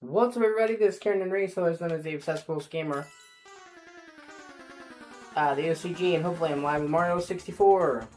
What's up, everybody? This is Karen and Reese, otherwise known as the Obsessed Ghost Gamer, the O.C.G, and hopefully I'm live with Mario 64.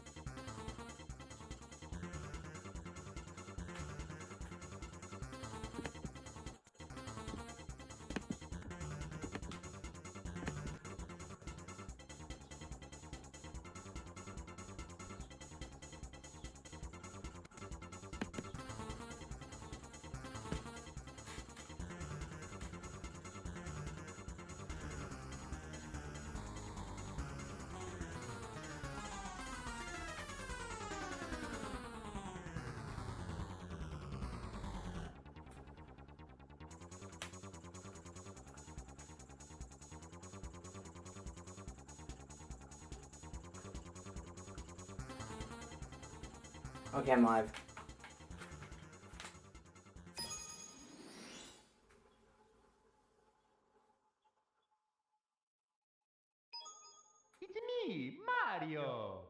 Okay, I'm live. It's me, Mario!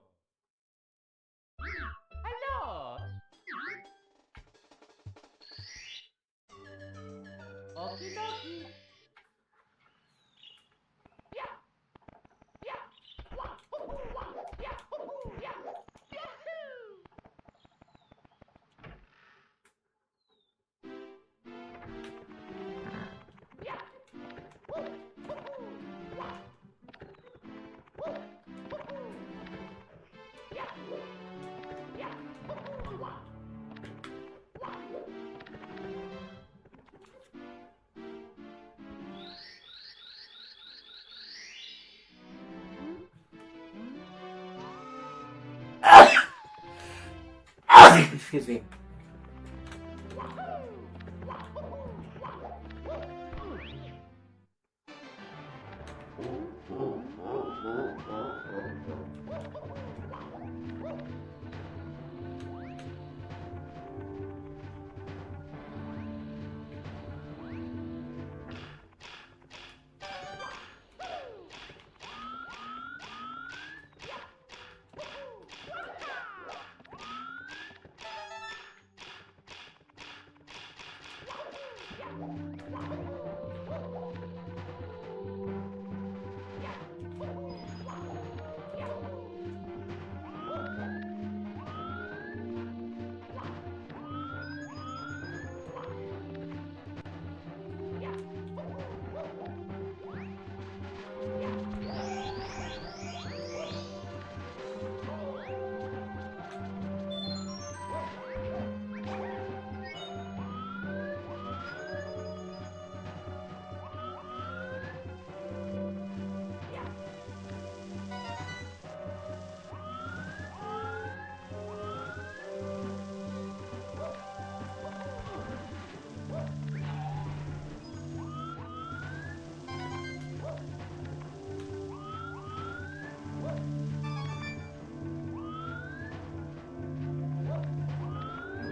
Hello! Okie dokie! Yeah! Yeah! Wahoo! Yeah! Hoo-hoo! Yeah! Yahoo! Yeah! Woo! Hoo-hoo! Wah! Woo! Hoo-hoo! Yeah! Yeah! Hoo-hoo! Wah! Wah! Excuse me.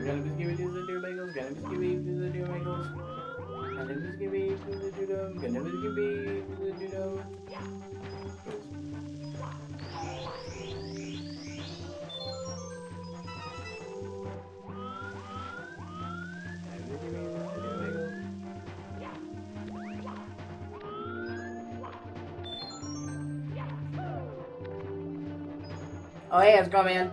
Gonna be skibby do the do bagels, gonna be skibby do the do bagels. Gonna be skibby do the do dum, gonna be skibby do the do dum. Oh hey, how's it going, man?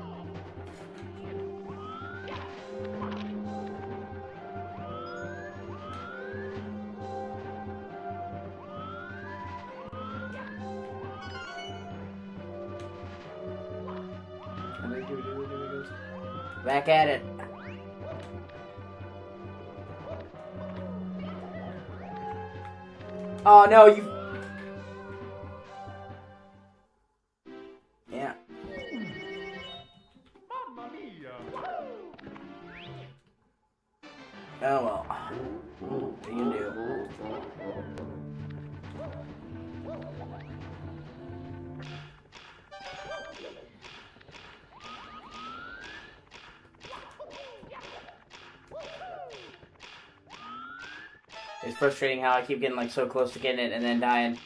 Back at it. Oh no, you. Yeah. Mamma mia! Oh well. What are you gonna do? It's frustrating how I keep getting like so close to getting it and then dying.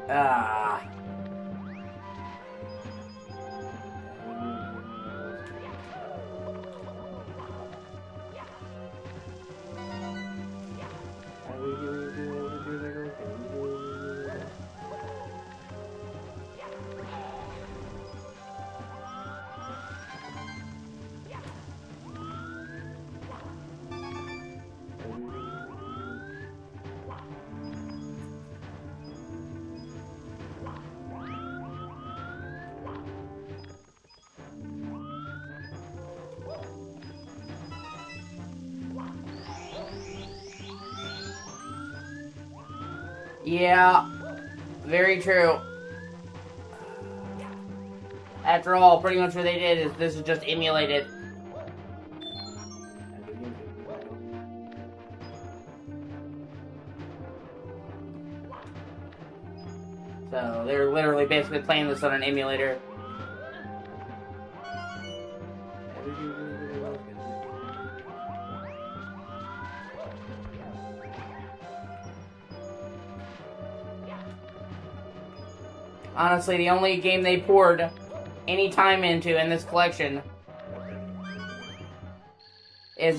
Ah. Yeah, very true. After all, pretty much what they did is this is just emulated. So they're literally basically playing this on an emulator. Honestly, the only game they poured any time into in this collection is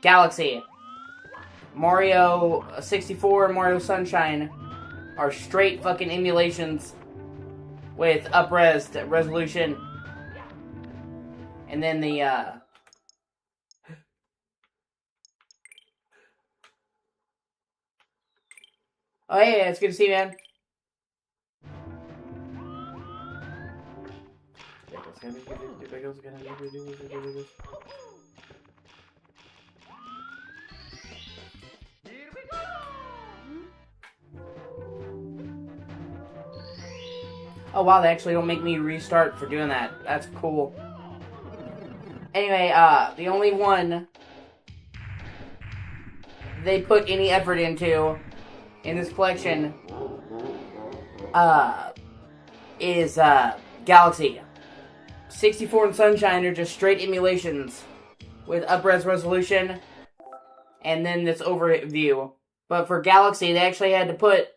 Galaxy. Mario 64 and Mario Sunshine are straight fucking emulations with up-res resolution. And then the oh hey, it's good to see you, man. Oh wow, they actually don't make me restart for doing that. That's cool. Anyway, the only one they put any effort into in this collection is Galaxy. 64 and Sunshine are just straight emulations with up-res resolution and then this overview. But for Galaxy, they actually had to put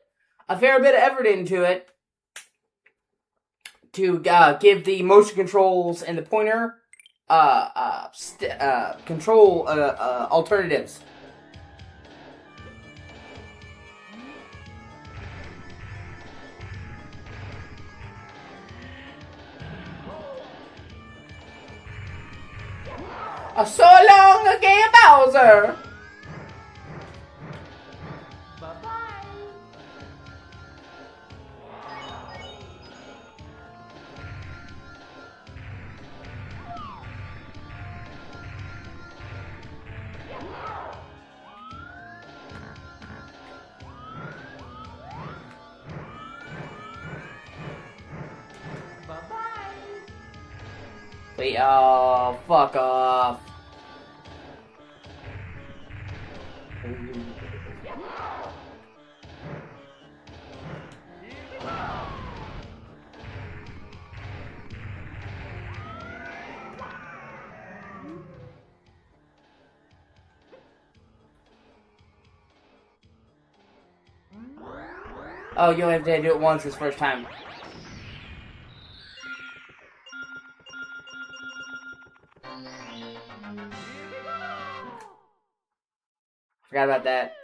a fair bit of effort into it to give the motion controls and the pointer control alternatives. So long, again, Bowser! Bye-bye. Bye-bye. Wait, oh, fuck off. Oh, you only have to do it once this first time. Forgot about that.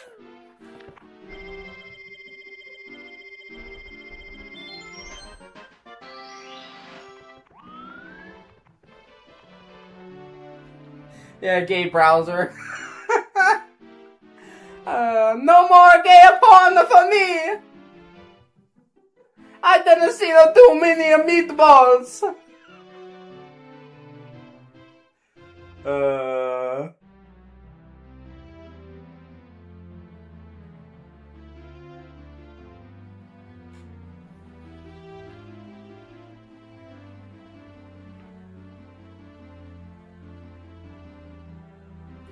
Yeah, gay browser. No more gay porn for me! I didn't see no too many meatballs!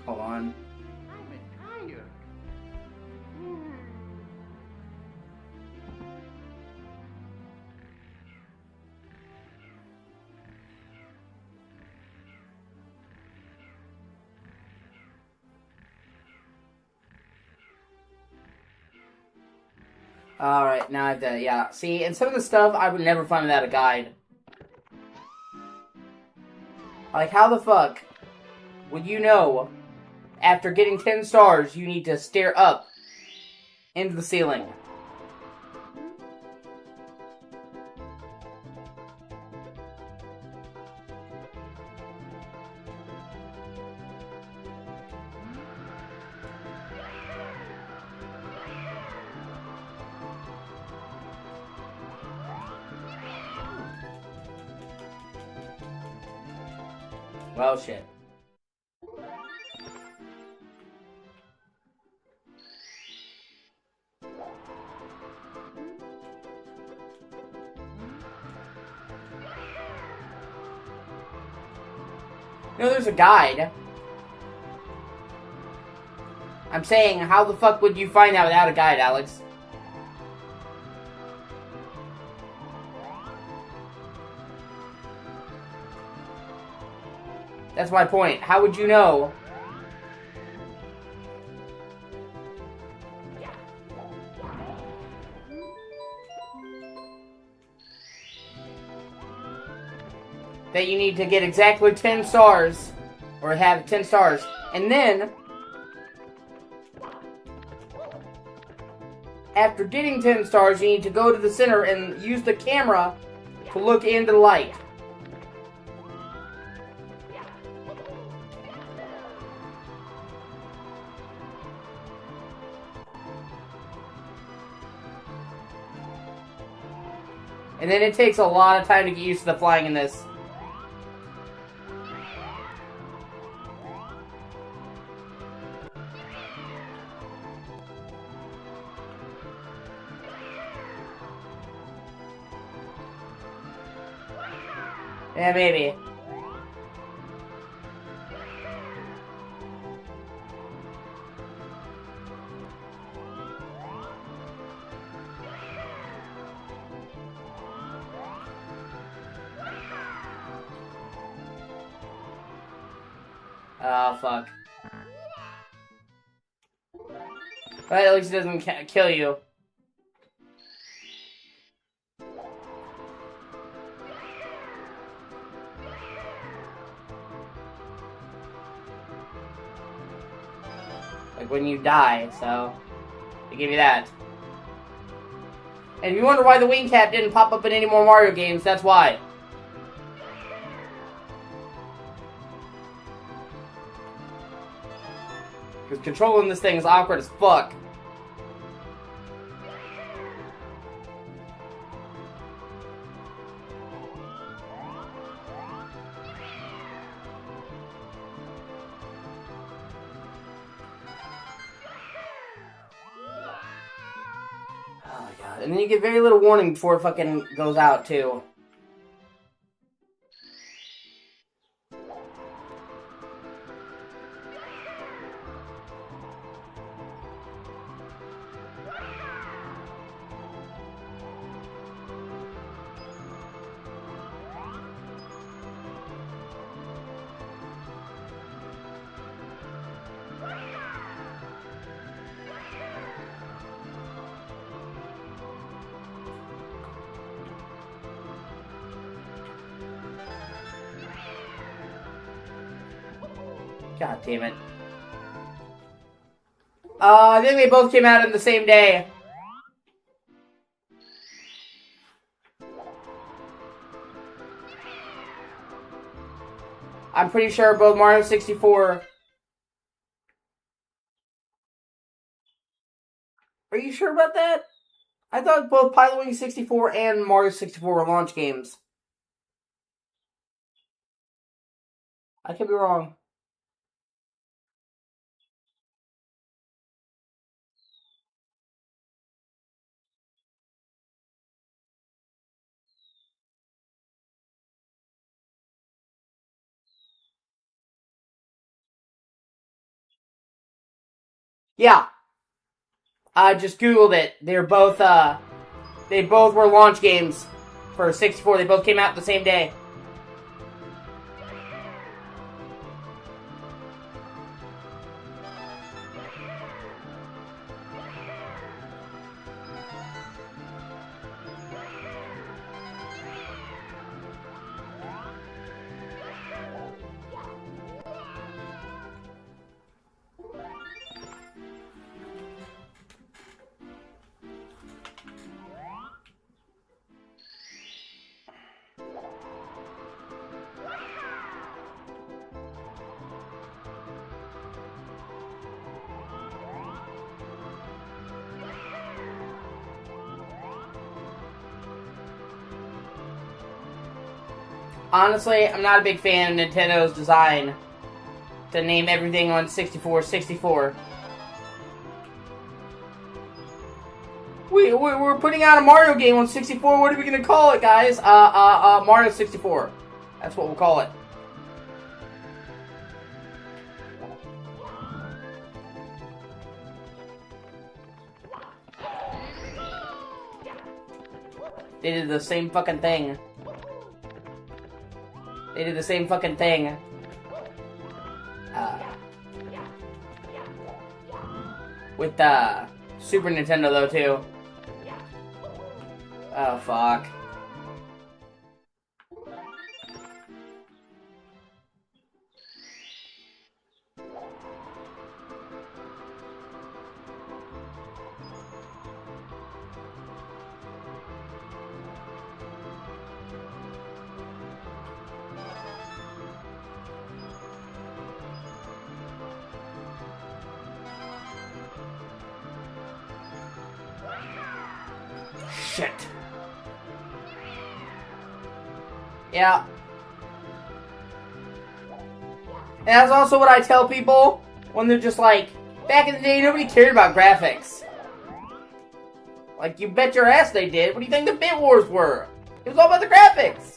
Hold on. I'm tired. Alright, now I have to, yeah. See, and some of the stuff I would never find without a guide. Like, how the fuck would you know after getting 10 stars you need to stare up into the ceiling? Well, shit. No, there's a guide. I'm saying, how the fuck would you find out without a guide, Alex? That's my point. How would you know? That you need to get exactly 10 stars, or have 10 stars, and then, after getting 10 stars, you need to go to the center and use the camera to look into the light. And then it takes a lot of time to get used to the flying in this. Yeah, maybe. Oh, fuck. But at least it doesn't kill you. Like when you die, so they give you that. And if you wonder why the wing cap didn't pop up in any more Mario games, that's why. Because controlling this thing is awkward as fuck. Oh my god. And then you get very little warning before it fucking goes out, too. God damn it. I think they both came out on the same day. I'm pretty sure both Mario 64... Are you sure about that? I thought both Pilotwing 64 and Mario 64 were launch games. I could be wrong. Yeah. I just googled it. They both were launch games for 64. They both came out the same day. Honestly, I'm not a big fan of Nintendo's design to name everything on 64, 64. We're putting out a Mario game on 64. What are we gonna call it, guys? Mario 64. That's what we'll call it. They did the same fucking thing. They did the same fucking thing. With Super Nintendo, though, too. Oh, fuck. Shit. Yeah. And that's also what I tell people when they're just like, back in the day, nobody cared about graphics. Like, you bet your ass they did. What do you think the Bit Wars were? It was all about the graphics.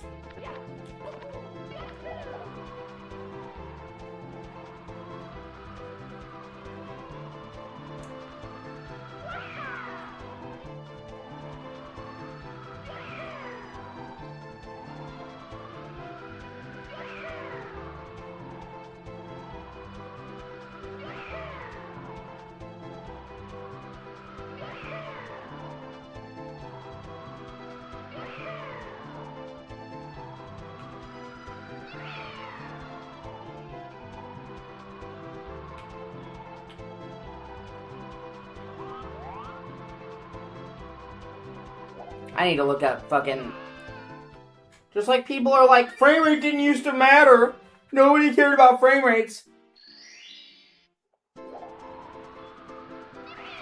I need to look up fucking... Just like people are like, frame rate didn't used to matter. Nobody cared about frame rates.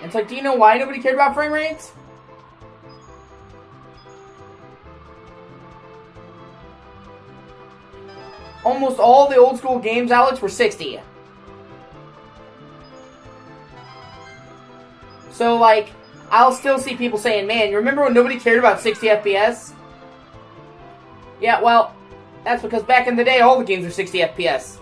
It's like, do you know why nobody cared about frame rates? Almost all the old school games, Alex, were 60. So, like, I'll still see people saying, man, you remember when nobody cared about 60 FPS? Yeah, well, that's because back in the day, all the games were 60 FPS.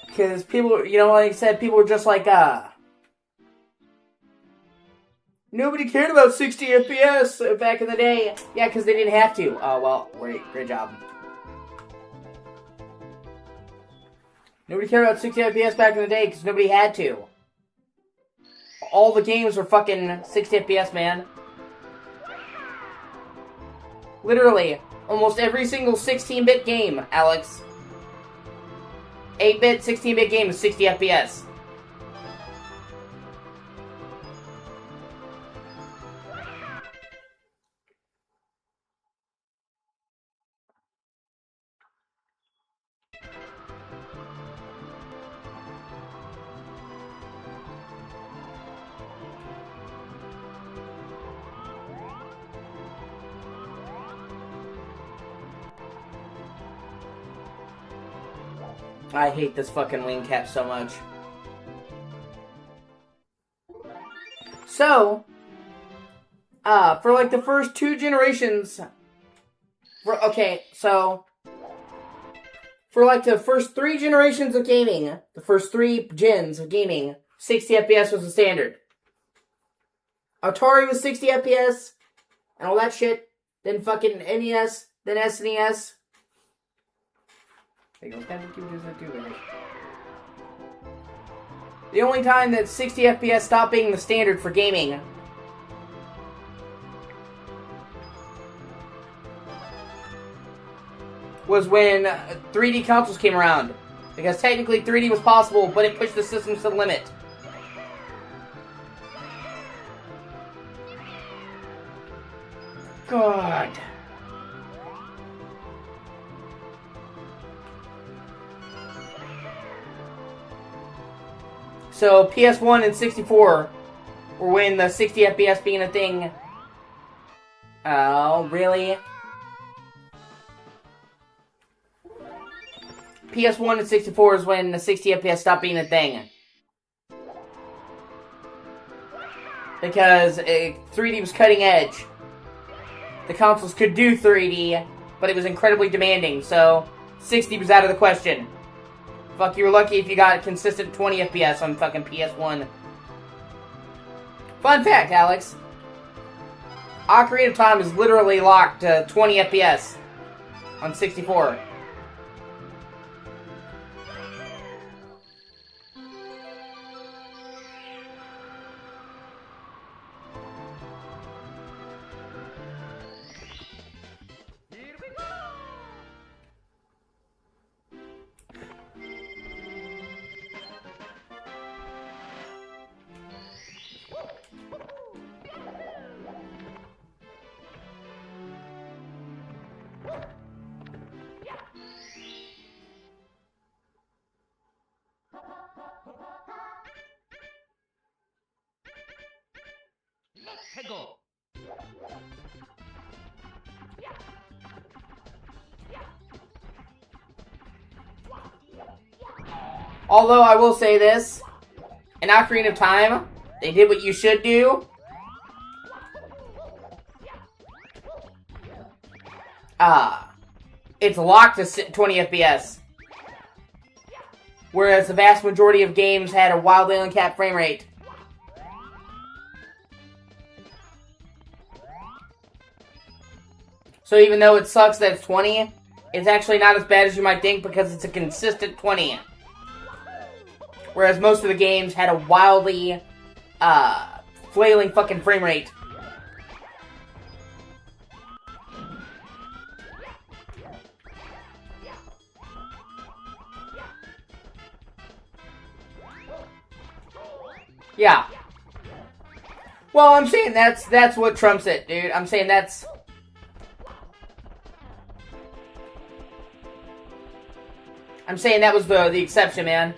Because people, you know, like I said, people were just like, nobody cared about 60 FPS back in the day. Yeah, because they didn't have to. Oh, well, great job. Nobody cared about 60 FPS back in the day because nobody had to. All the games were fucking 60 FPS, man. Literally, almost every single 16-bit game, Alex. 8-bit, 16-bit game is 60 FPS. I hate this fucking wing cap so much. So, for like the first two generations, for like the first three generations of gaming, the first three gens of gaming, 60 FPS was the standard. Atari was 60 FPS, and all that shit, then fucking NES, then SNES. The only time that 60 FPS stopped being the standard for gaming was when 3D consoles came around. Because technically 3D was possible, but it pushed the systems to the limit. God. So PS1 and 64 were when the 60 FPS being a thing. Oh, really? PS1 and 64 is when the 60 FPS stopped being a thing. Because 3D was cutting edge. The consoles could do 3D, but it was incredibly demanding, so 60 was out of the question. Fuck, you were lucky if you got consistent 20 FPS on fucking PS1. Fun fact, Alex. Ocarina of Time is literally locked to 20 FPS on 64. Let's go. Although I will say this, in Ocarina of Time, they did what you should do. It's locked to 20 FPS. Whereas the vast majority of games had a wildly uncapped frame rate. So even though it sucks that it's 20, it's actually not as bad as you might think because it's a consistent 20. Whereas most of the games had a wildly, flailing fucking frame rate. Yeah. Well, I'm saying that's what trumps it, dude. I'm saying that's... I'm saying that was the exception, man.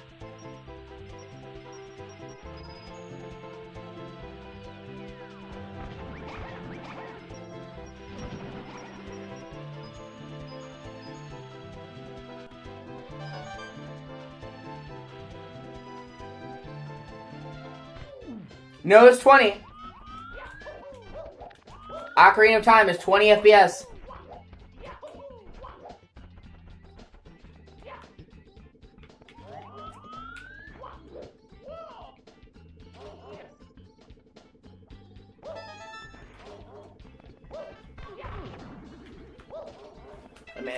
No, it's 20. Ocarina of Time is 20 FPS.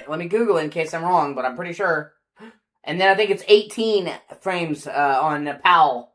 Let me Google it in case I'm wrong, but I'm pretty sure. And then I think it's 18 frames on PAL.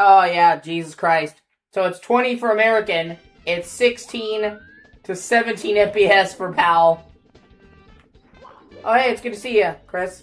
Oh, yeah, Jesus Christ. So it's 20 for American, it's 16 to 17 FPS for PAL. Oh, hey, it's good to see you, Chris.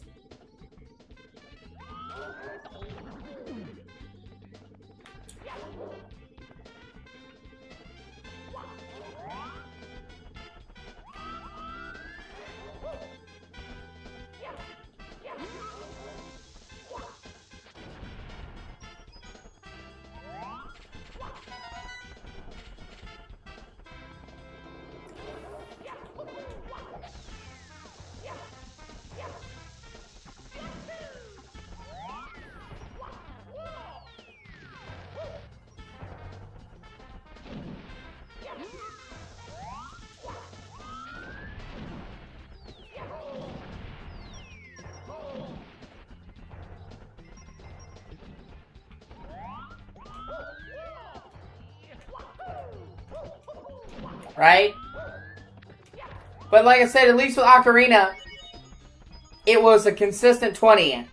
right? But like I said, at least with Ocarina, it was a consistent 20.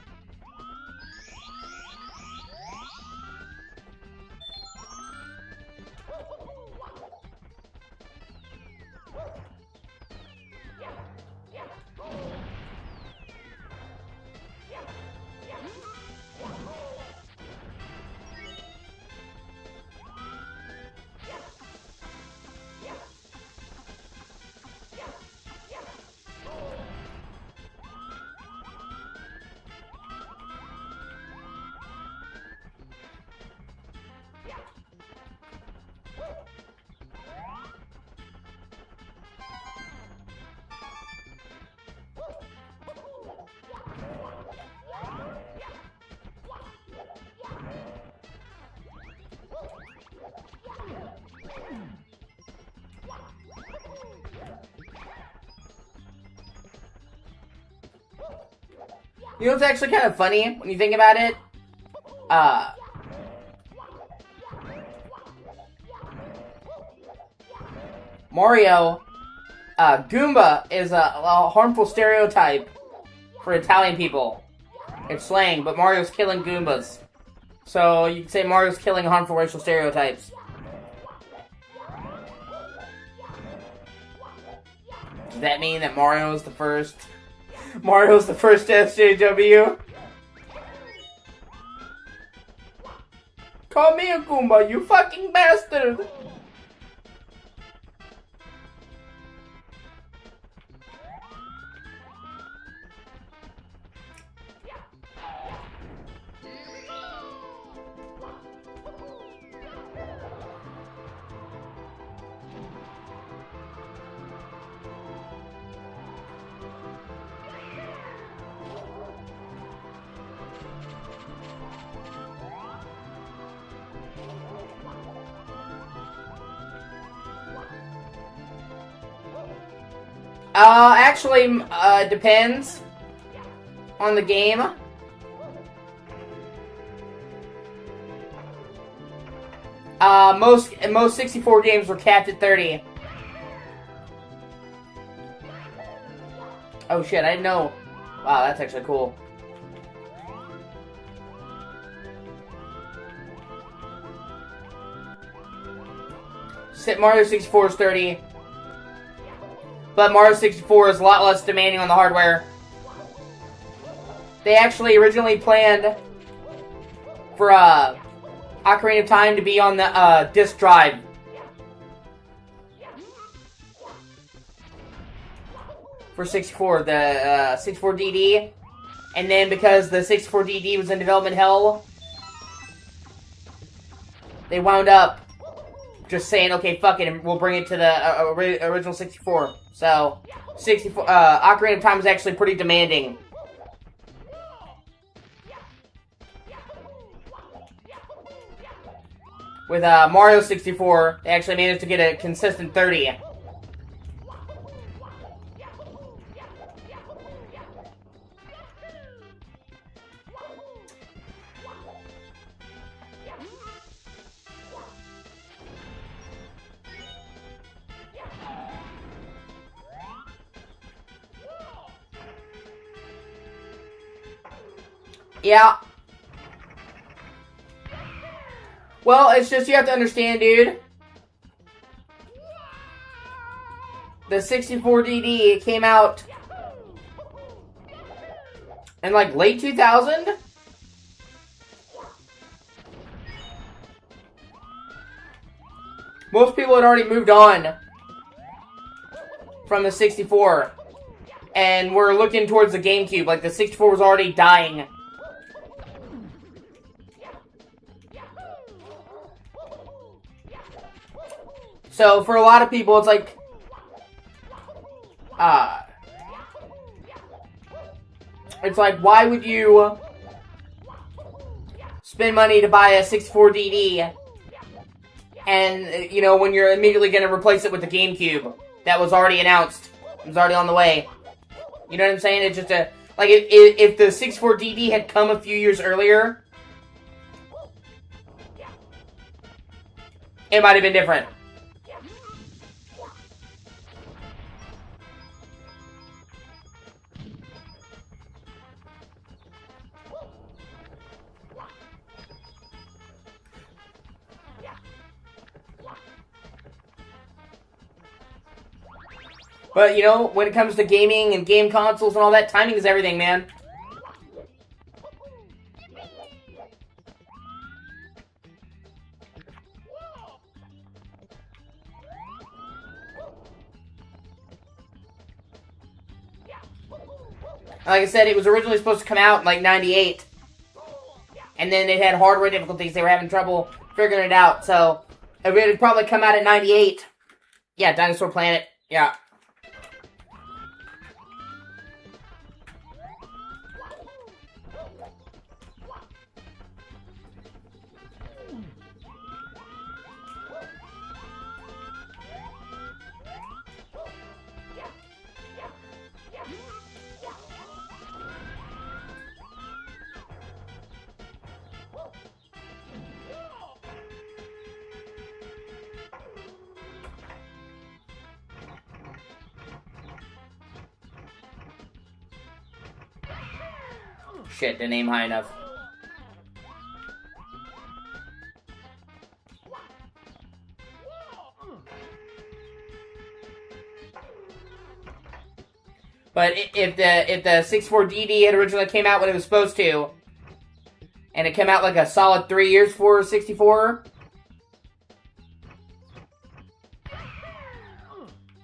You know what's actually kind of funny when you think about it? Mario, Goomba is a harmful stereotype for Italian people. It's slang, but Mario's killing Goombas. So you could say Mario's killing harmful racial stereotypes. Does that mean that Mario's the first SJW? Call me a Goomba, you fucking bastard! Actually, depends on the game. Most 64 games were capped at 30. Oh shit, I didn't know. Wow, that's actually cool. Mario 64 is 30. But Mario 64 is a lot less demanding on the hardware. They actually originally planned for Ocarina of Time to be on the disk drive. For 64, the 64DD. And then because the 64DD was in development hell, they wound up just saying, okay, fuck it, and we'll bring it to the original 64. So, 64, Ocarina of Time was actually pretty demanding. With Mario 64, they actually managed to get a consistent 30. Yeah. Well, it's just you have to understand, dude. The 64DD came out in like late 2000. Most people had already moved on from the 64 and were looking towards the GameCube. Like the 64 was already dying. So, for a lot of people, it's like, why would you spend money to buy a 64DD and, you know, when you're immediately going to replace it with the GameCube that was already announced, it was already on the way. You know what I'm saying? It's just like, if the 64DD had come a few years earlier, it might have been different. But, you know, when it comes to gaming and game consoles and all that, timing is everything, man. Like I said, it was originally supposed to come out in, like, 98. And then it had hardware difficulties. They were having trouble figuring it out. So, it would probably come out in 98. Yeah, Dinosaur Planet. Yeah. Shit, didn't aim high enough. But if the 64DD had originally came out when it was supposed to, and it came out like a solid 3 years for 64,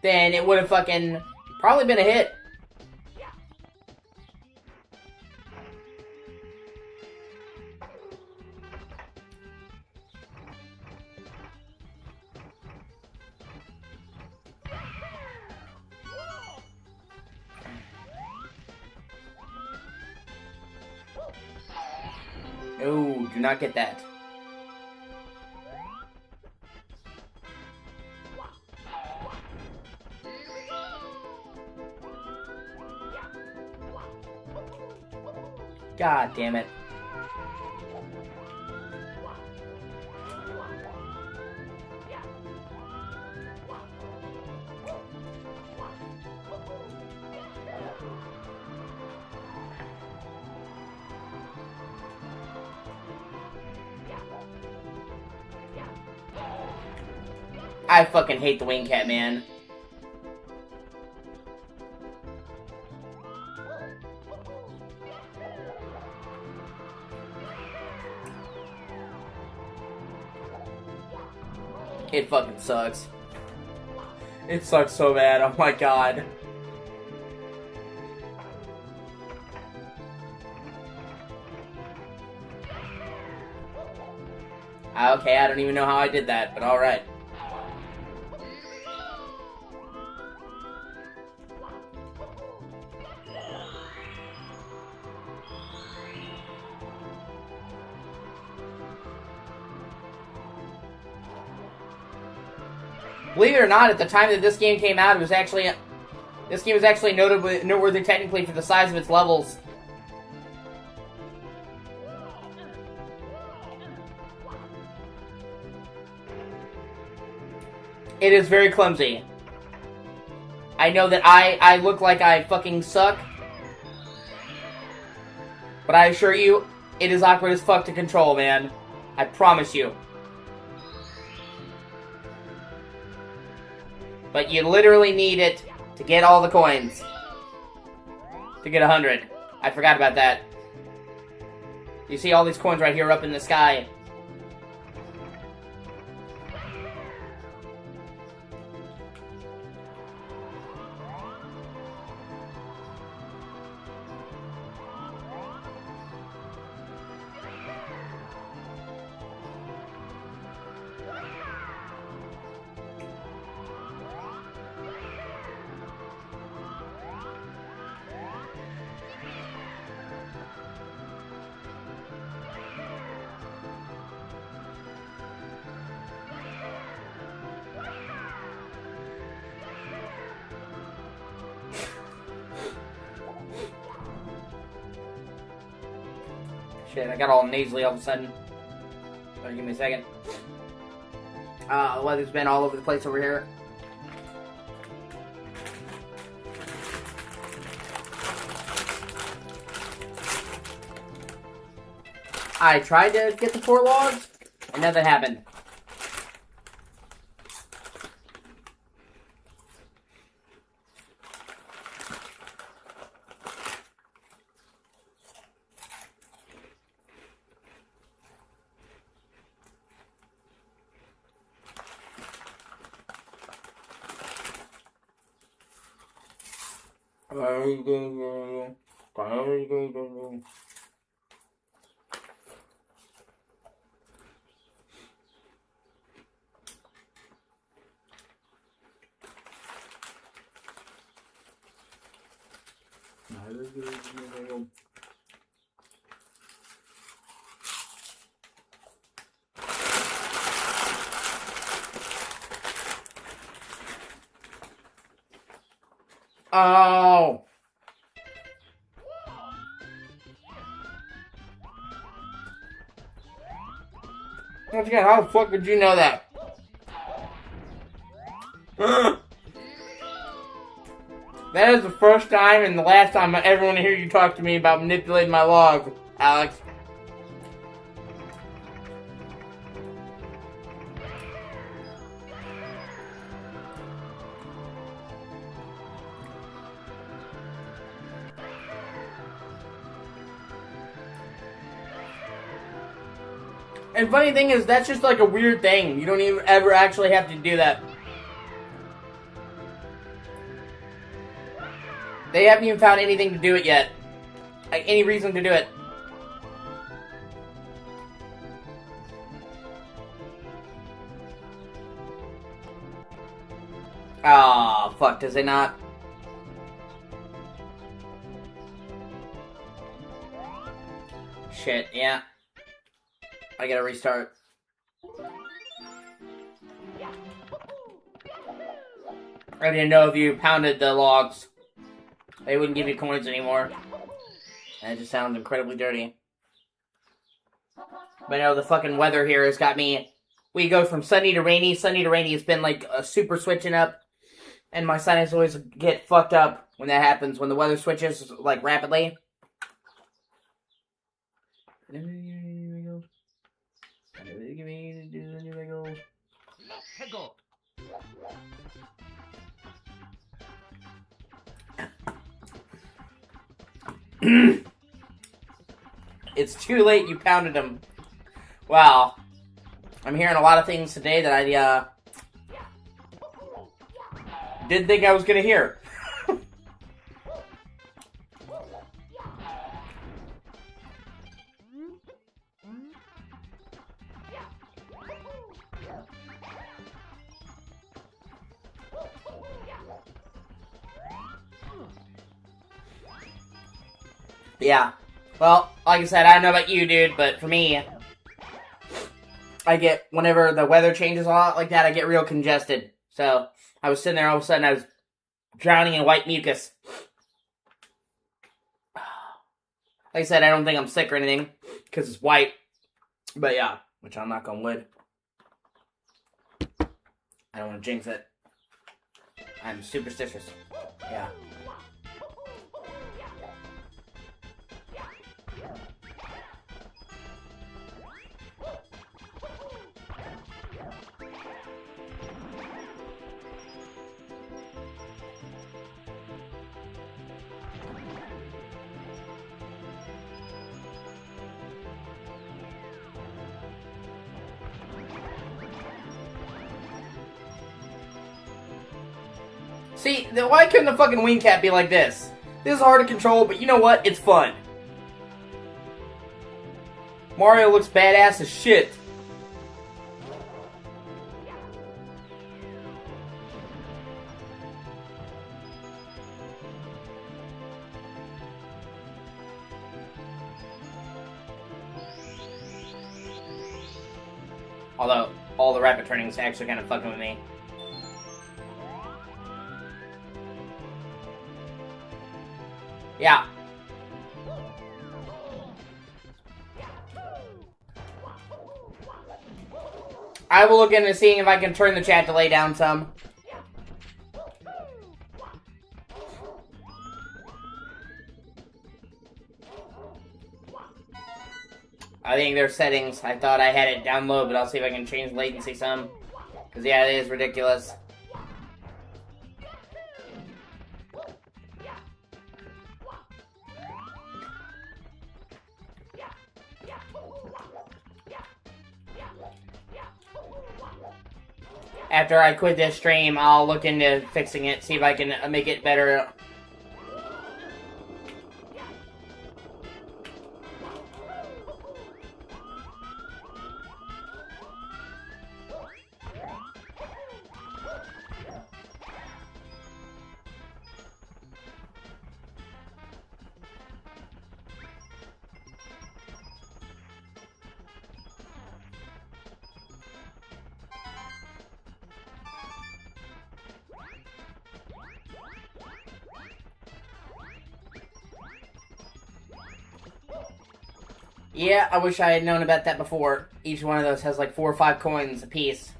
then it would have fucking probably been a hit. Oh, do not get that. God damn it. I fucking hate the Wing Cat, man. It fucking sucks. It sucks so bad, oh my god. Okay, I don't even know how I did that, but alright. Believe it or not, at the time that this game came out, this game was actually noteworthy technically for the size of its levels. It is very clumsy. I know that I look like I fucking suck, but I assure you, it is awkward as fuck to control, man. I promise you. But you literally need it to get all the coins. To get 100. I forgot about that. You see all these coins right here up in the sky. Shit, I got all nasally all of a sudden. Sorry, give me a second. The weather's been all over the place over here. I tried to get the 4 logs, and nothing happened. Oh! Once again, how the fuck did you know that? That is the first time and the last time I ever want to hear you talk to me about manipulating my log, Alex. And funny thing is, that's just like a weird thing. You don't even ever actually have to do that. They haven't even found anything to do it yet. Like, any reason to do it. Ah, fuck, does it not? Shit, yeah. I gotta restart. I didn't know if you pounded the logs, they wouldn't give you coins anymore. And it just sounds incredibly dirty. But no, the fucking weather here has got me. We go from sunny to rainy. Sunny to rainy. It's been like a super switching up. And my sinus always get fucked up when that happens. When the weather switches like rapidly. It's too late, you pounded him. Wow. I'm hearing a lot of things today that I didn't think I was gonna hear. Yeah. Well, like I said, I don't know about you, dude, but for me, I get, whenever the weather changes a lot like that, I get real congested. So, I was sitting there, all of a sudden, I was drowning in white mucus. Like I said, I don't think I'm sick or anything, because it's white. But yeah, which I'm not gonna wood. I don't want to jinx it. I'm superstitious. Yeah. See, why couldn't the fucking wing cap be like this? This is hard to control, but you know what? It's fun. Mario looks badass as shit. Although, all the rapid turning is actually kind of fucking with me. Yeah. I will look into seeing if I can turn the chat delay down some. I think there's settings. I thought I had it down low, but I'll see if I can change latency some. Because, yeah, it is ridiculous. After I quit this stream, I'll look into fixing it, see if I can make it better. Yeah, I wish I had known about that before. Each one of those has like 4 or 5 coins apiece.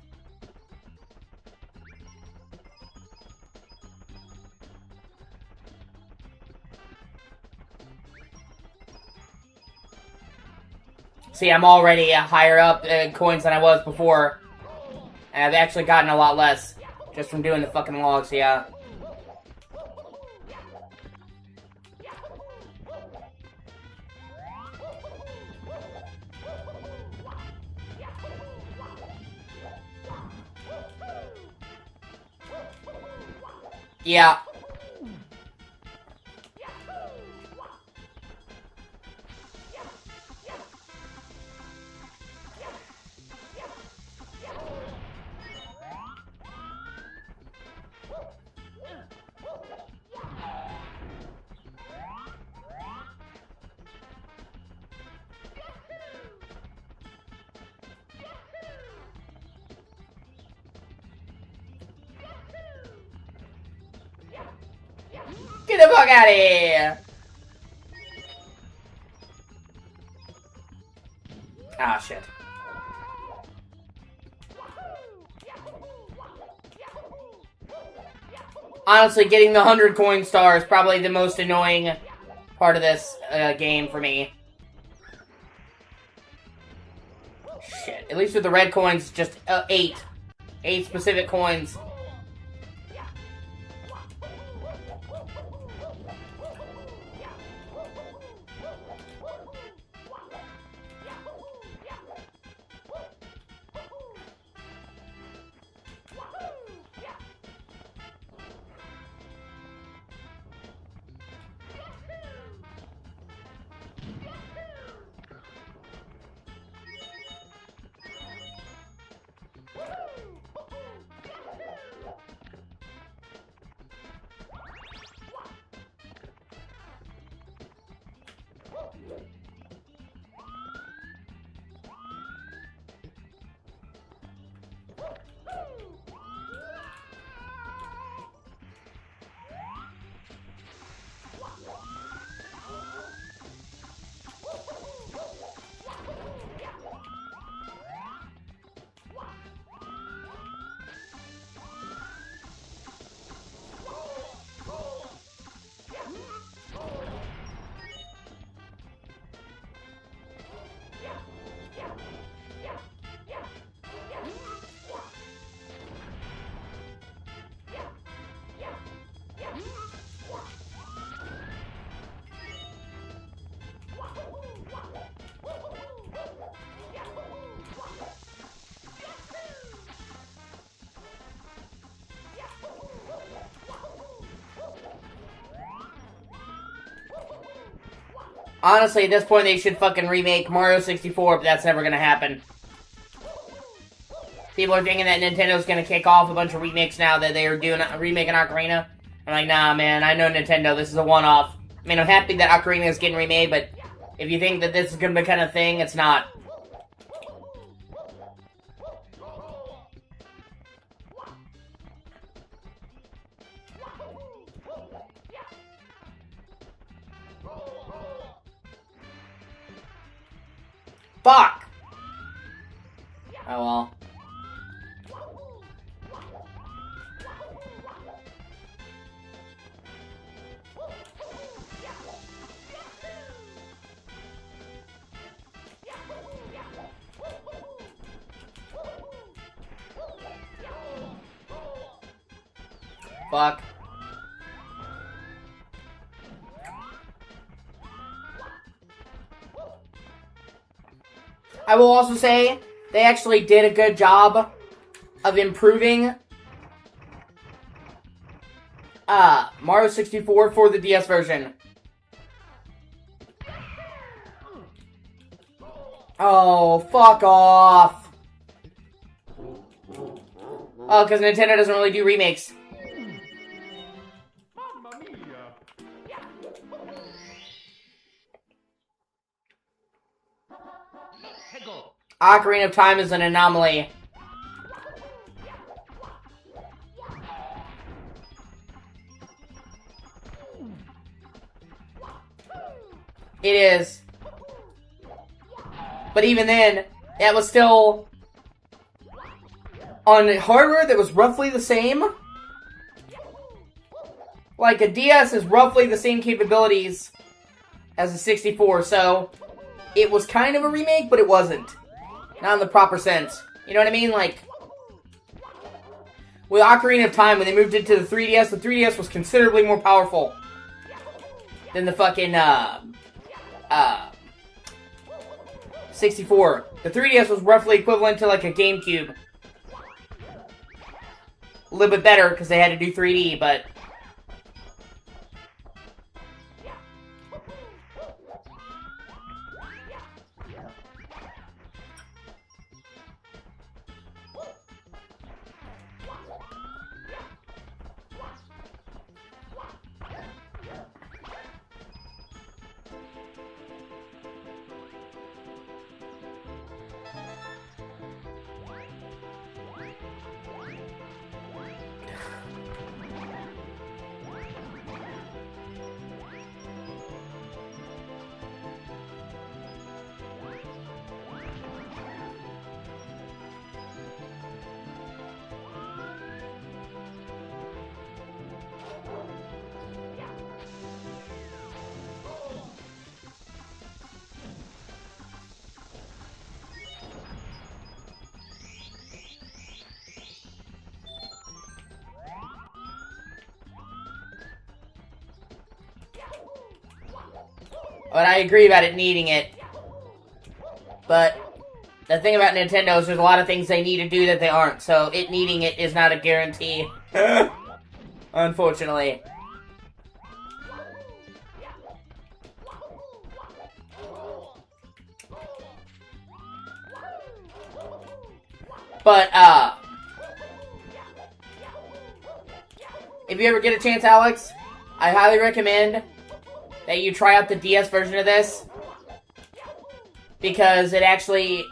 See, I'm already higher up coins than I was before. And I've actually gotten a lot less. Just from doing the fucking logs, yeah. Yeah. Get the fuck out of here! Ah, shit. Honestly, getting the 100 coin star is probably the most annoying part of this game for me. Shit. At least with the red coins, just 8. 8 specific coins. Honestly, at this point, they should fucking remake Mario 64, but that's never gonna happen. People are thinking that Nintendo's gonna kick off a bunch of remakes now that they are doing remaking Ocarina. I'm like, nah, man, I know Nintendo, this is a one-off. I mean, I'm happy that Ocarina is getting remade, but if you think that this is gonna be kind of thing, it's not. Fuck! Oh well. Fuck. I will also say, they actually did a good job of improving Mario 64 for the DS version. Oh, fuck off. Oh, because Nintendo doesn't really do remakes. Ocarina of Time is an anomaly. It is. But even then, that was still on hardware that was roughly the same. Like, a DS is roughly the same capabilities as a 64, so it was kind of a remake, but it wasn't. Not in the proper sense. You know what I mean? Like, with Ocarina of Time, when they moved it to the 3DS was considerably more powerful than the fucking, 64. The 3DS was roughly equivalent to, like, a GameCube. A little bit better, because they had to do 3D, but... But I agree about it needing it. But the thing about Nintendo is there's a lot of things they need to do that they aren't, so it needing it is not a guarantee. Unfortunately. But, if you ever get a chance, Alex, I highly recommend that you try out the DS version of this, because it actually,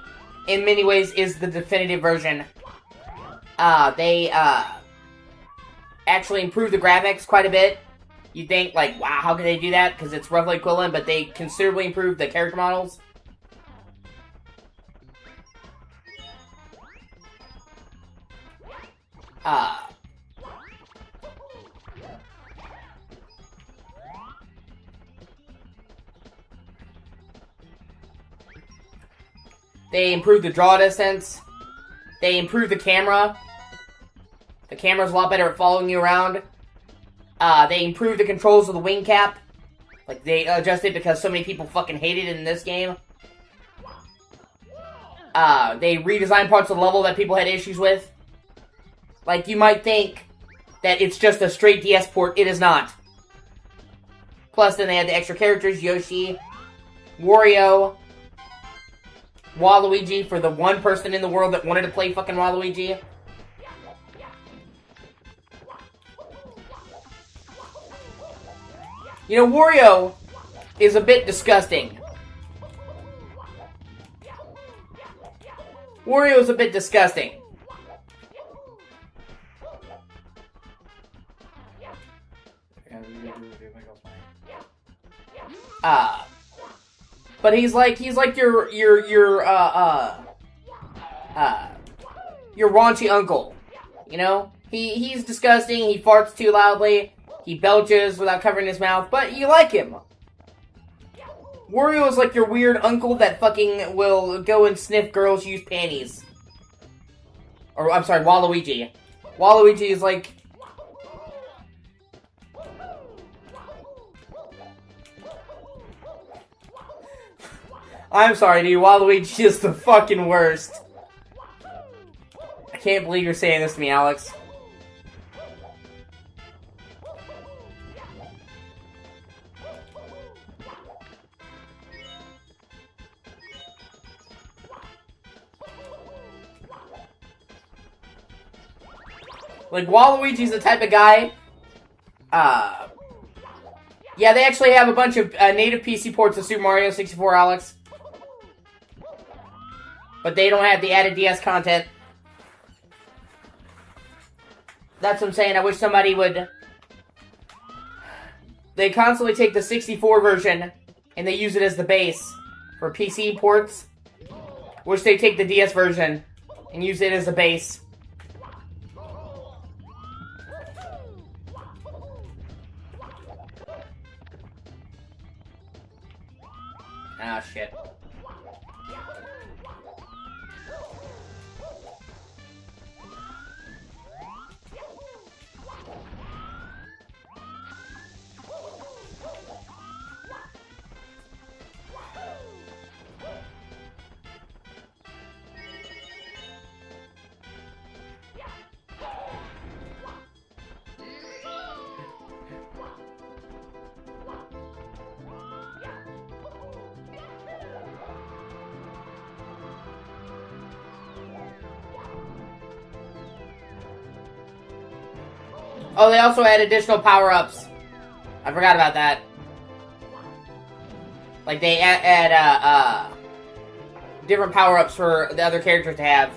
in many ways, is the definitive version. They actually improved the graphics quite a bit. You think, like, wow, how can they do that? Because it's roughly equivalent, but they considerably improved the character models. They improved the draw distance. They improved the camera. The camera's a lot better at following you around. They improved the controls of the wing cap. Like, they adjusted because so many people fucking hated it in this game. They redesigned parts of the level that people had issues with. Like, you might think that it's just a straight DS port. It is not. Plus, then they had the extra characters, Yoshi, Wario, Waluigi, for the one person in the world that wanted to play fucking Waluigi. You know, Wario is a bit disgusting. Wario is a bit disgusting. But he's like your raunchy uncle, you know? He's disgusting, he farts too loudly, he belches without covering his mouth, but you like him. Wario is like your weird uncle that fucking will go and sniff girls' used panties. Or, I'm sorry, Waluigi. Waluigi is like... I'm sorry, dude. Waluigi is the fucking worst. I can't believe you're saying this to me, Alex. Like, Waluigi's the type of guy... yeah, they actually have a bunch of native PC ports of Super Mario 64, Alex. But they don't have the added DS content. That's what I'm saying. I wish somebody would... They constantly take the 64 version and they use it as the base for PC ports. Wish they take the DS version and use it as a base. Ah, shit. Oh, they also add additional power-ups. I forgot about that. Like, they add different power-ups for the other characters to have.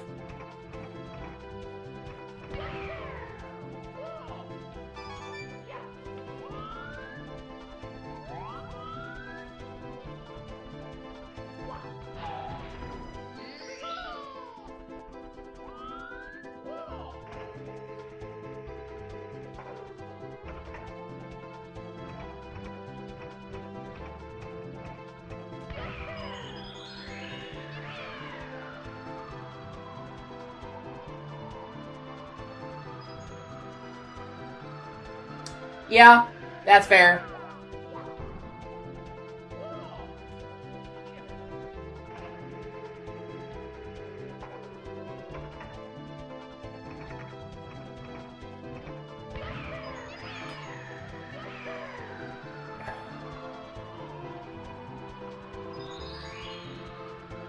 Yeah, that's fair.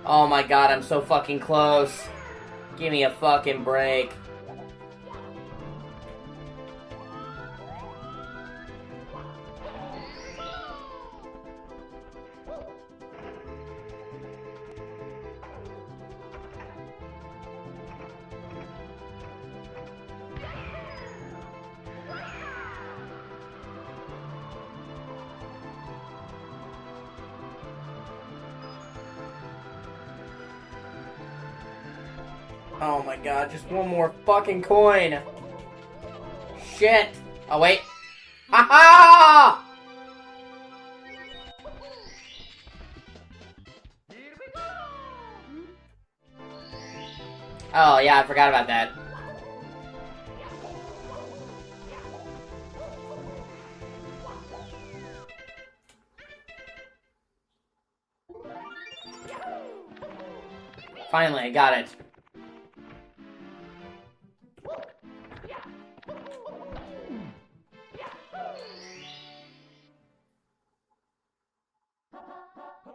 Oh my god, I'm so fucking close. Give me a fucking break. Oh my god, just one more fucking coin. Shit. Oh wait. Ha-ha! Oh yeah, I forgot about that. Finally, I got it.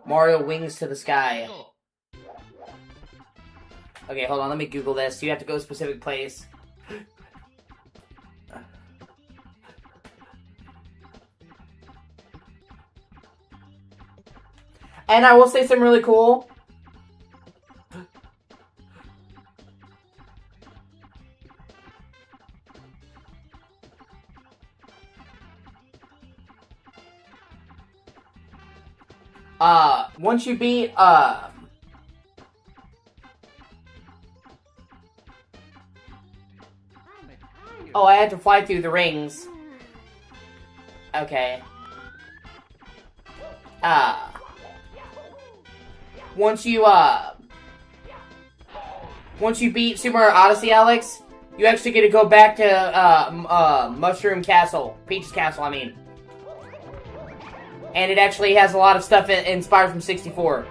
Mario wings to the sky. Okay, hold on, let me Google this. You have to go to a specific place. And I will say something really cool. Once you beat, oh, I had to fly through the rings. Okay. Once you beat Super Mario Odyssey, Alex, you actually get to go back to, Mushroom Castle. Peach's Castle, I mean. And it actually has a lot of stuff inspired from 64.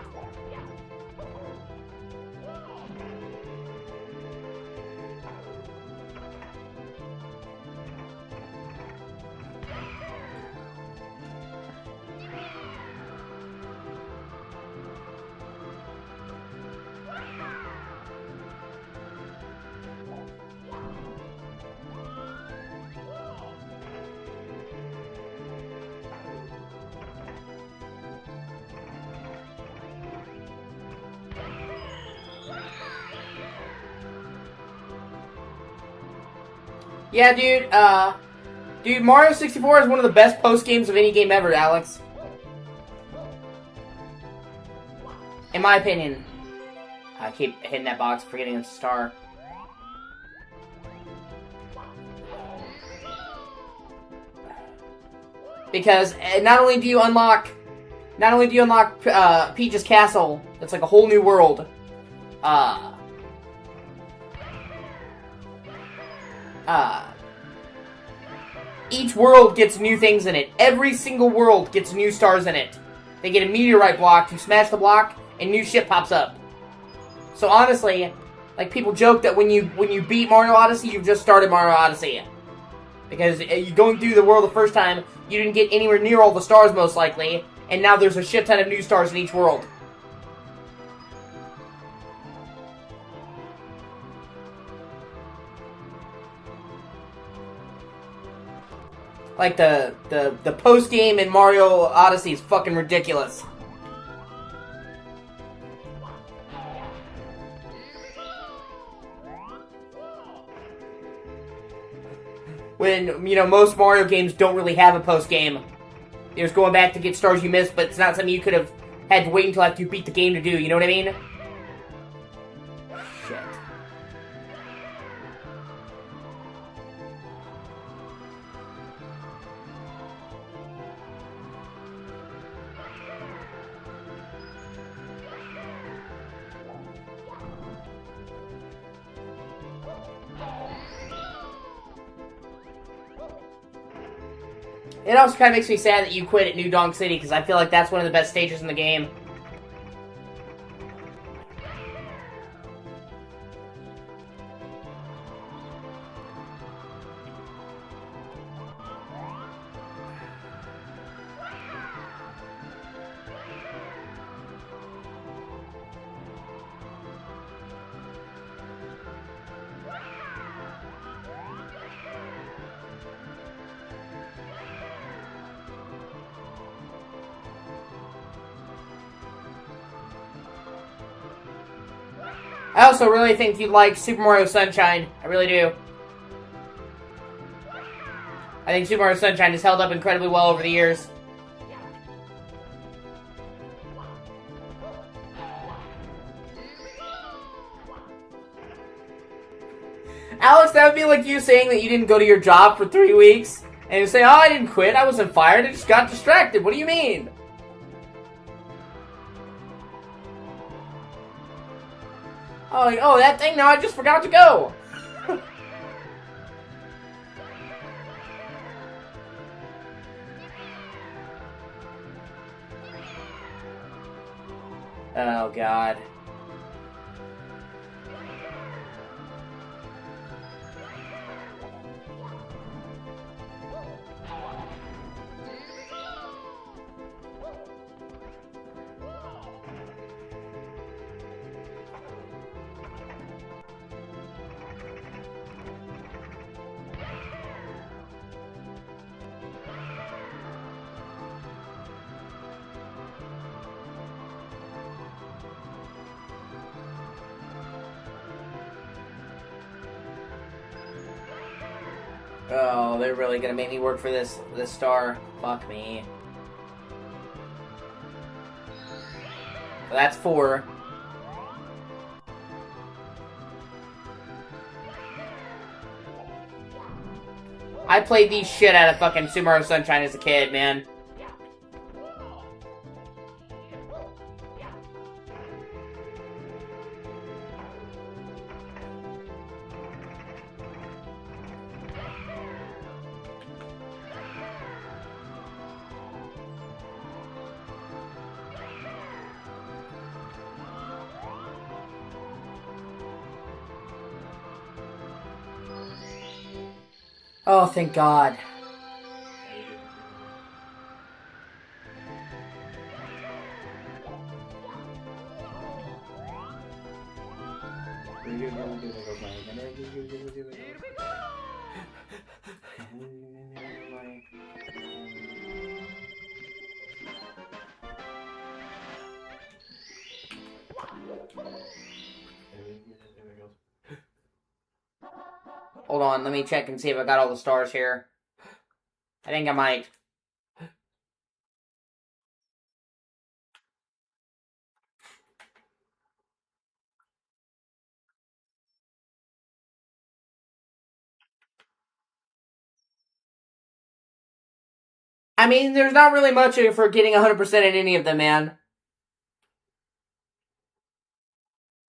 Yeah, dude, Mario 64 is one of the best post games of any game ever, Alex. In my opinion. I keep hitting that box, forgetting it's a star. Because not only do you unlock Peach's castle, that's like a whole new world. Each world gets new things in it. Every single world gets new stars in it. They get a meteorite block, you smash the block, and new shit pops up. So honestly, like, people joke that when you beat Mario Odyssey, you've just started Mario Odyssey. Because you going through the world the first time, you didn't get anywhere near all the stars most likely, and now there's a shit ton of new stars in each world. Like, the post-game in Mario Odyssey is fucking ridiculous. When, you know, most Mario games don't really have a post-game. You're just going back to get stars you missed, but it's not something you could have had to wait until after you beat the game to do, you know what I mean? Shit. It also kind of makes me sad that you quit at New Donk City, because I feel like that's one of the best stages in the game. I also really think you'd like Super Mario Sunshine. I really do. I think Super Mario Sunshine has held up incredibly well over the years. Alex, that would be like you saying that you didn't go to your job for 3 weeks, and you say, oh, I didn't quit, I wasn't fired, I just got distracted. What do you mean? Oh, like, oh, that thing, now I just forgot to go. Oh, God. Oh, they're really gonna make me work for this star. Fuck me. Well, that's 4. I played the shit out of fucking Super Mario Sunshine as a kid, man. Oh, thank God. Hold on, let me check and see if I got all the stars here. I think I might. I mean, there's not really much for getting 100% in any of them, man.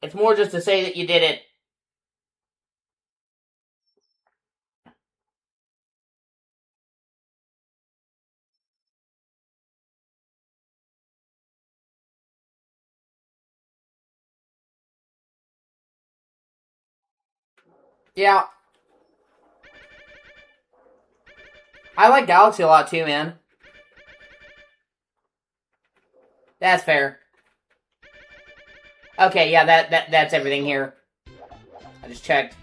It's more just to say that you did it. Yeah. I like Galaxy a lot too, man. That's fair. Okay, yeah, that's everything here. I just checked.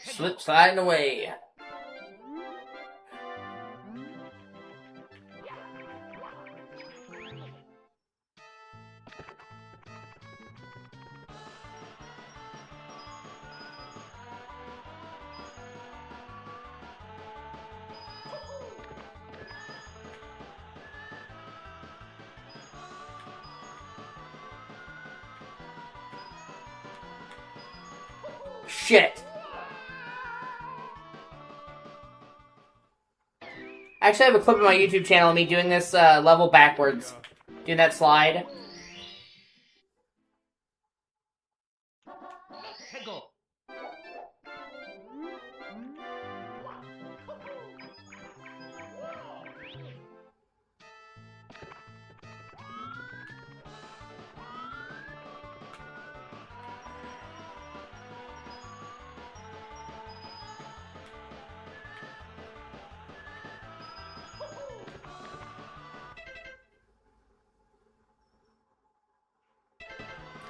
Slip sliding away. Shit. Actually, I have a clip of my YouTube channel of me doing this level backwards. Doing that slide.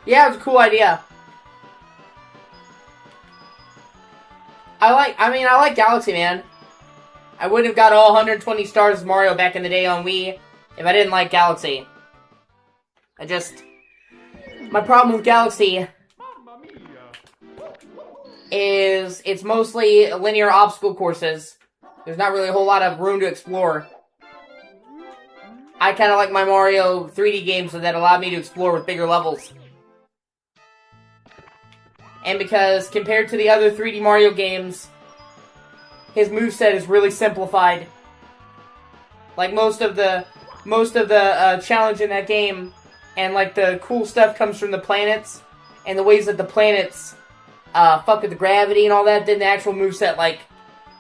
Yeah, it was a cool idea. I like Galaxy, man. I wouldn't have got all 120 stars as Mario back in the day on Wii if I didn't like Galaxy. My problem with Galaxy is it's mostly linear obstacle courses. There's not really a whole lot of room to explore. I kind of like my Mario 3D games that allow me to explore with bigger levels. And because, compared to the other 3D Mario games, his moveset is really simplified. Like, most of the challenge in that game, and, like, the cool stuff comes from the planets, and the ways that the planets, fuck with the gravity and all that, than the actual moveset. Like,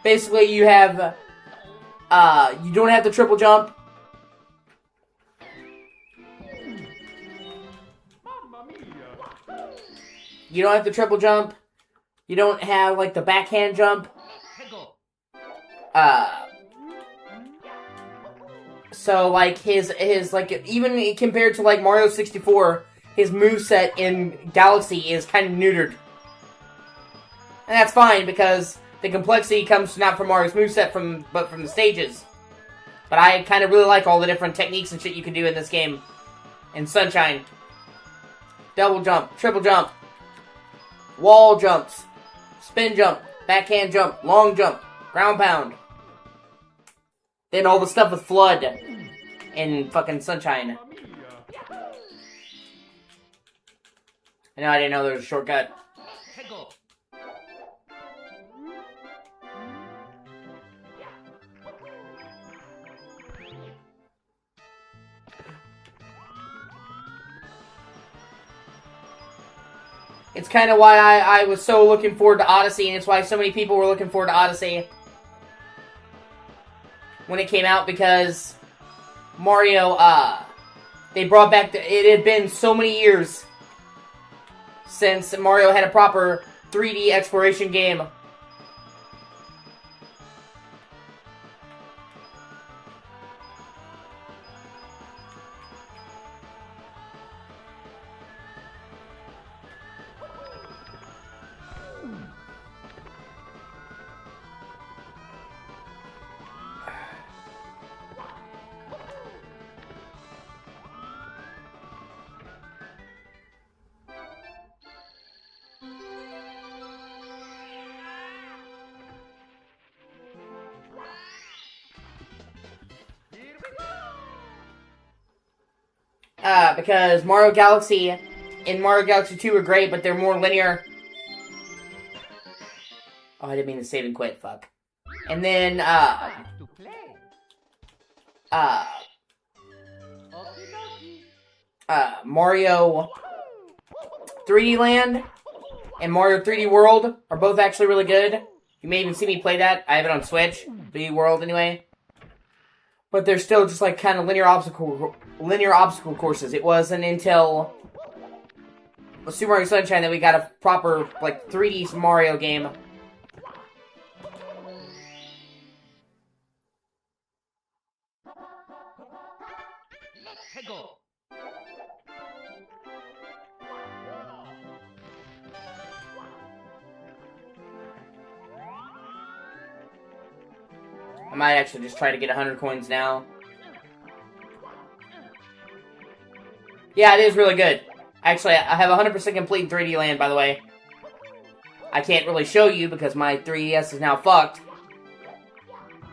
basically you have, you don't have the triple jump. You don't have the triple jump. You don't have, like, the backhand jump. So, like, his, like, even compared to, like, Mario 64, his moveset in Galaxy is kind of neutered. And that's fine, because the complexity comes not from Mario's moveset, but from the stages. But I kind of really like all the different techniques and shit you can do in this game. In Sunshine. Double jump, triple jump. Wall jumps, spin jump, backhand jump, long jump, ground pound. Then all the stuff with Flood in fucking Sunshine. I know, I didn't know there was a shortcut. It's kind of why I was so looking forward to Odyssey, and it's why so many people were looking forward to Odyssey when it came out, because Mario, they brought back it had been so many years since Mario had a proper 3D exploration game. because Mario Galaxy and Mario Galaxy 2 are great, but they're more linear. Oh, I didn't mean to save and quit, fuck. And then, To play. O.C.G. Mario 3D Land and Mario 3D World are both actually really good. You may even see me play that. I have it on Switch, 3D World anyway. But they're still just like kind of linear obstacle courses. It wasn't until Super Mario Sunshine that we got a proper like 3D Mario game. Let's go. I might actually just try to get 100 coins now. Yeah, it is really good. Actually, I have 100% complete in 3D Land, by the way. I can't really show you because my 3DS is now fucked.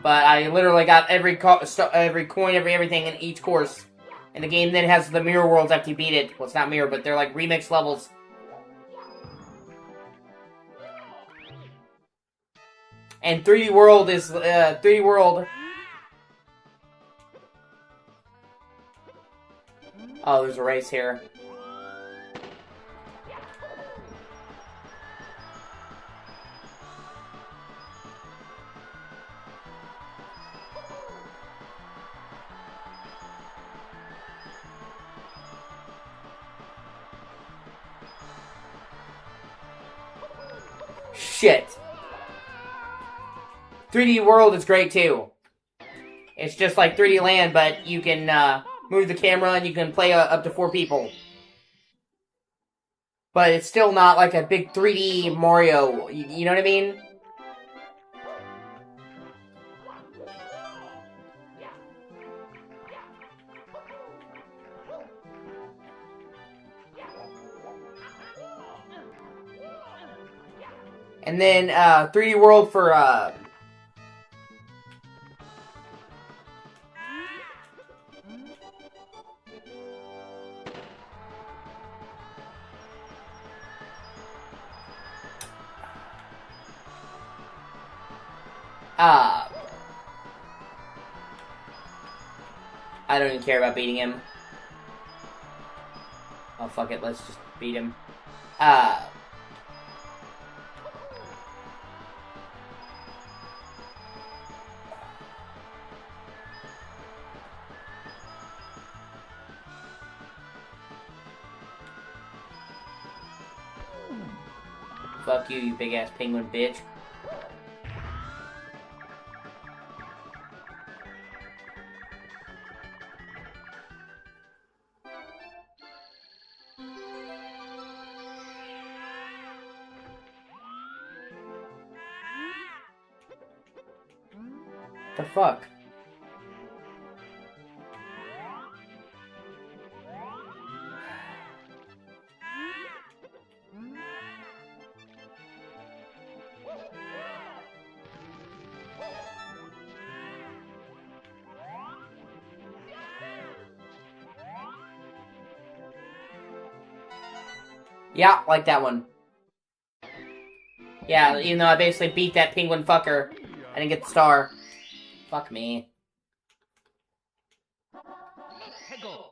But I literally got every coin, everything in each course. And the game then has the mirror worlds after you beat it. Well, it's not mirror, but they're like remix levels. And 3D World is, 3D World... Oh, there's a race here. Shit. 3D World is great too. It's just like 3D Land, but you can move the camera and you can play up to 4 people. But it's still not like a big 3D Mario, you know what I mean? And then 3D World for I don't even care about beating him. Oh, fuck it, let's just beat him. Fuck you, you big-ass penguin bitch. The fuck? Yeah, like that one. Yeah, even though I basically beat that penguin fucker, I didn't get the star. Fuck me. Let's go.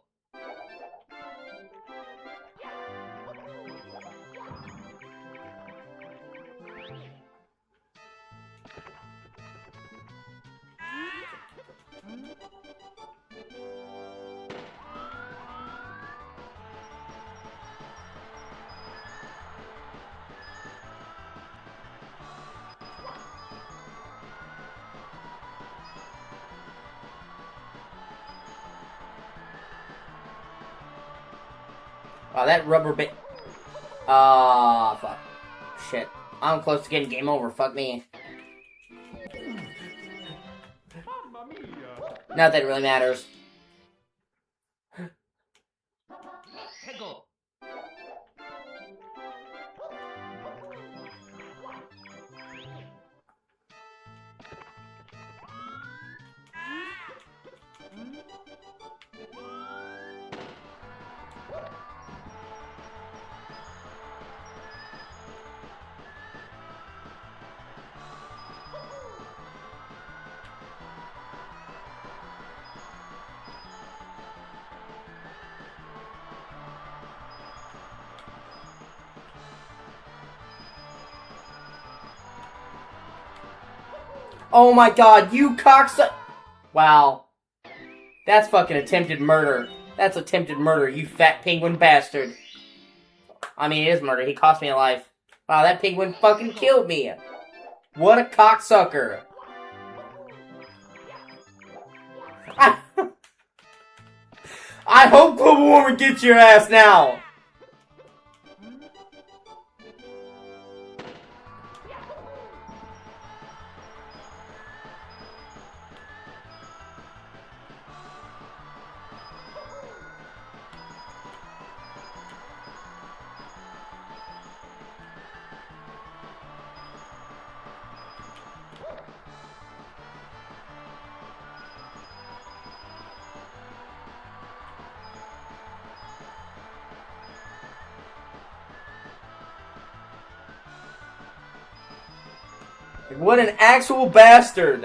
Oh, that rubber bit. Ah, fuck. Shit. I'm close to getting game over. Fuck me. Not that it really matters. Let's go. Oh my god, you cocksucker! Wow. That's fucking attempted murder. That's attempted murder, you fat penguin bastard. I mean, it is murder. He cost me a life. Wow, that penguin fucking killed me. What a cocksucker. I hope global warming gets your ass now. What an actual bastard!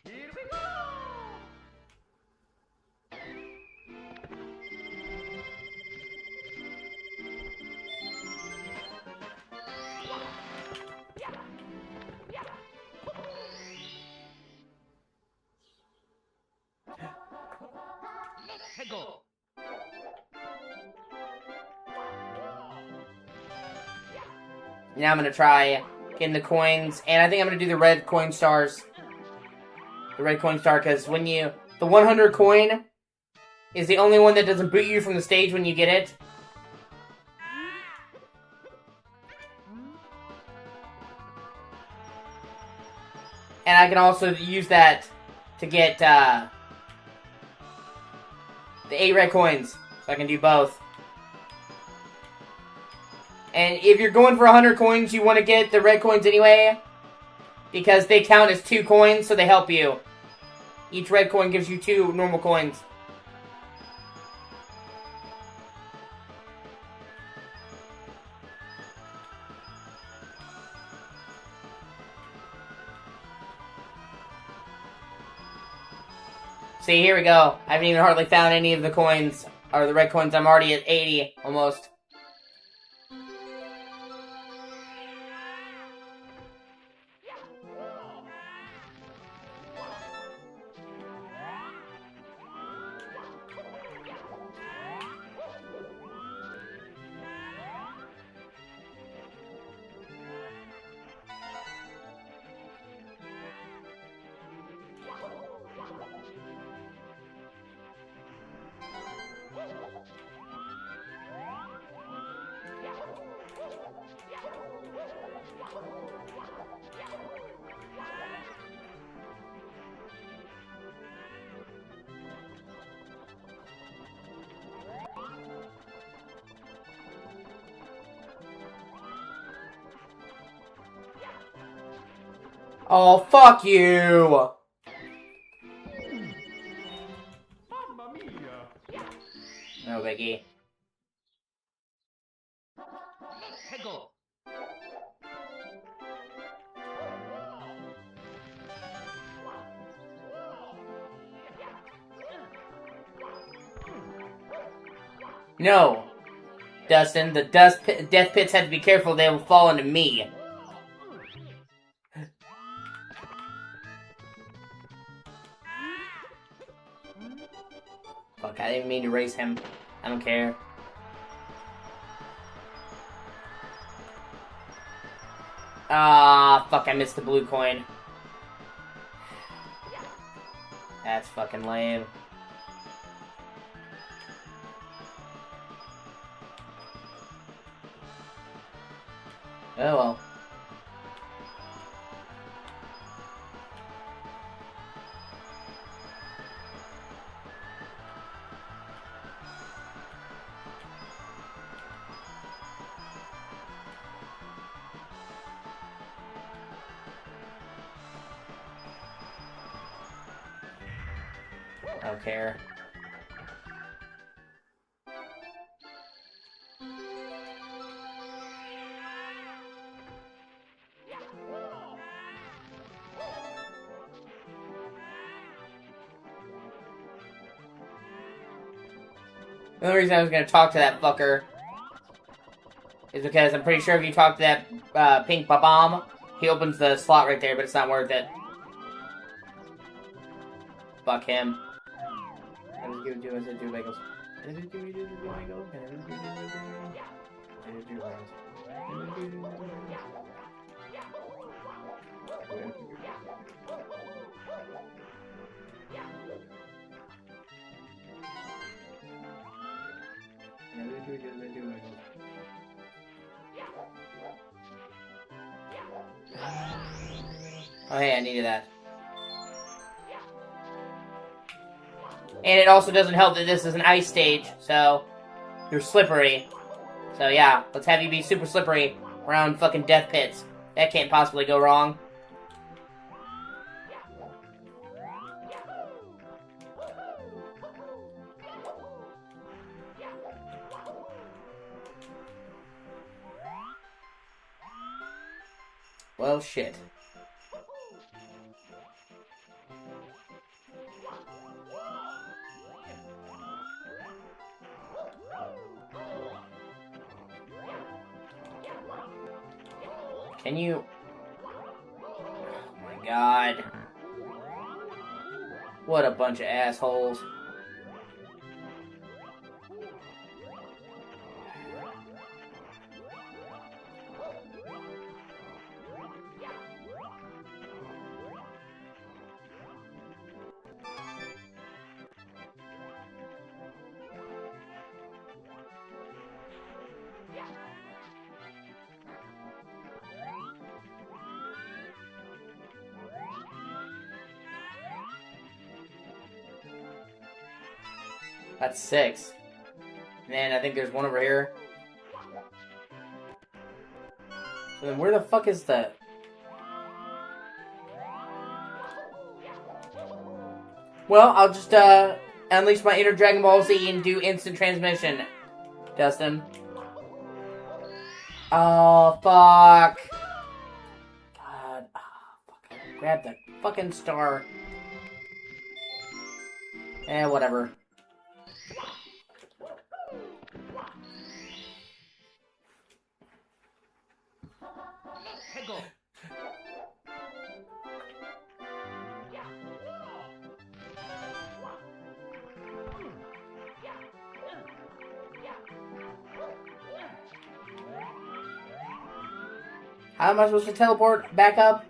Here we go! Let's go! Now I'm gonna try getting the coins, and I think I'm gonna do the red coin stars. The red coin star, because when you... The 100 coin is the only one that doesn't boot you from the stage when you get it. And I can also use that to get the 8 red coins. So I can do both. And if you're going for 100 coins, you want to get the red coins anyway. Because they count as 2 coins, so they help you. Each red coin gives you 2 normal coins. See, here we go. I haven't even hardly found any of the coins, or the red coins. I'm already at 80, almost. Oh, fuck you! Mamma mia! No biggie. Let's go! No! Dustin, the death pits have to be careful, they will fall into me. Fuck, I didn't mean to race him. I don't care. Ah, fuck, I missed the blue coin. That's fucking lame. Oh well. I don't care. The only reason I was gonna talk to that fucker is because I'm pretty sure if you talk to that pink bomb, he opens the slot right there, but it's not worth it. Fuck him. I was gonna do as I do bagels. Oh hey, I needed that. And it also doesn't help that this is an ice stage, so you're slippery. So yeah, let's have you be super slippery around fucking death pits. That can't possibly go wrong. Well, shit. Can you... Oh my god. What a bunch of assholes. That's 6. And then I think there's one over here. So then where the fuck is the... Well, I'll just unleash my inner Dragon Ball Z and do instant transmission, Dustin. Oh, fuck. God. Oh, fuck. Grab that fucking star. Whatever. How am I supposed to teleport back up?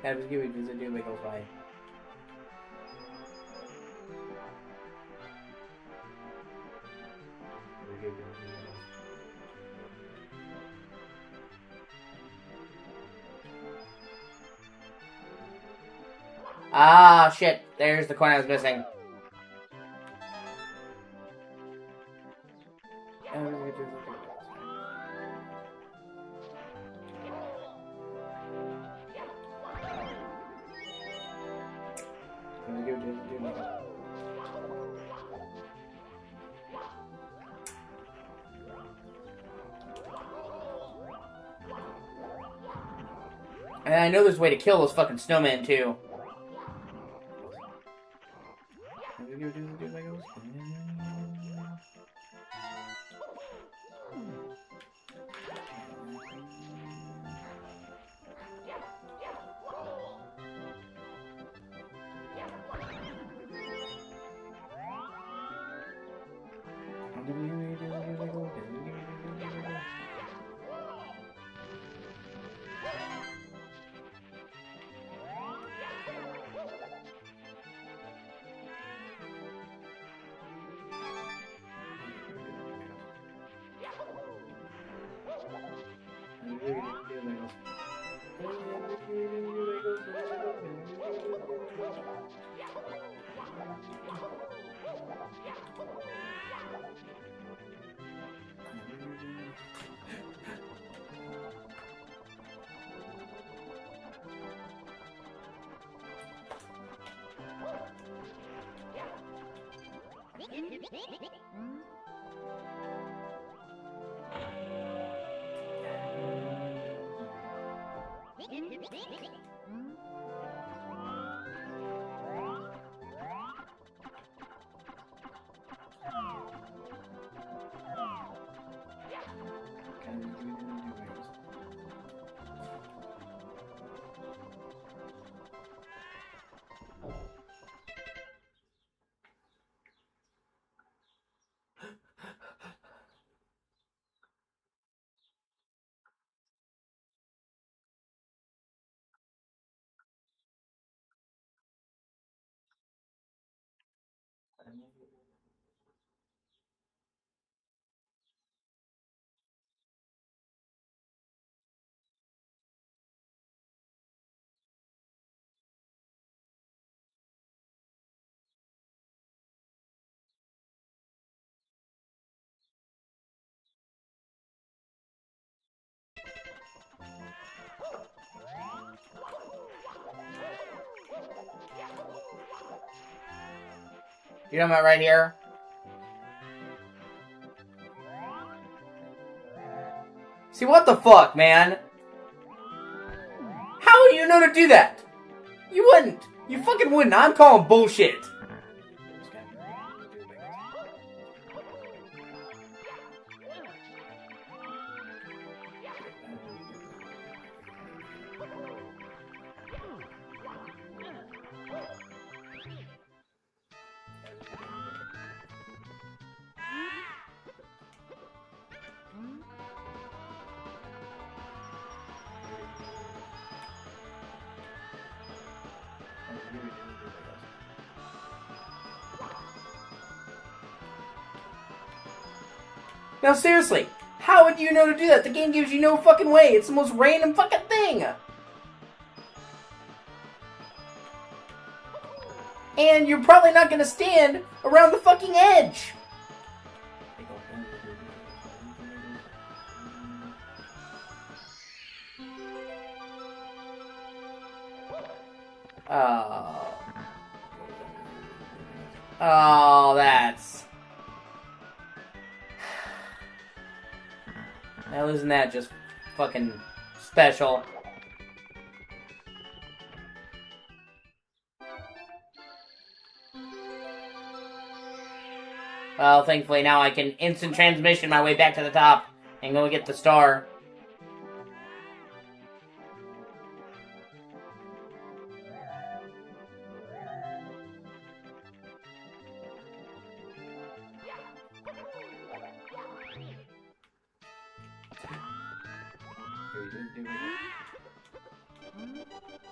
That was good because it do make us fly. Ah, shit. There's the coin I was missing. And I know there's a way to kill those fucking snowmen, too. You know about right here? See, what the fuck, man? How would you know to do that? You wouldn't. You fucking wouldn't. I'm calling bullshit. Now seriously, how would you know to do that? The game gives you no fucking way. It's the most random fucking thing. And you're probably not gonna stand around the fucking edge. Oh, that's... Now isn't that just fucking special? Well, thankfully now I can instant transmission my way back to the top and go get the star.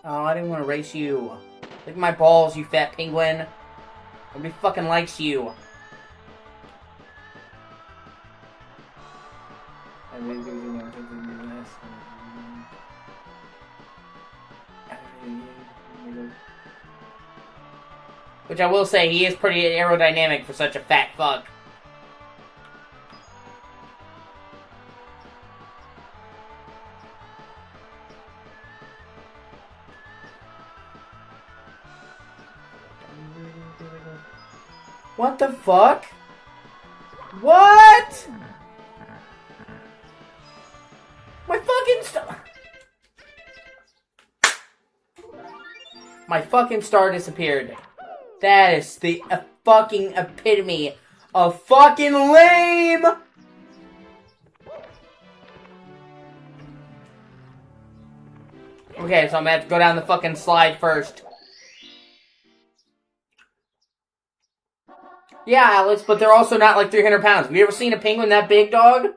Oh, I didn't want to race you. Look at my balls, you fat penguin. Nobody fucking likes you. Which I will say, he is pretty aerodynamic for such a fat fuck. What the fuck? What? My fucking star... My fucking star disappeared. That is the fucking epitome of fucking lame! Okay, so I'm gonna have to go down the fucking slide first. Yeah, Alex, but they're also not like 300 pounds. Have you ever seen a penguin that big, dog?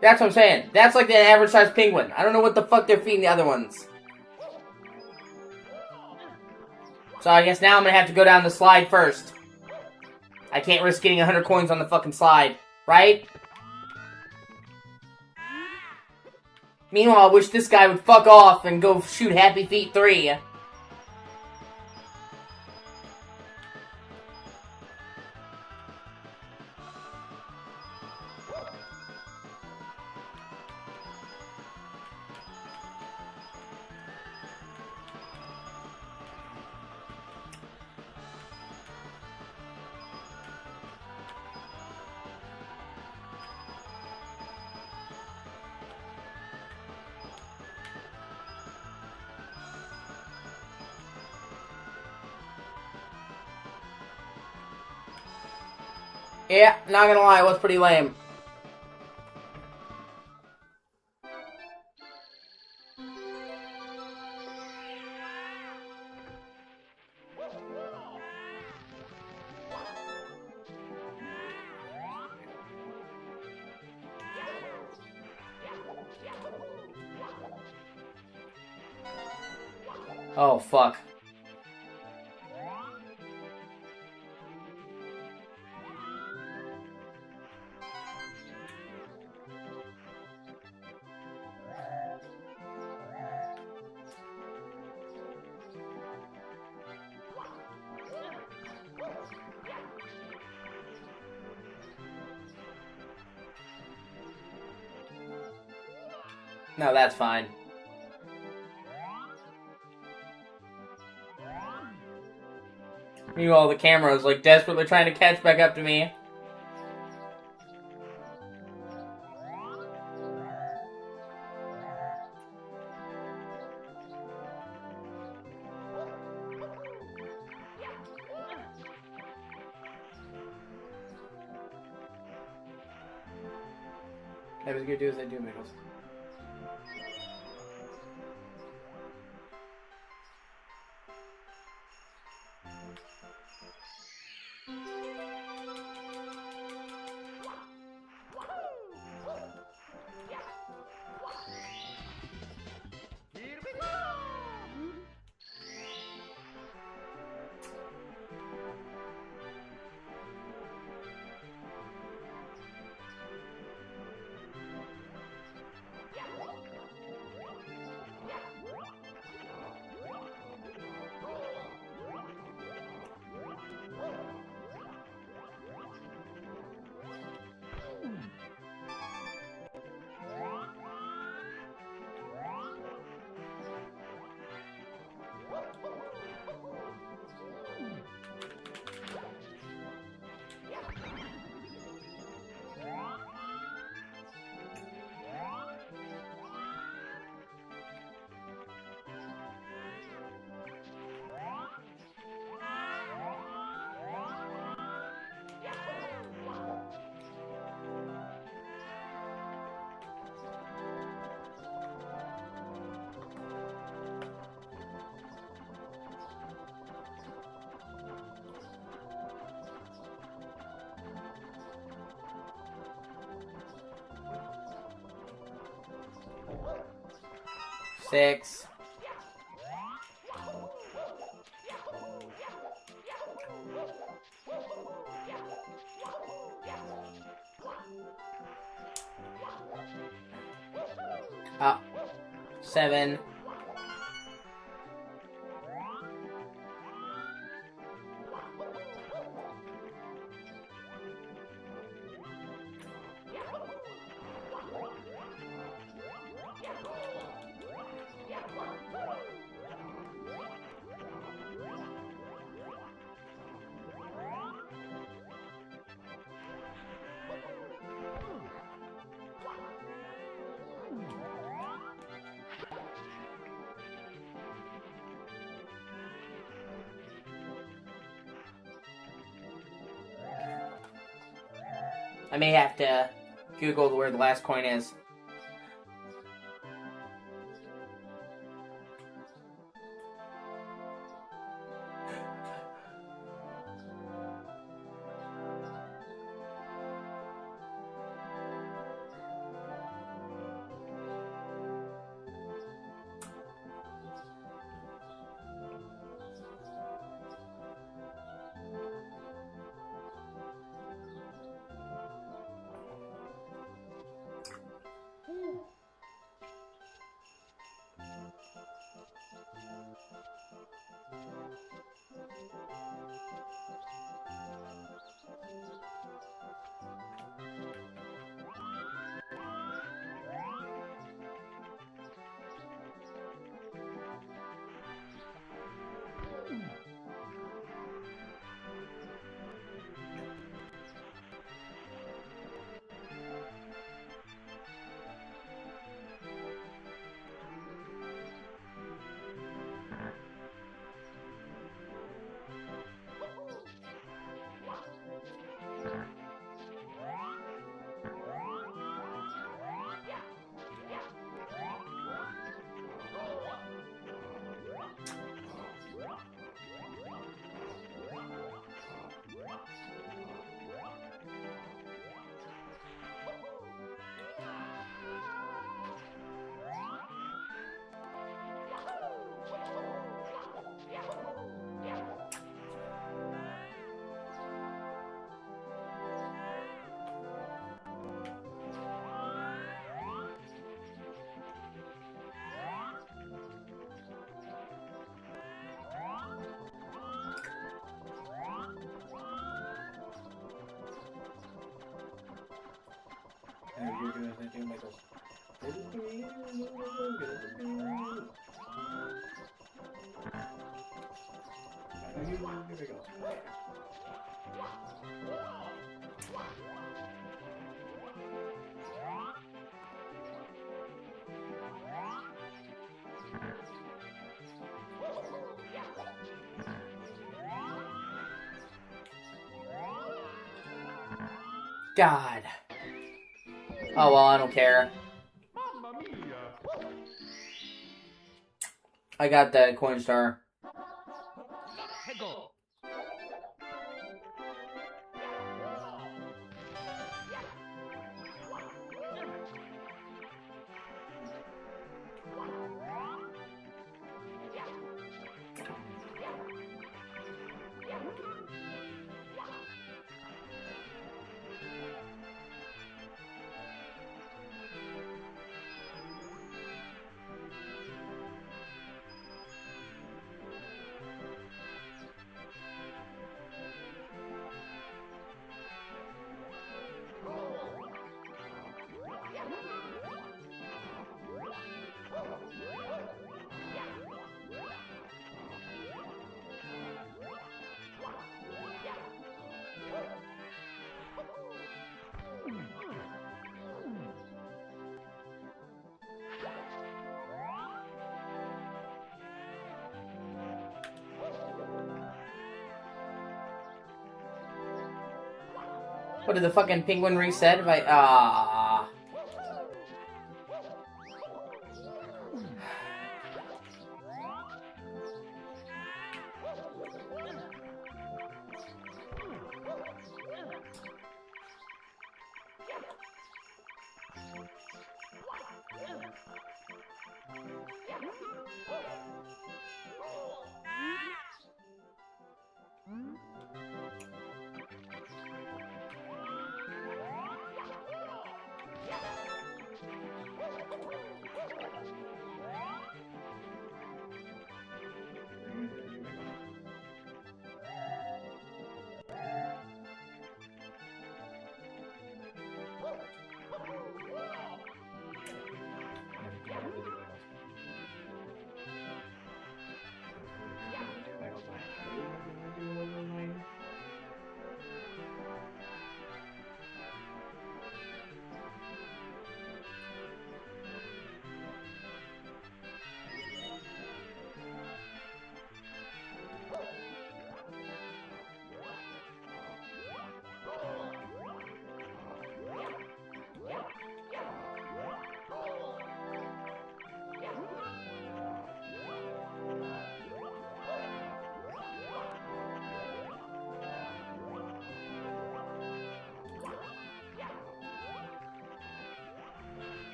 That's what I'm saying. That's like the average sized penguin. I don't know what the fuck they're feeding the other ones. So I guess now I'm gonna have to go down the slide first. I can't risk getting 100 coins on the fucking slide, right? Meanwhile, I wish this guy would fuck off and go shoot Happy Feet 3. Yeah, not gonna lie, it was pretty lame. Oh, fuck. No, that's fine. Meanwhile, the camera is like desperately trying to catch back up to me. I was gonna do as I do, Miggles. Here we go! Six. Up. 7. I may have to Google where the last coin is. There we go. God. Oh well, I don't care. Mamma mia! I got that coin star. Hey, go! What did the fucking penguin reset? If I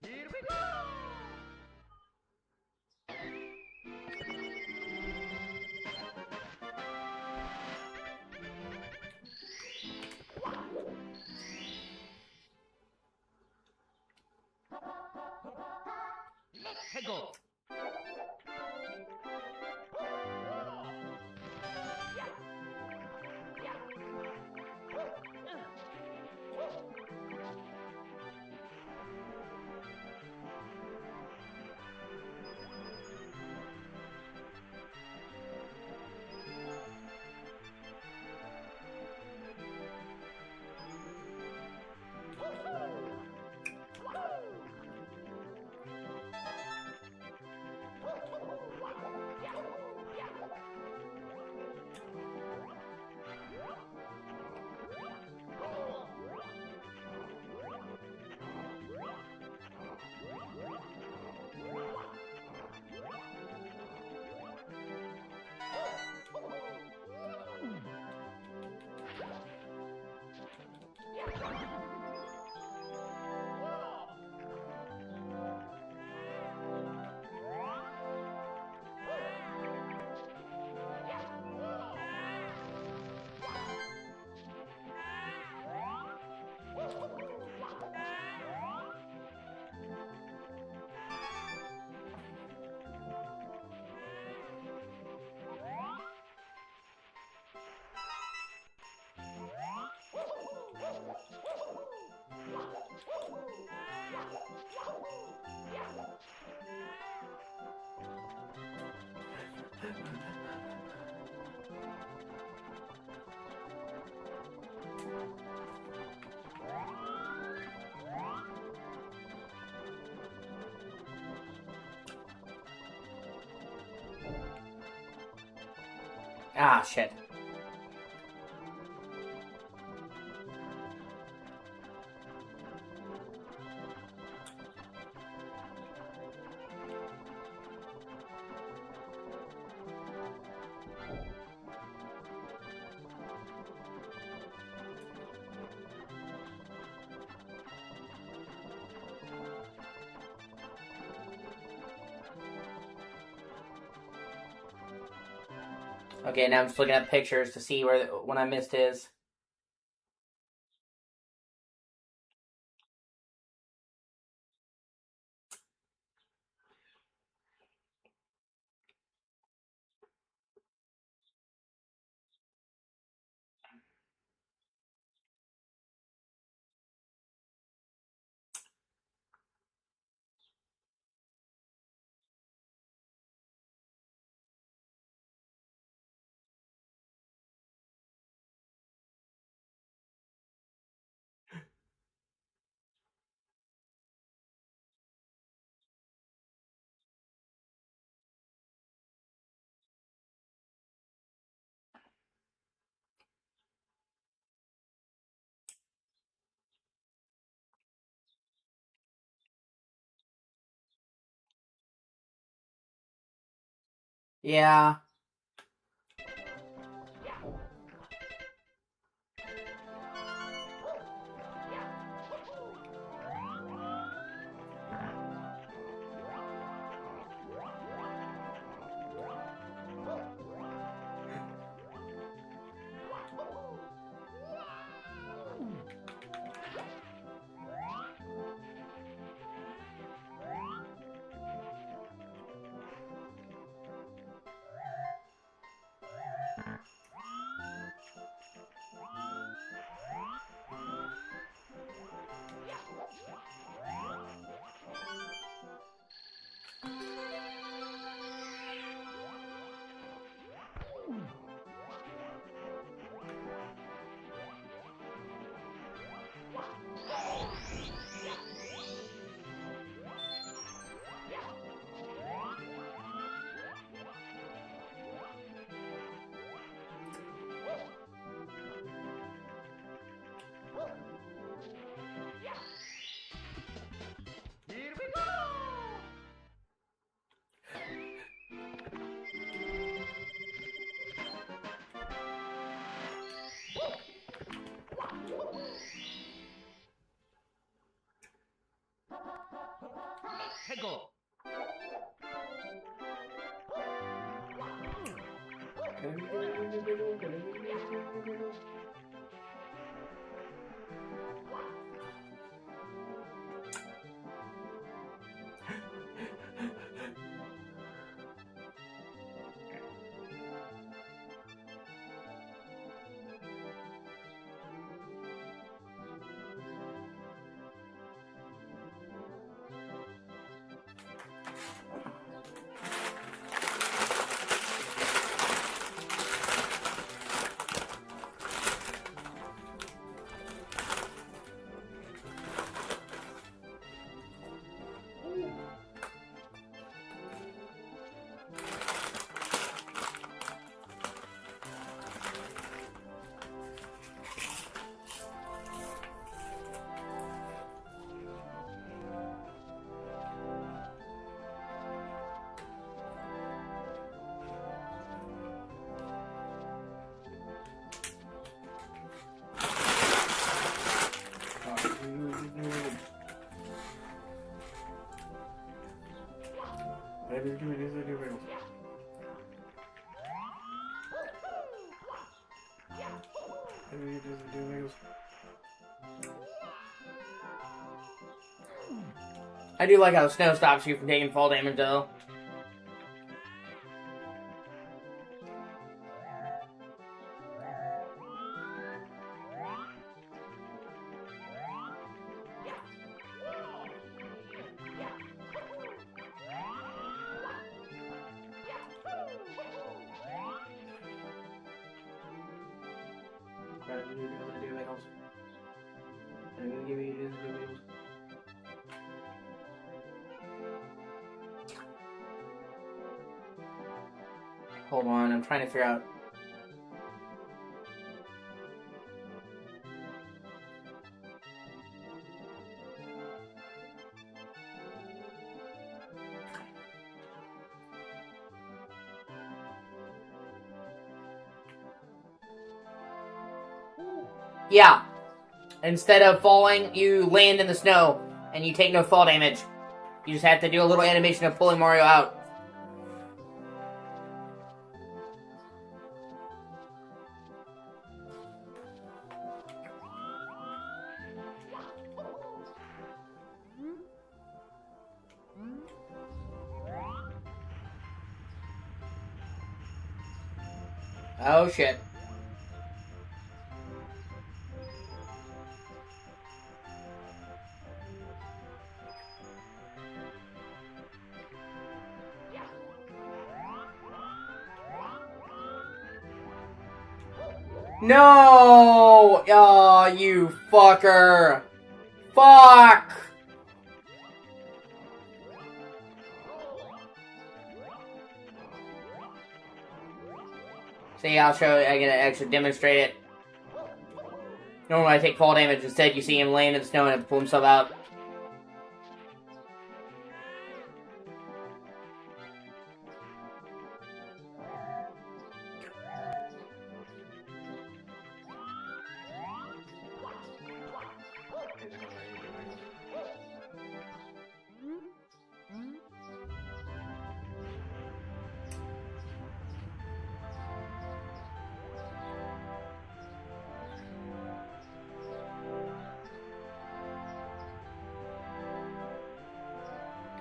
Here we go! Hey, go! Ah, shit. Okay, now I'm just looking at pictures to see when I missed his. Yeah. Here we go! Hey, go! I do like how snow stops you from taking fall damage, though. Hold on, I'm trying to figure out. Yeah. Instead of falling, you land in the snow, and you take no fall damage. You just have to do a little animation of pulling Mario out. Oh shit. No! Oh, you fucker! Fuck! See, I'll show you. I can actually demonstrate it. Normally I take fall damage. Instead, you see him laying in the snow and have to pull himself out.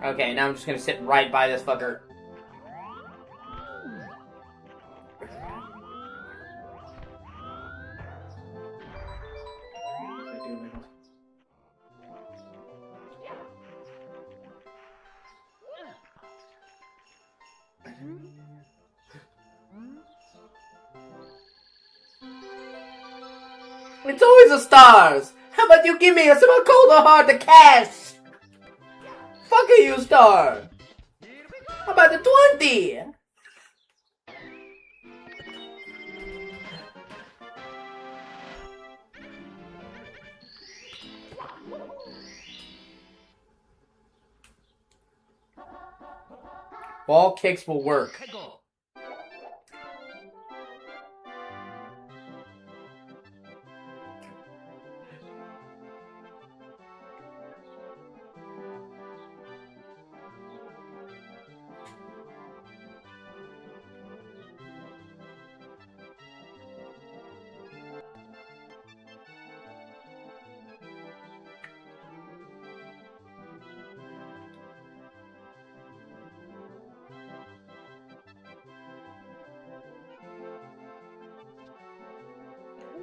Okay, now I'm just gonna sit right by this fucker. It's always the stars! How about you give me some colder heart to cash? Fuck you, star! How about the 20? Ball kicks will work.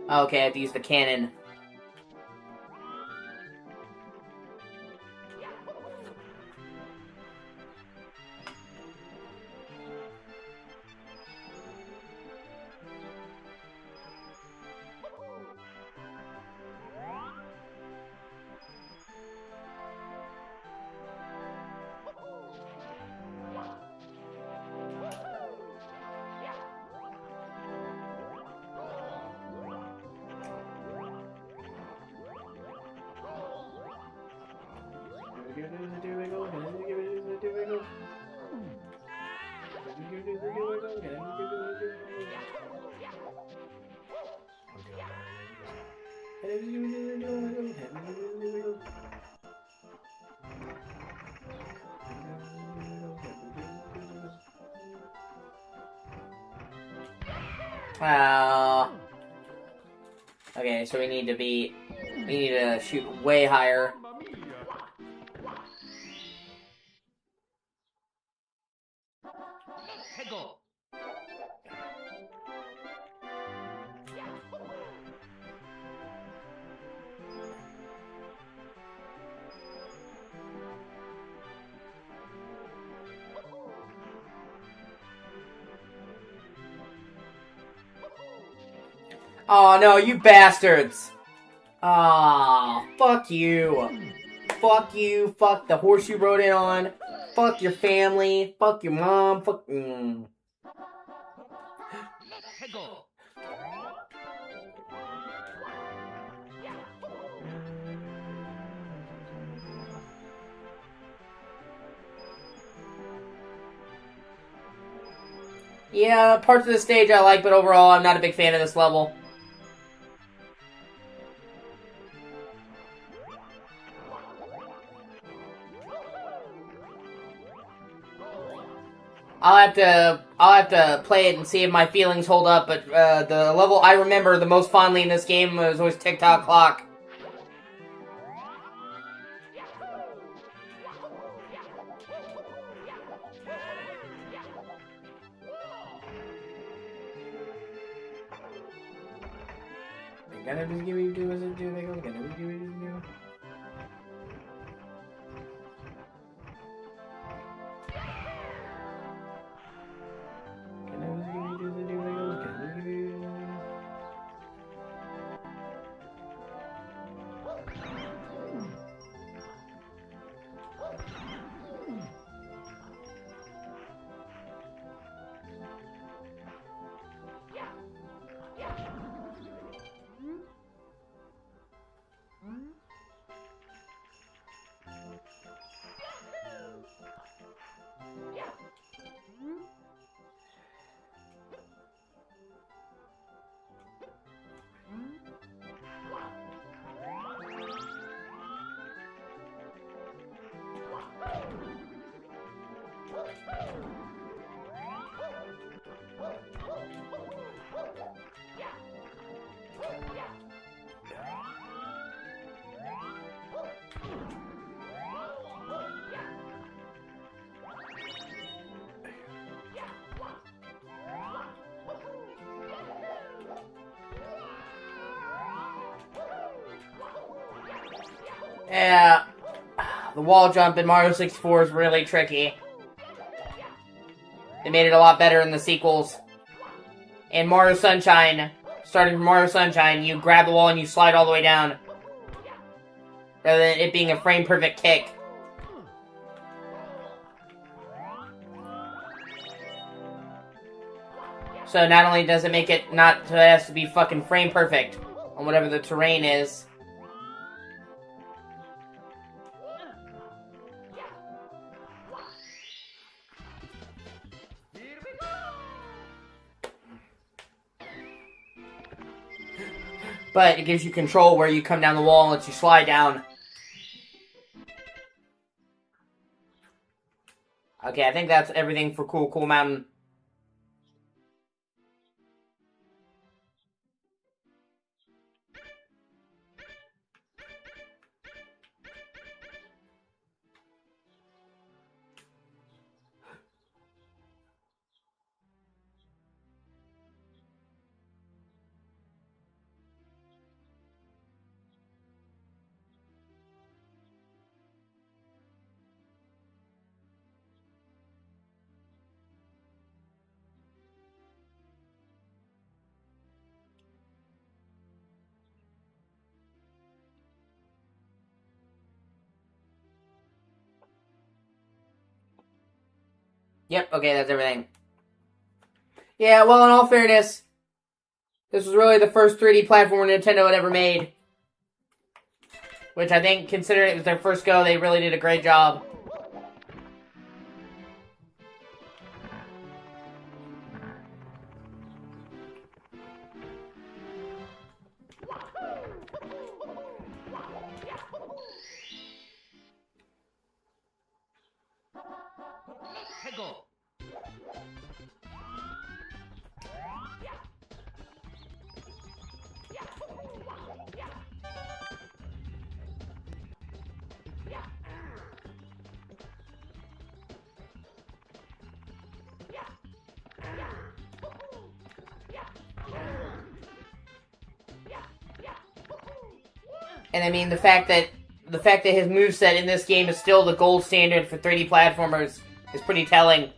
Okay, I have to use the cannon. Okay, so we need to shoot way higher. Oh no, you bastards! Ah, fuck you. Fuck you, fuck the horse you rode in on, fuck your family, fuck your mom, fuck... Hego. Yeah, parts of the stage I like, but overall I'm not a big fan of this level. I'll have to play it and see if my feelings hold up, but the level I remember the most fondly in this game was always Tick-Tock Clock. Yeah, the wall jump in Mario 64 is really tricky. They made it a lot better in the sequels. In Mario Sunshine, starting from Mario Sunshine, you grab the wall and you slide all the way down. Rather than it being a frame-perfect kick. So not only does it make it not, so it has to be fucking frame-perfect on whatever the terrain is. But it gives you control where you come down the wall and lets you slide down. Okay, I think that's everything for Cool Mountain. Yep, okay, that's everything. Yeah, well, in all fairness, this was really the first 3D platformer Nintendo had ever made. Which I think, considering it was their first go, they really did a great job. Hego. And I mean, the fact that his moveset in this game is still the gold standard for 3D platformers is pretty telling.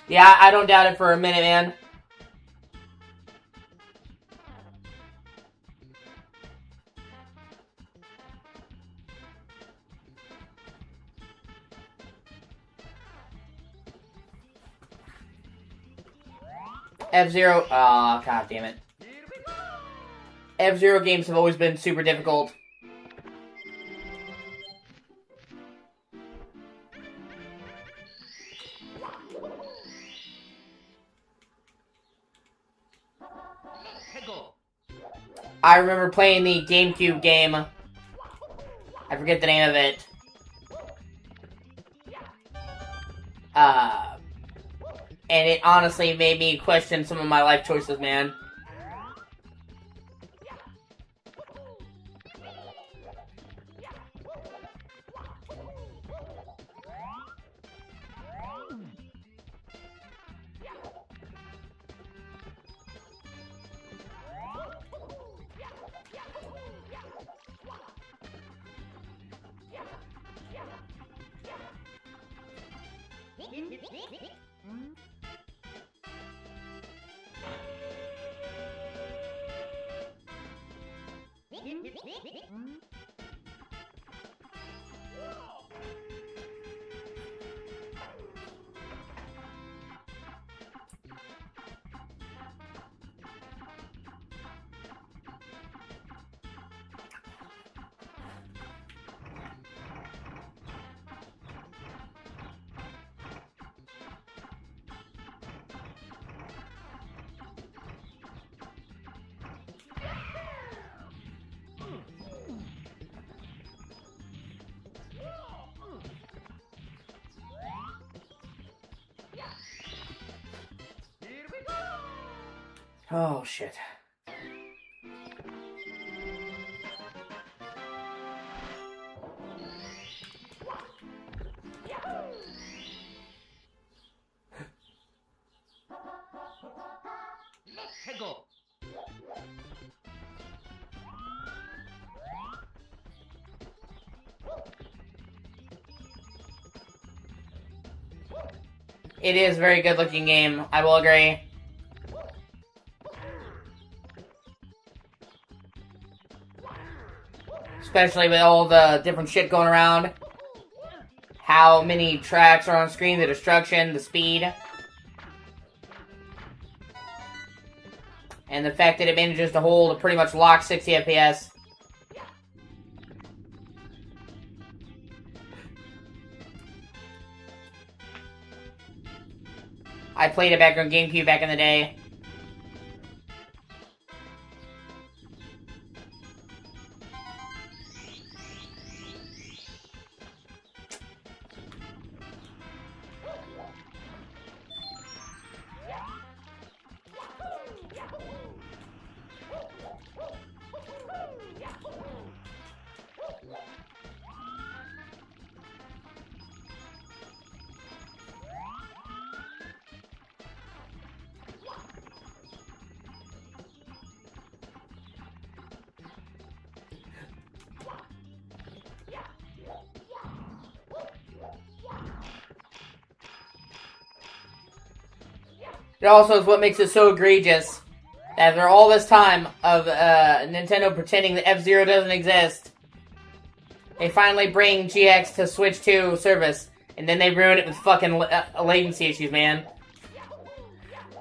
Yeah, I don't doubt it for a minute, man. F-Zero. Aw, god damn it. F-Zero games have always been super difficult. I remember playing the GameCube game. I forget the name of it. And it honestly made me question some of my life choices, man. Oh, shit. It is a very good looking game, I will agree. Especially with all the different shit going around. How many tracks are on screen, the destruction, the speed. And the fact that it manages to hold a pretty much locked 60 FPS. I played it back on GameCube back in the day. It also is what makes it so egregious that after all this time of Nintendo pretending that F-Zero doesn't exist, they finally bring GX to Switch 2 service, and then they ruin it with fucking latency issues, man.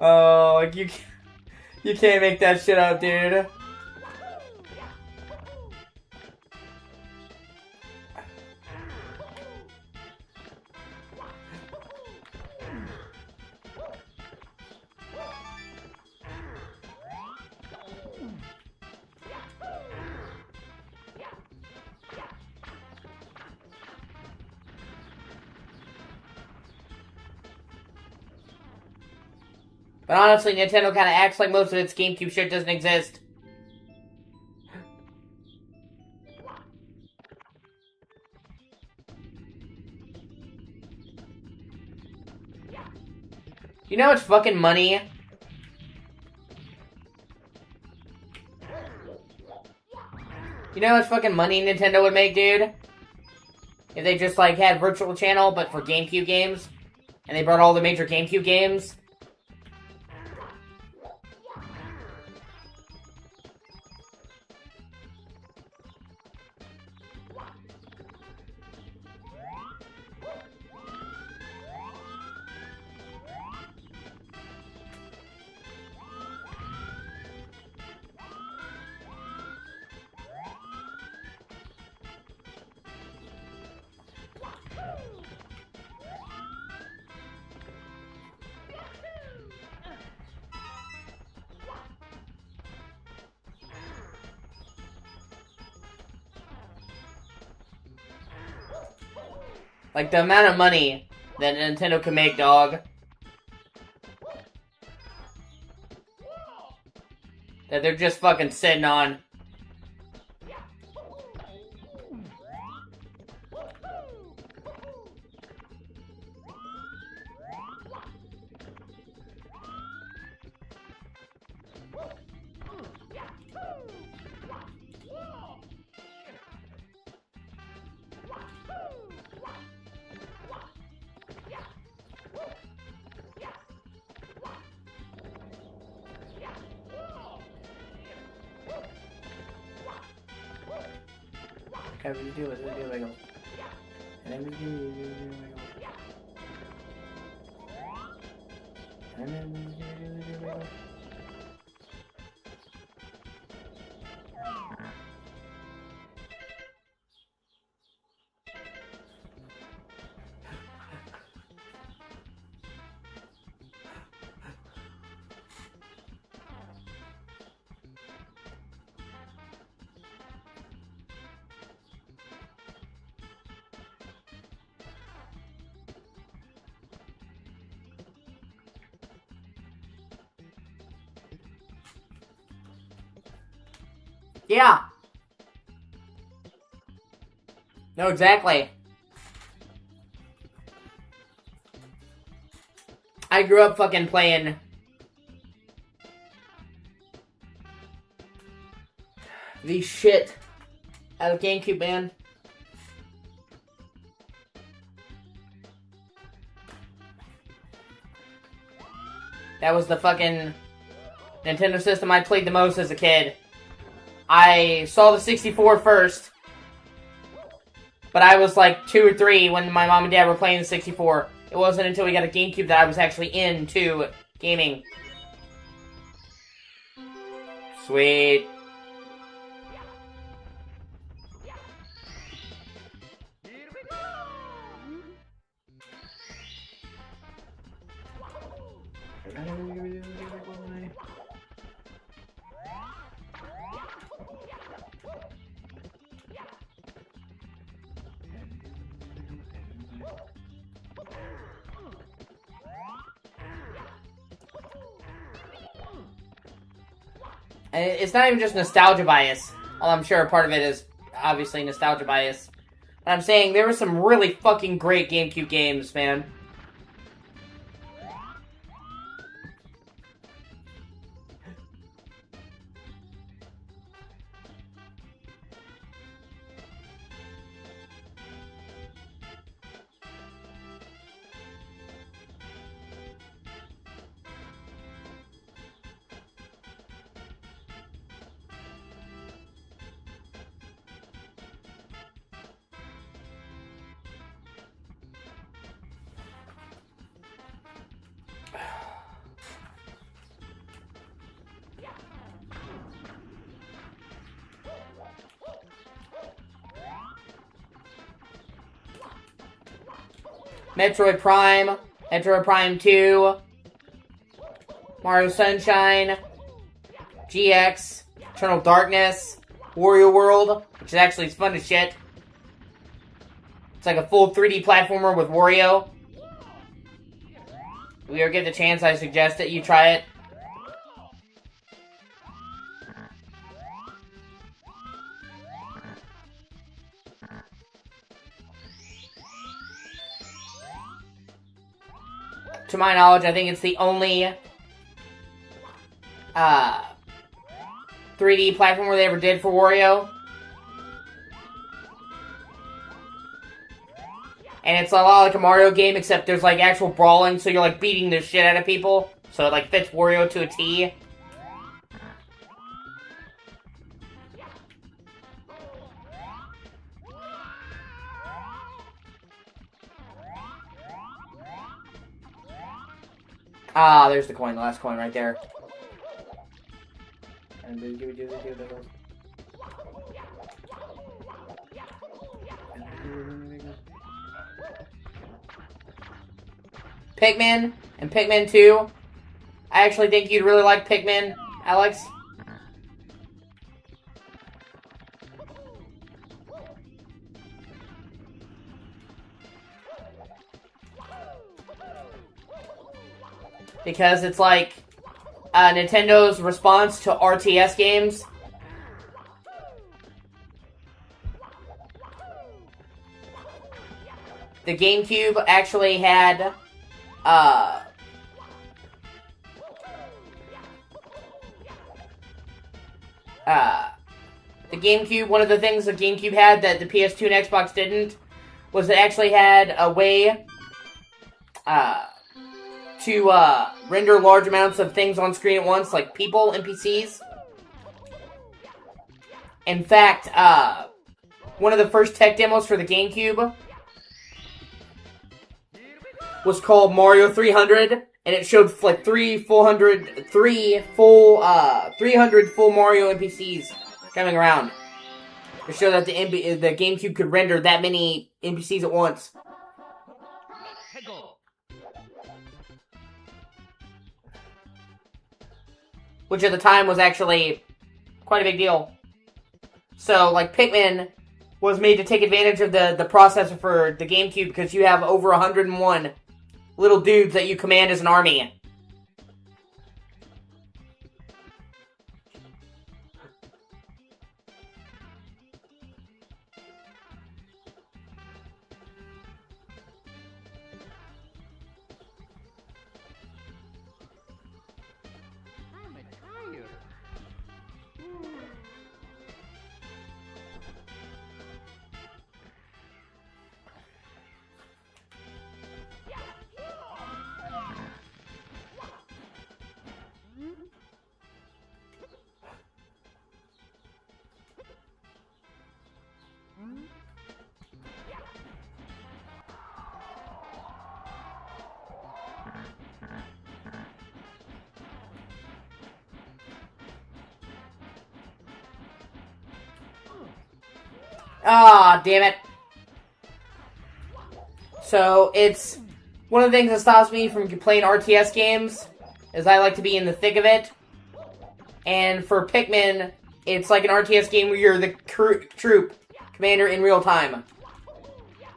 Oh, you can't make that shit up, dude. But honestly, Nintendo kind of acts like most of its GameCube shit doesn't exist. You know how much fucking money? You know how much fucking money Nintendo would make, dude? If they just, like, had Virtual Channel, but for GameCube games? And they brought all the major GameCube games. Like, the amount of money that Nintendo can make, dog. That they're just fucking sitting on. What do you do? Yeah. No, exactly. I grew up fucking playing the shit out of GameCube, man. That was the fucking Nintendo system I played the most as a kid. I saw the 64 first, but I was like 2 or 3 when my mom and dad were playing the 64. It wasn't until we got a GameCube that I was actually into gaming. Sweet. And it's not even just nostalgia bias. Well, I'm sure part of it is obviously nostalgia bias. But I'm saying there were some really fucking great GameCube games, man. Metroid Prime, Metroid Prime 2, Mario Sunshine, GX, Eternal Darkness, Wario World, which is actually fun as shit. It's like a full 3D platformer with Wario. If you ever get the chance, I suggest that you try it. To my knowledge, I think it's the only 3D platformer they ever did for Wario. And it's a lot like a Mario game, except there's like actual brawling, so you're like beating the shit out of people. So it like fits Wario to a T. Ah, there's the coin, the last coin right there. Pikmin and Pikmin 2. I actually think you'd really like Pikmin, Alex. Because it's like Nintendo's response to RTS games. The GameCube actually had the GameCube, one of the things the GameCube had that the PS2 and Xbox didn't, was it actually had a way to render large amounts of things on screen at once, like people, NPCs. In fact, one of the first tech demos for the GameCube was called Mario 300, and it showed like 300 full Mario NPCs coming around. To show that the GameCube could render that many NPCs at once. Which at the time was actually quite a big deal. So, like, Pikmin was made to take advantage of the processor for the GameCube because you have over 101 little dudes that you command as an army. Ah, damn it. So, it's one of the things that stops me from playing RTS games is I like to be in the thick of it. And for Pikmin, it's like an RTS game where you're the troop commander in real time.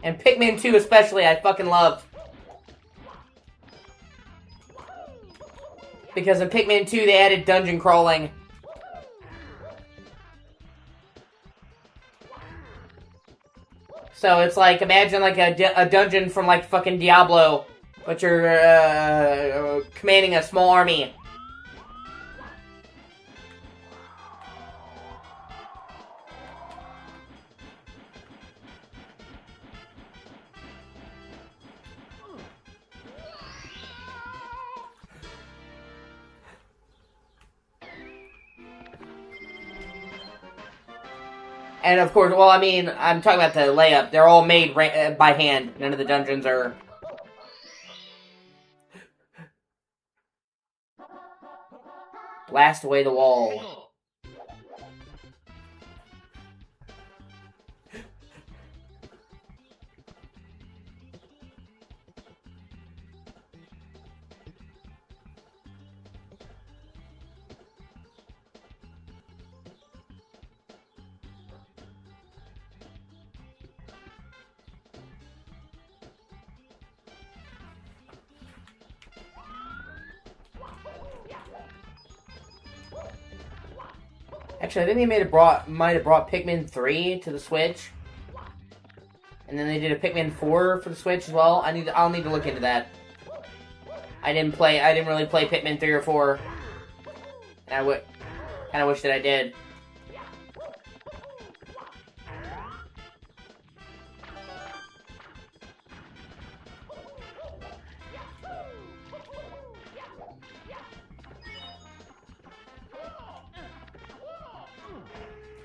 And Pikmin 2 especially, I fucking love. Because in Pikmin 2, they added dungeon crawling. So it's like, imagine like a dungeon from like fucking Diablo, but you're commanding a small army. And of course, well, I mean, I'm talking about the layup. They're all made by hand. None of the dungeons are... Blast away the wall. Actually, I think they might have brought Pikmin 3 to the Switch. And then they did a Pikmin 4 for the Switch as well. I'll need to look into that. I didn't really play Pikmin 3 or 4. And I kinda wish that I did.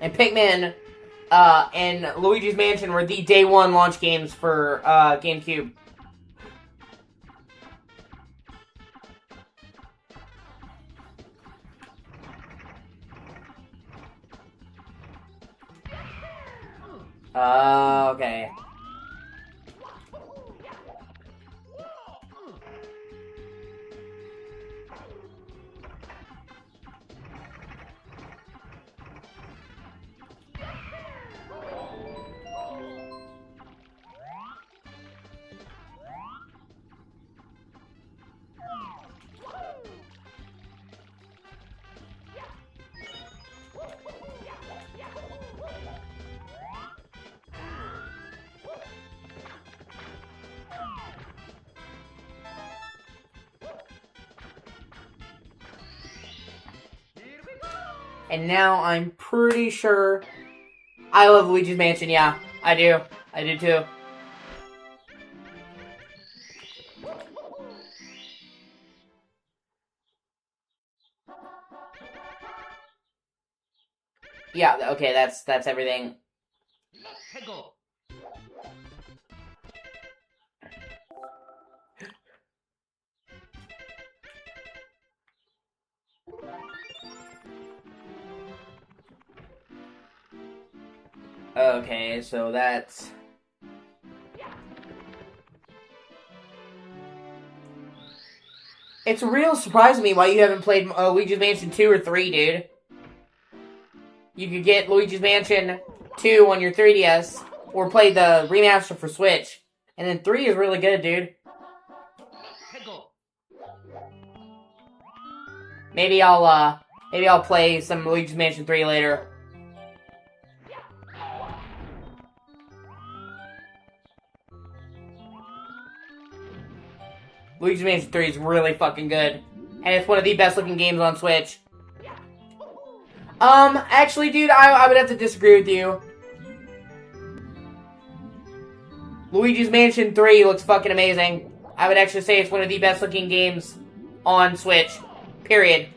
And Pikmin and Luigi's Mansion were the day one launch games for GameCube. Okay. And now I'm pretty sure I love Luigi's Mansion. Yeah, I do. I do too. Yeah, okay, that's everything. Let's go. Okay, so that's... It's real surprising me why you haven't played Luigi's Mansion 2 or 3, dude. You could get Luigi's Mansion 2 on your 3DS, or play the remaster for Switch. And then 3 is really good, dude. Let's go. Maybe I'll play some Luigi's Mansion 3 later. Luigi's Mansion 3 is really fucking good. And it's one of the best looking games on Switch. Actually, dude, I would have to disagree with you. Luigi's Mansion 3 looks fucking amazing. I would actually say it's one of the best looking games on Switch. Period.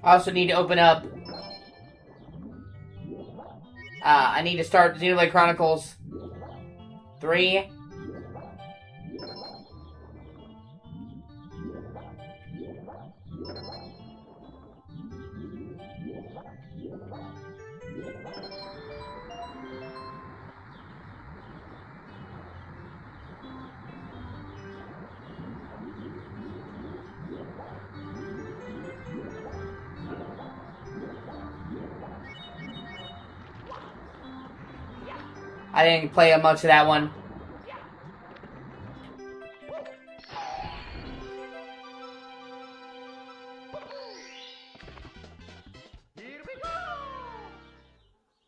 I also need to open up. I need to start Xenoblade Chronicles 3. I didn't play much of that one.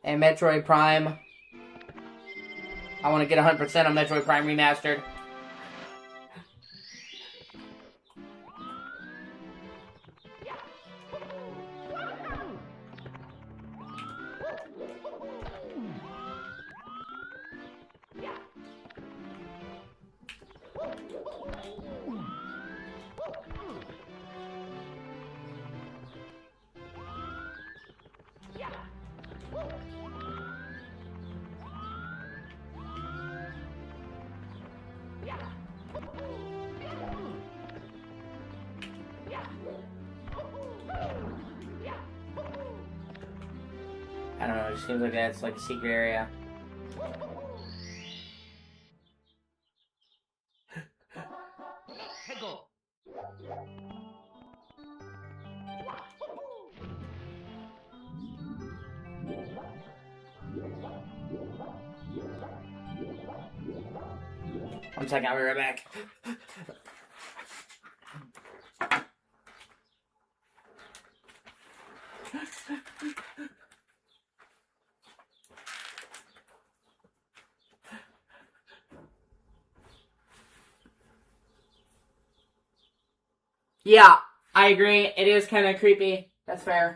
And Metroid Prime. I want to get 100% on Metroid Prime Remastered. I don't know, it just seems like that's like a secret area. One second, I'll be right back. Yeah, I agree. It is kind of creepy. That's fair.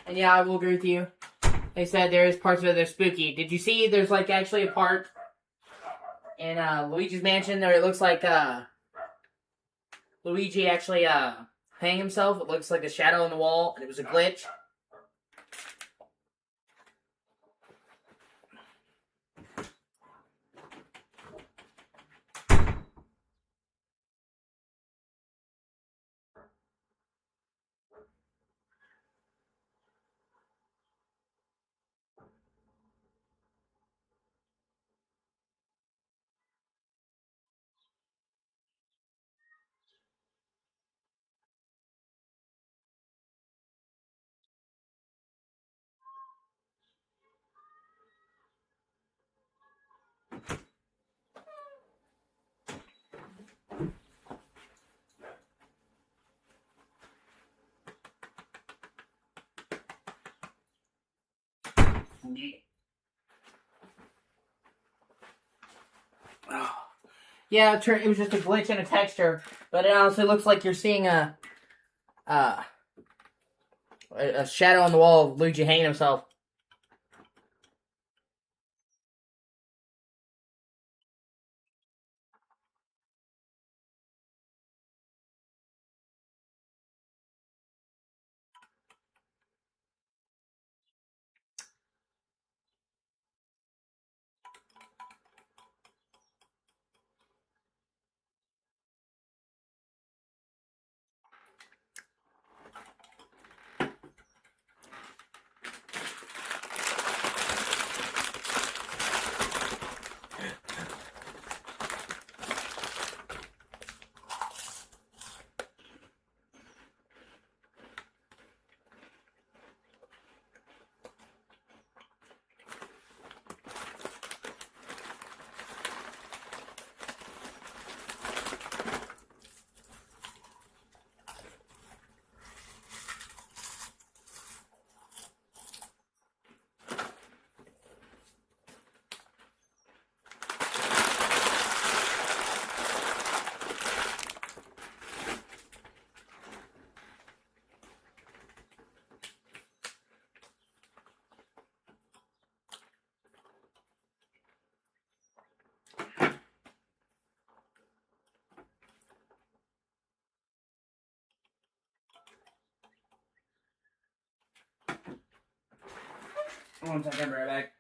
And yeah, I will agree with you. They said there is parts of it that are spooky. Did you see there's like actually a part in Luigi's Mansion where it looks like Luigi actually hang himself? It looks like a shadow on the wall, and it was a glitch. O.C.G. Oh. Yeah, it was just a glitch in a texture, but it honestly looks like you're seeing a shadow on the wall of Luigi hanging himself. One second, I'll be right back.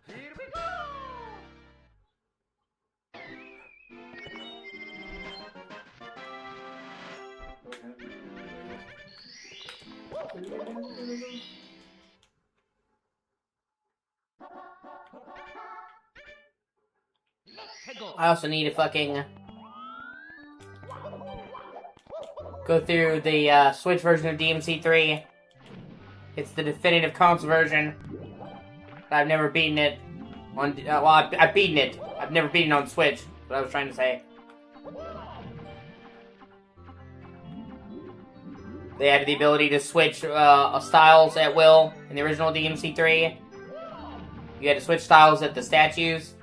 Here we go! Let's go! I also need to fucking go through the Switch version of DMC3. It's the definitive console version. I've never beaten it on. Well, I've beaten it. I've never beaten it on Switch. What I was trying to say. They had the ability to switch styles at will in the original DMC3. You had to switch styles at the statues.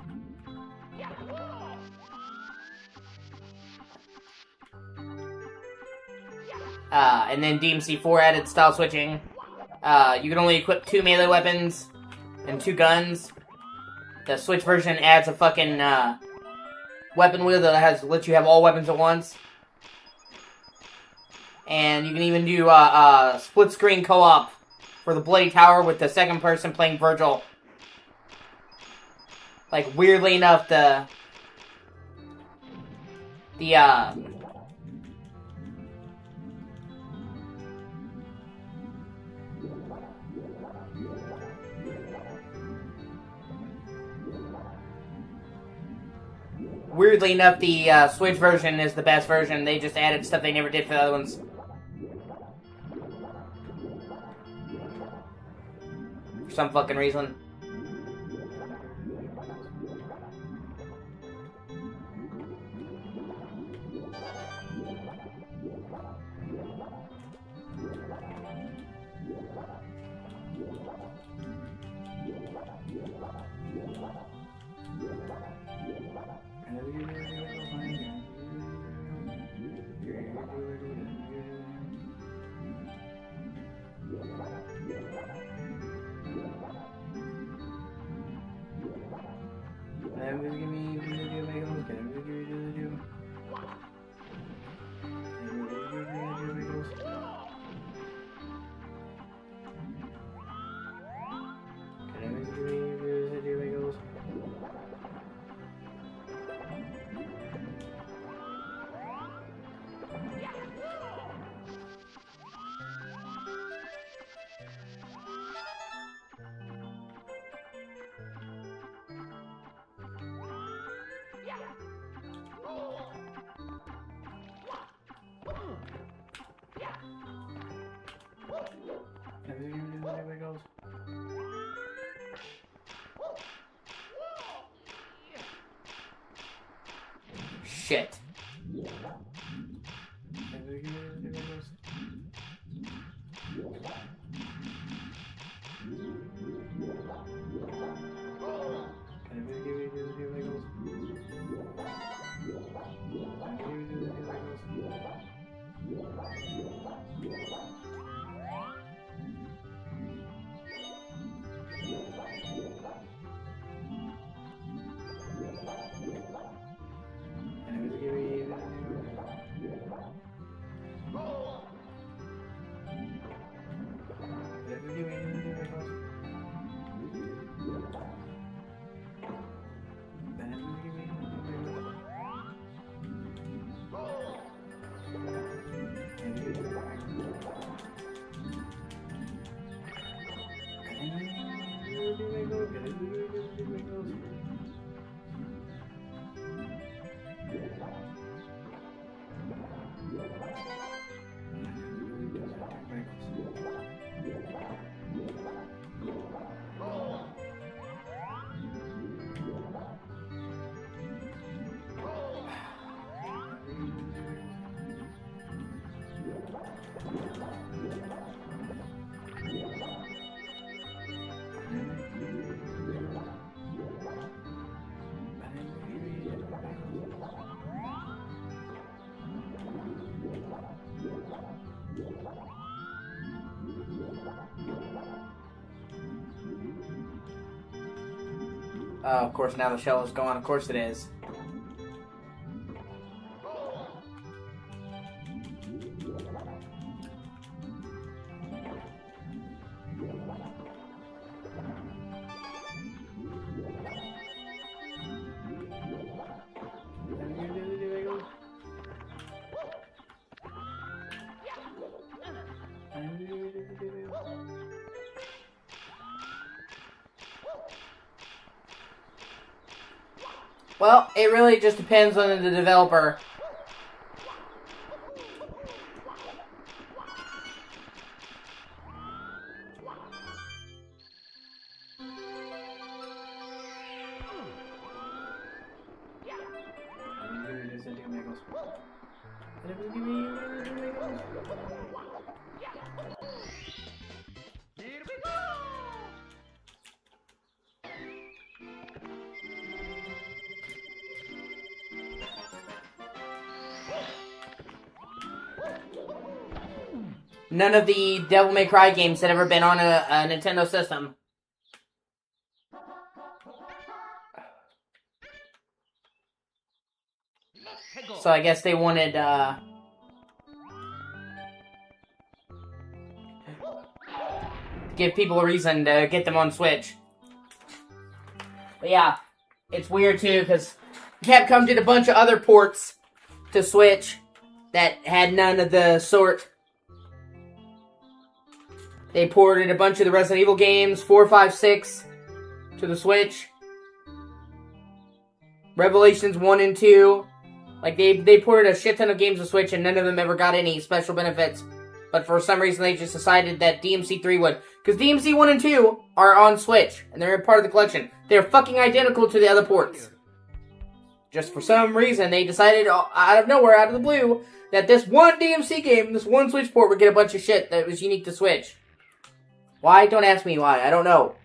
And then DMC4 added style switching. You can only equip 2 melee weapons and 2 guns. The Switch version adds a fucking weapon wheel that lets you have all weapons at once. And you can even do split screen co-op for the Bloody Tower with the second person playing Virgil. Like, weirdly enough, weirdly enough, the Switch version is the best version. They just added stuff they never did for the other ones. For some fucking reason. Shit. Of course, now the shell is gone. Of course it is. Well, it really just depends on the developer. Here we go! None of the Devil May Cry games had ever been on a Nintendo system. So I guess they wanted, give people a reason to get them on Switch. But yeah, it's weird too, because Capcom did a bunch of other ports to Switch that had none of the sort. They ported a bunch of the Resident Evil games, 4, 5, 6, to the Switch. Revelations 1 and 2. Like, they ported a shit ton of games to Switch, and none of them ever got any special benefits. But for some reason, they just decided that DMC 3 would. Because DMC 1 and 2 are on Switch, and they're a part of the collection. They're fucking identical to the other ports. Just for some reason, they decided, out of nowhere, out of the blue, that this one DMC game, this one Switch port, would get a bunch of shit that was unique to Switch. Why? Don't ask me why. I don't know.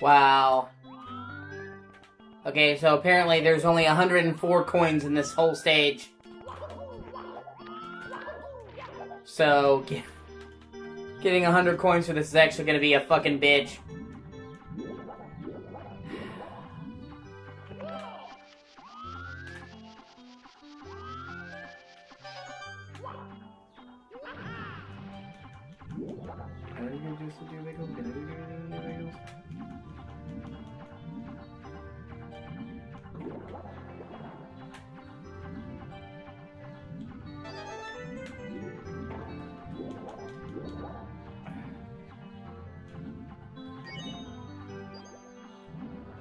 Wow. Okay, so apparently there's only 104 coins in this whole stage. So, getting 100 coins for this is actually going to be a fucking bitch.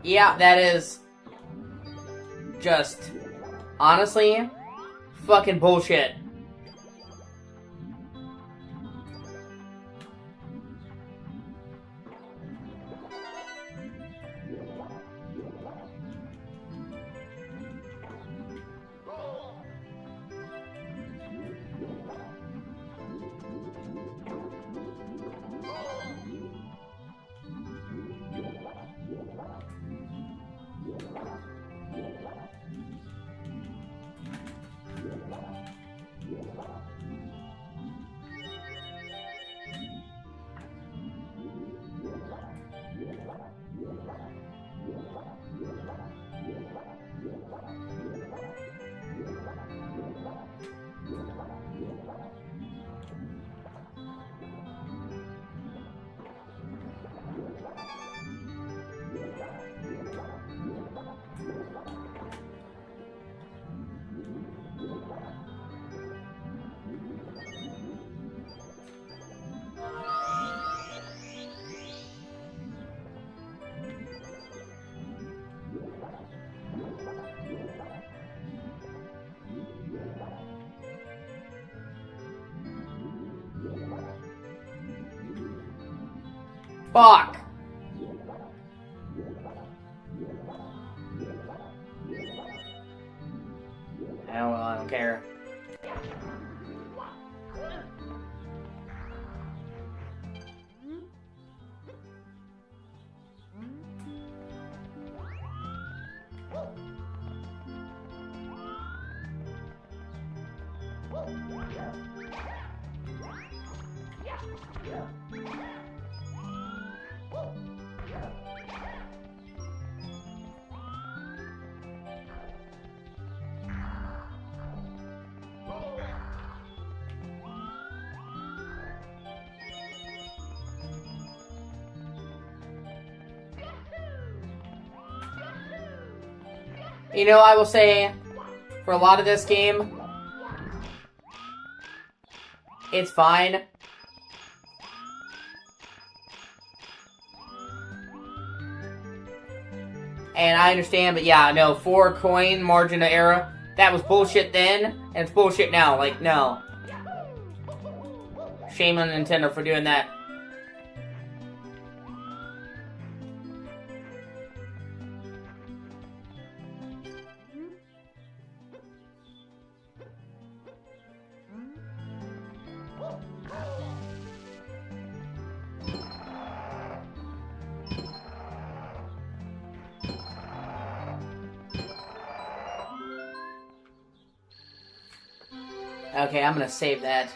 Yeah, that is just, honestly, fucking bullshit. Fuck! I don't care. You know, I will say, for a lot of this game, it's fine. And I understand, but yeah, no, 4 coin margin of error, that was bullshit then, and it's bullshit now. Like, no. Shame on Nintendo for doing that. Okay, I'm gonna save that.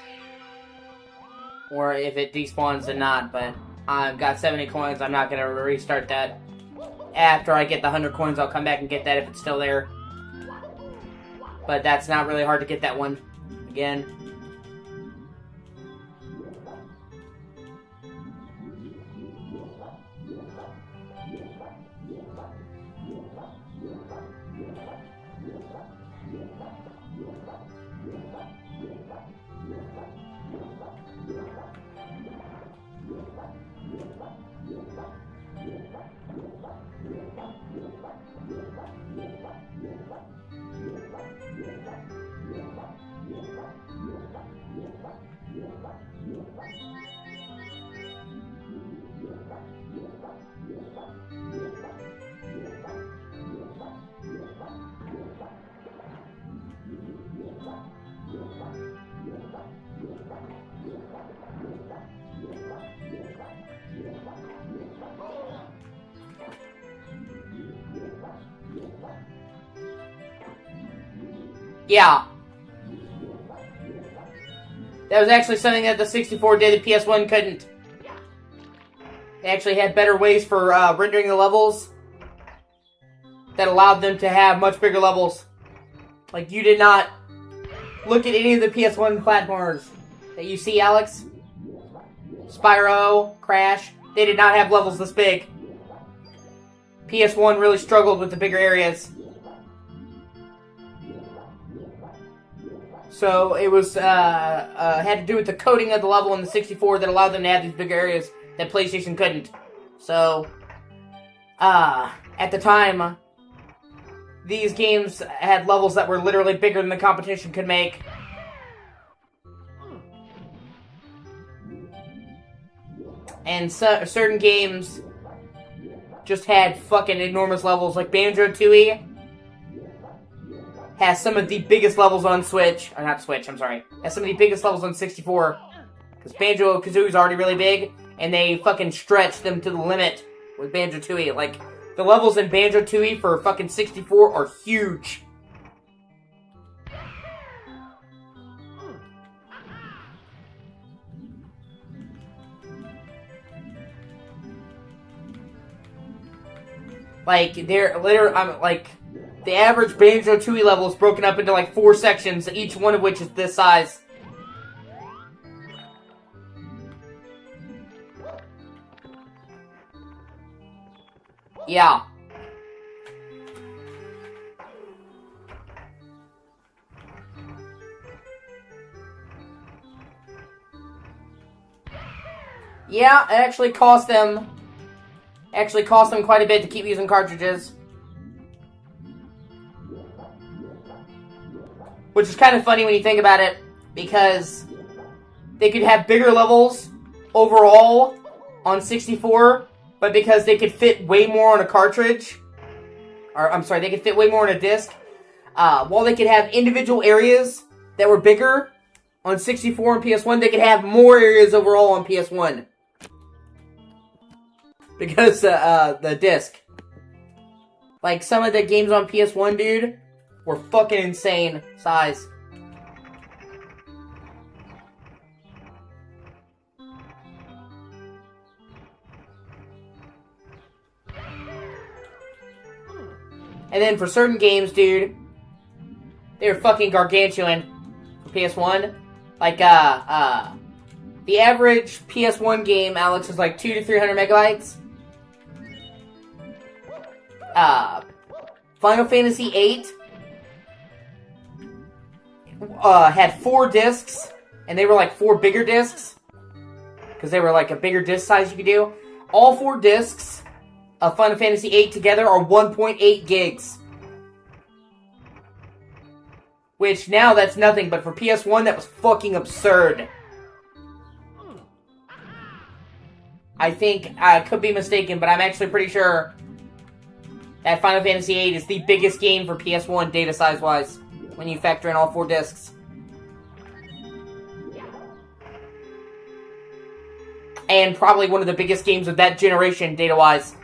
Or if it despawns, then not, but I've got 70 coins, I'm not gonna restart that. After I get the 100 coins, I'll come back and get that if it's still there. But that's not really hard to get that one again. Yeah. That was actually something that the 64 did, the PS1 couldn't. They actually had better ways for rendering the levels that allowed them to have much bigger levels. Like, you did not look at any of the PS1 platformers that you see, Alex. Spyro, Crash, they did not have levels this big. PS1 really struggled with the bigger areas. So it was had to do with the coding of the level in the 64 that allowed them to have these bigger areas that PlayStation couldn't. So, at the time, these games had levels that were literally bigger than the competition could make. And certain games just had fucking enormous levels, like Banjo-Tooie has some of the biggest levels on Switch. Or not Switch, I'm sorry. Has some of the biggest levels on 64. Because Banjo-Kazooie is already really big, and they fucking stretched them to the limit with Banjo-Tooie. Like, the levels in Banjo-Tooie for fucking 64 are huge. Like, they're literally, like, the average Banjo-Tooie level is broken up into like 4 sections, each one of which is this size. Yeah. Yeah, it actually cost them quite a bit to keep using cartridges. Which is kind of funny when you think about it, because they could have bigger levels overall on 64, but because they could fit way more on a cartridge, or I'm sorry, they could fit way more on a disc, while they could have individual areas that were bigger on 64 and PS1, they could have more areas overall on PS1. Because, the disc. Like, some of the games on PS1, dude, were fucking insane size. And then for certain games, dude, they were fucking gargantuan for PS1. Like, the average PS1 game, Alex, is like 200 to 300 megabytes. Final Fantasy VIII had 4 discs, and they were like 4 bigger discs, because they were like a bigger disc size you could do. All 4 discs of Final Fantasy VIII together are 1.8 gigs. Which, now that's nothing, but for PS1, that was fucking absurd. I think, I could be mistaken, but I'm actually pretty sure that Final Fantasy VIII is the biggest game for PS1 data size-wise, when you factor in all 4 discs. And probably one of the biggest games of that generation, data-wise.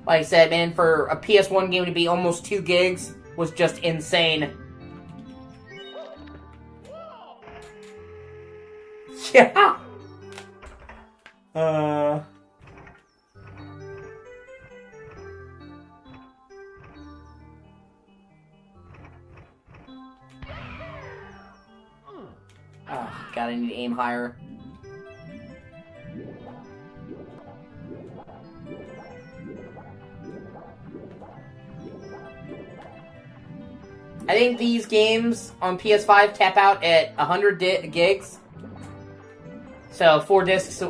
Like I said, man, for a PS1 game to be almost 2 gigs was just insane. Yeah! Oh, God, I need to aim higher. I think these games on PS5 cap out at 100 gigs. So 4 discs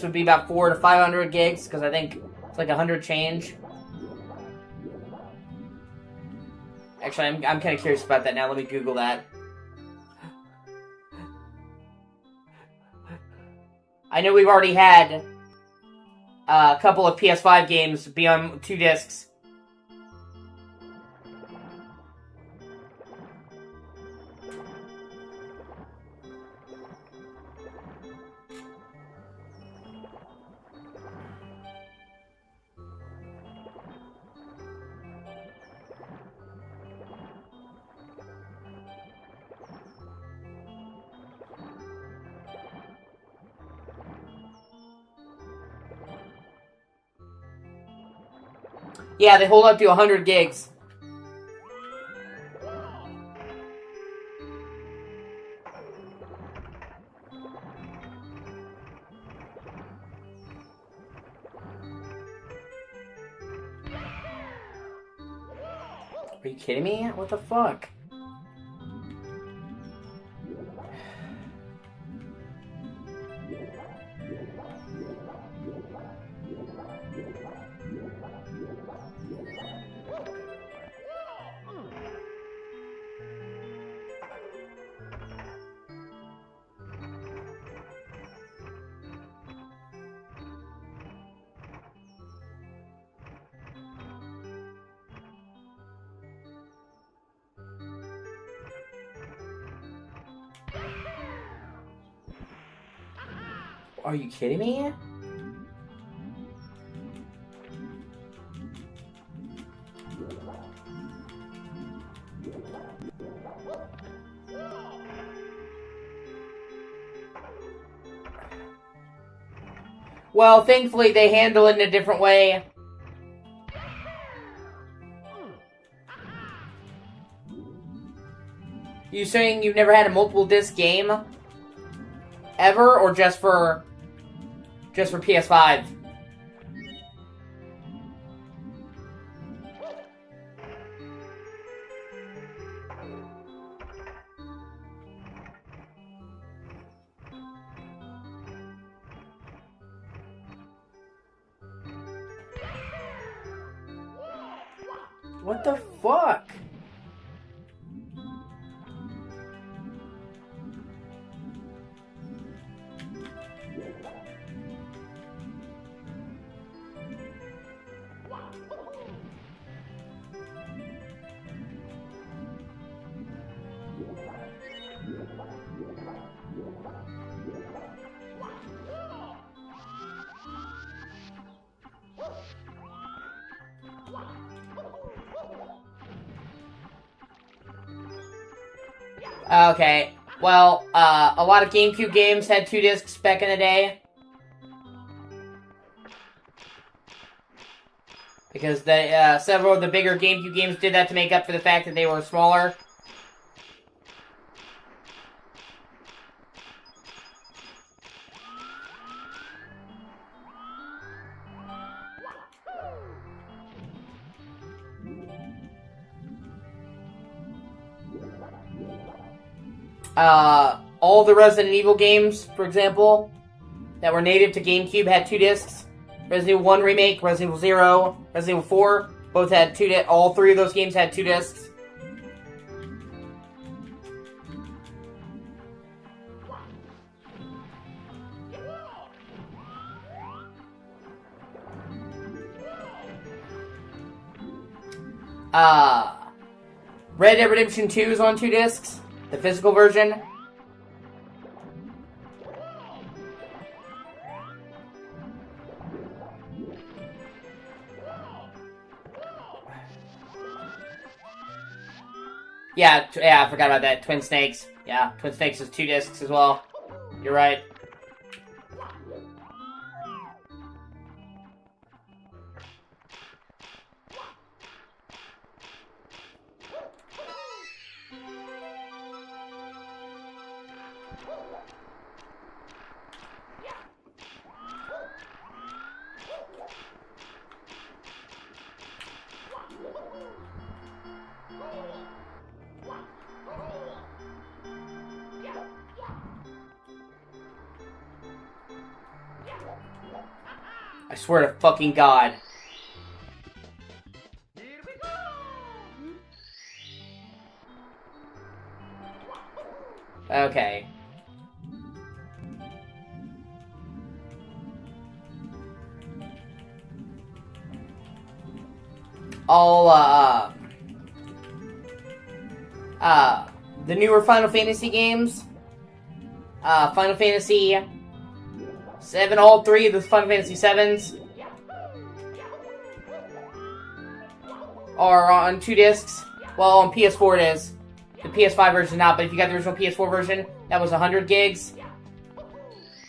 would be about 400 to 500 gigs, because I think it's like 100 change. Actually, I'm kind of curious about that now. Let me Google that. I know we've already had a couple of PS5 games be on 2 discs. Yeah, they hold up to 100 gigs. Are you kidding me? What the fuck? Are you kidding me? Well, thankfully they handle it in a different way. You saying you've never had a multiple disc game? Ever? Or just for PS5? What the fuck? Okay, well, a lot of GameCube games had 2 discs back in the day. Because several of the bigger GameCube games did that to make up for the fact that they were smaller. All the Resident Evil games, for example, that were native to GameCube had 2 discs. Resident Evil 1 Remake, Resident Evil 0, Resident Evil 4, both had 2 discs. All 3 of those games had 2 discs. Red Dead Redemption 2 is on 2 discs. The physical version. Yeah, I forgot about that. Twin Snakes. Yeah, Twin Snakes is 2 discs as well. You're right. I swear to fucking God. Here we go! Okay. All, the newer Final Fantasy games. Final Fantasy 7, all 3 of the Final Fantasy 7s are on 2 discs. Well, on PS4 it is. The PS5 version not, but if you got the original PS4 version, that was 100 gigs.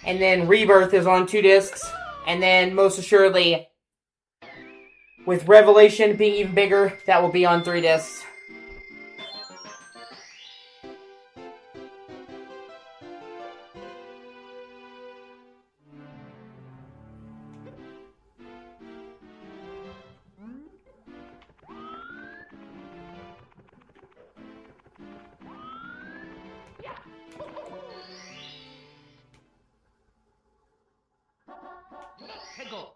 And then Rebirth is on 2 discs. And then, most assuredly, with Revelation being even bigger, that will be on 3 discs. Hey, go!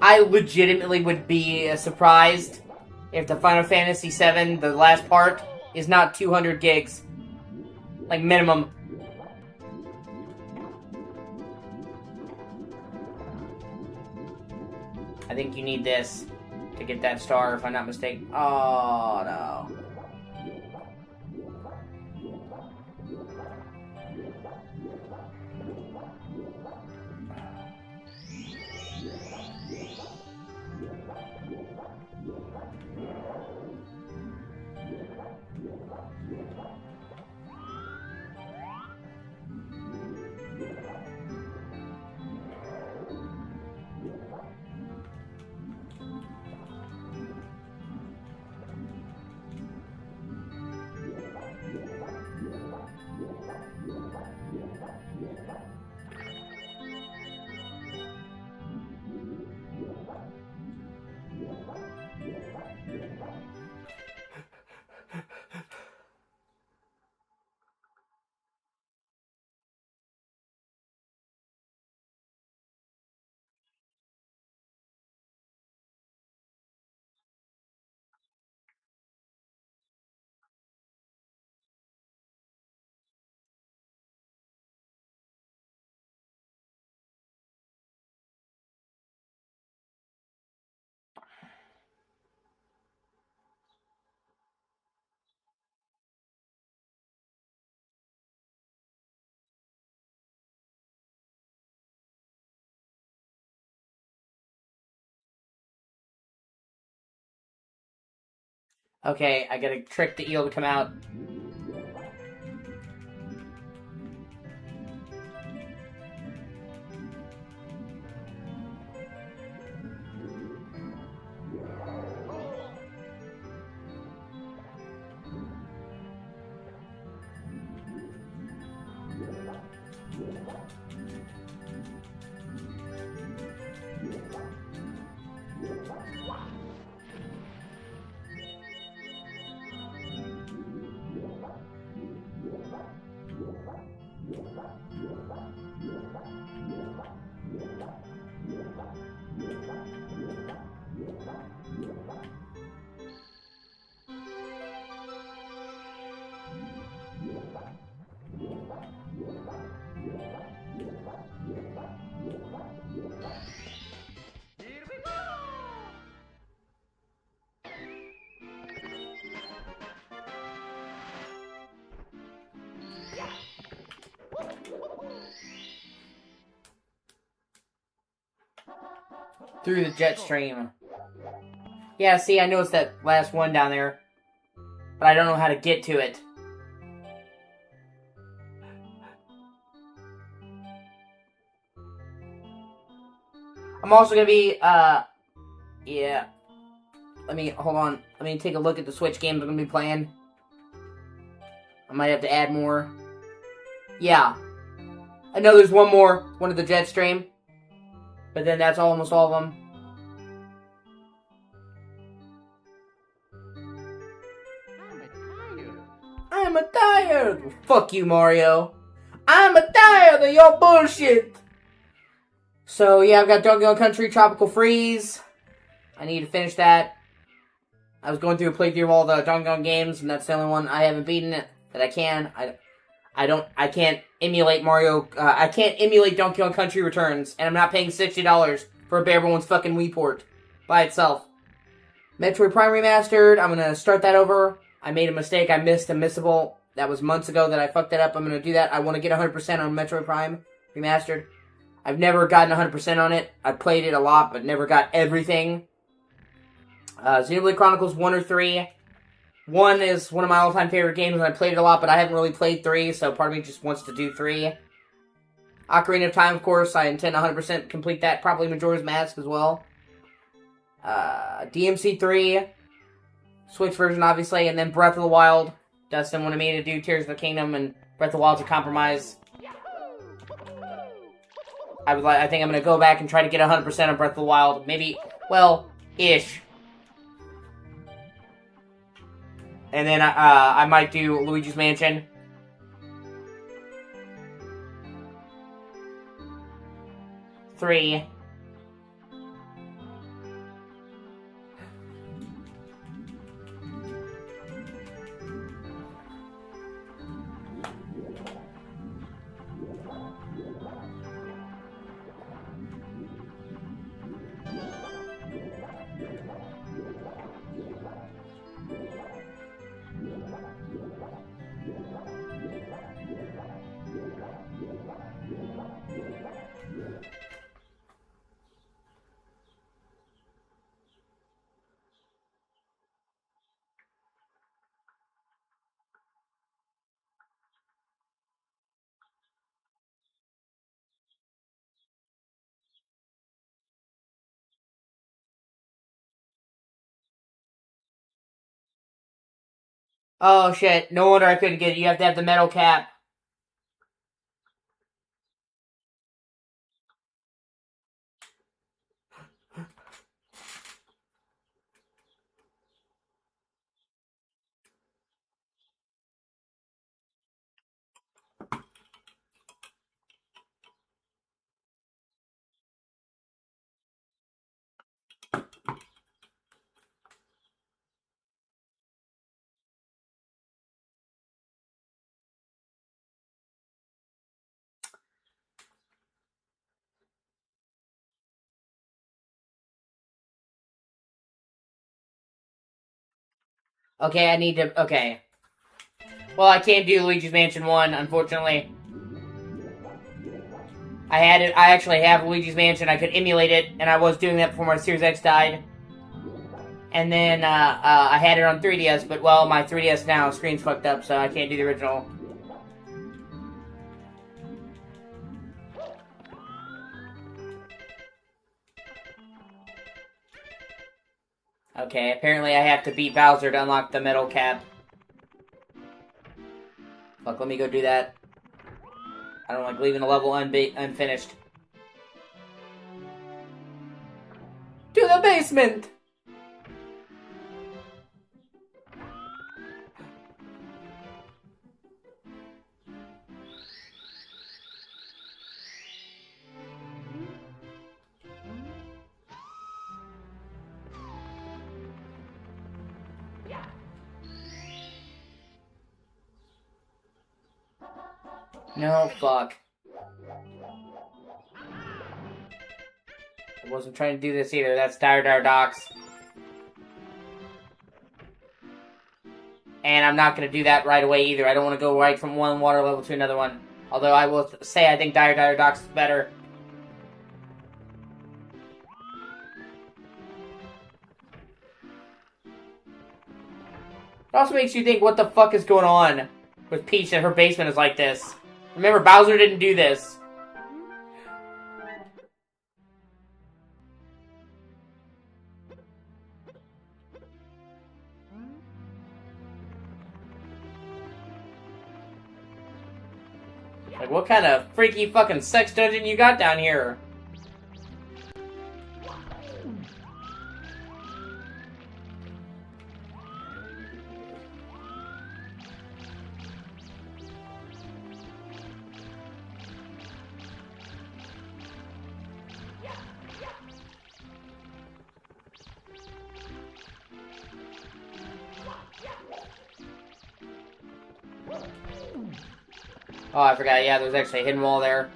I legitimately would be surprised if the Final Fantasy VII, the last part, is not 200 gigs. Like, minimum. I think you need this to get that star, if I'm not mistaken. Oh, no. Okay, I gotta trick the eel to come out. Here we go! Through the jet stream. Yeah, see, I know it's that last one down there. But I don't know how to get to it. I'm also gonna be, yeah. Hold on. Let me take a look at the Switch games I'm gonna be playing. I might have to add more. Yeah. I know there's one more, one of the jet stream. But then that's almost all of them. I'm a tired. Well, fuck you, Mario. I'm a tired of your bullshit. So yeah, I've got Donkey Kong Country Tropical Freeze. I need to finish that. I was going through a playthrough of all the Donkey Kong games, and that's the only one I haven't beaten it that I can. I can't emulate Mario. I can't emulate Donkey Kong Country Returns, and I'm not paying $60 for a Bare Bones fucking Wii port by itself. Metroid Prime Remastered. I'm gonna start that over. I made a mistake. I missed a missable. That was months ago that I fucked that up. I'm gonna do that. I want to get 100% on Metroid Prime Remastered. I've never gotten 100% on it. I played it a lot, but never got everything. Xenoblade Chronicles 1 or 3. 1 is one of my all-time favorite games, and I played it a lot, but I haven't really played 3, so part of me just wants to do 3. Ocarina of Time, of course, I intend to 100% complete that. Probably Majora's Mask as well. DMC 3. Switch version, obviously, and then Breath of the Wild. Dustin wanted me to do Tears of the Kingdom, and Breath of the Wild's a compromise. I think I'm going to go back and try to get 100% on Breath of the Wild. Maybe, well, ish. And then I might do Luigi's Mansion. 3. Oh shit, no wonder I couldn't get it. You have to have the metal cap. Okay, I need to... Okay. Well, I can't do Luigi's Mansion 1, unfortunately. I actually have Luigi's Mansion. I could emulate it, and I was doing that before my Series X died. And then I had it on 3DS, but well, my 3DS now screen's fucked up, so I can't do the original. Okay, apparently I have to beat Bowser to unlock the metal cap. Fuck, let me go do that. I don't like leaving a level unfinished. To the basement! No, fuck. I wasn't trying to do this either. That's Dire Docks. And I'm not going to do that right away either. I don't want to go right from one water level to another one. Although I will say I think Dire Docks is better. It also makes you think, what the fuck is going on with Peach that her basement is like this? Remember, Bowser didn't do this. Like, what kind of freaky fucking sex dungeon you got down here? Oh, I forgot. Yeah, there's actually a hidden wall there.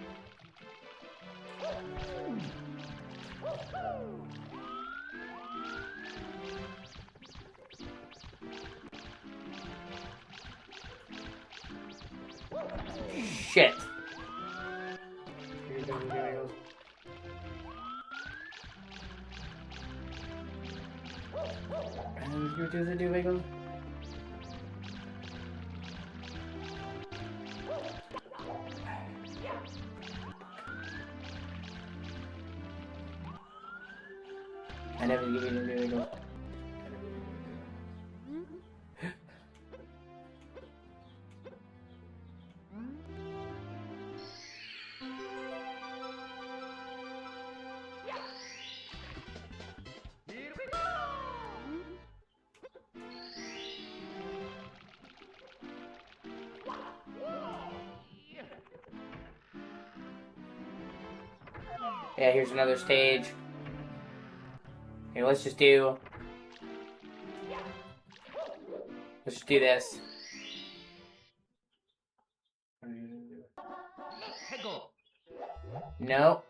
Shit. I never give you the wiggle. Yeah, here's another stage. Okay, let's just do this. No.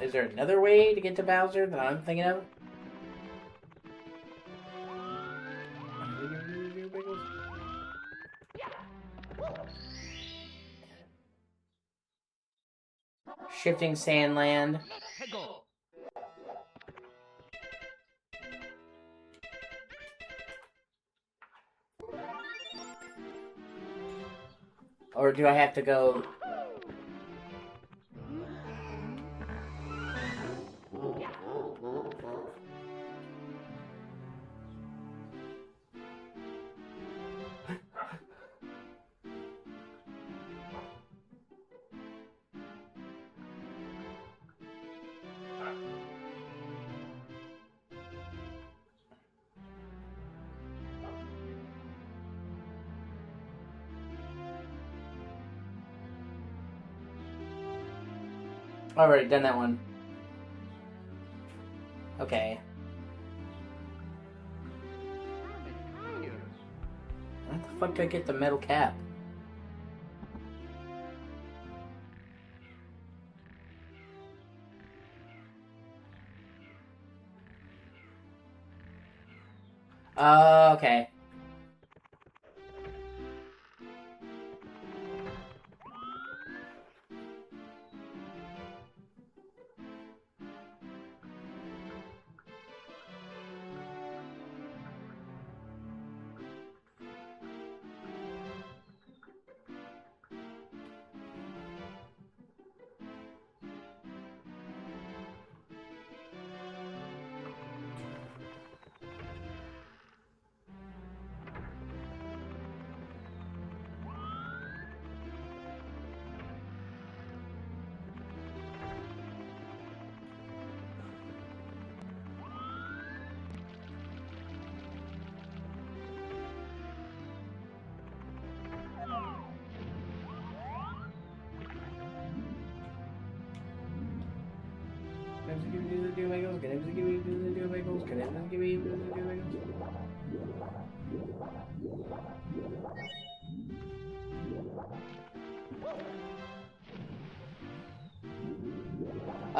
Is there another way to get to Bowser that I'm thinking of? Shifting Sandland. Or do I have to go... I've already done that one. Okay. fuck did I get the metal cap? Okay.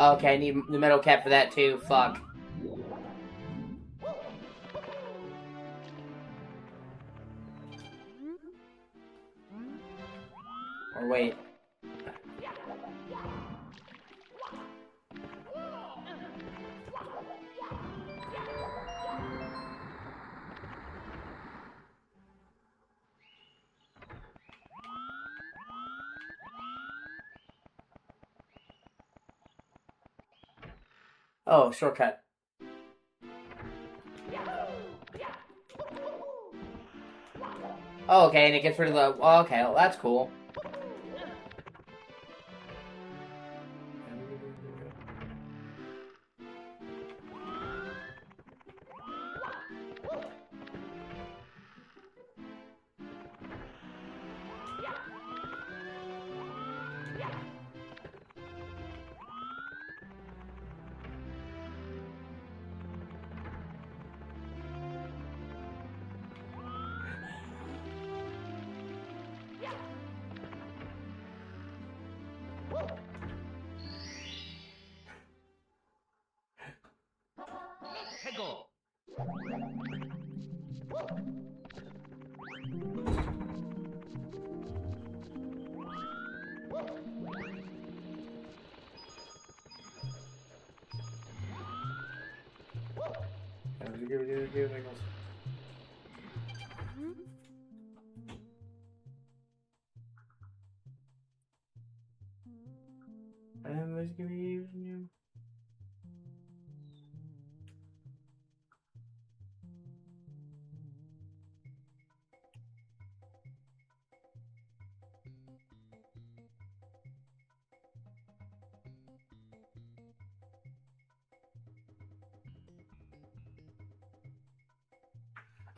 Okay, I need the metal cap for that too. Fuck. Or wait. Oh, shortcut. Oh, okay, and it gets rid of the... Oh, okay, well, that's cool. Go.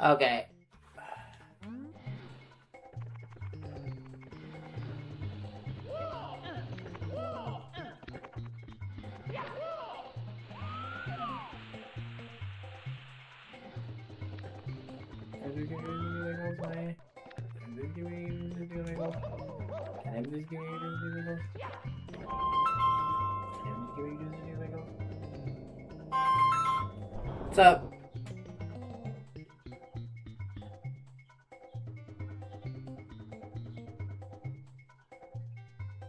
Okay. What's up?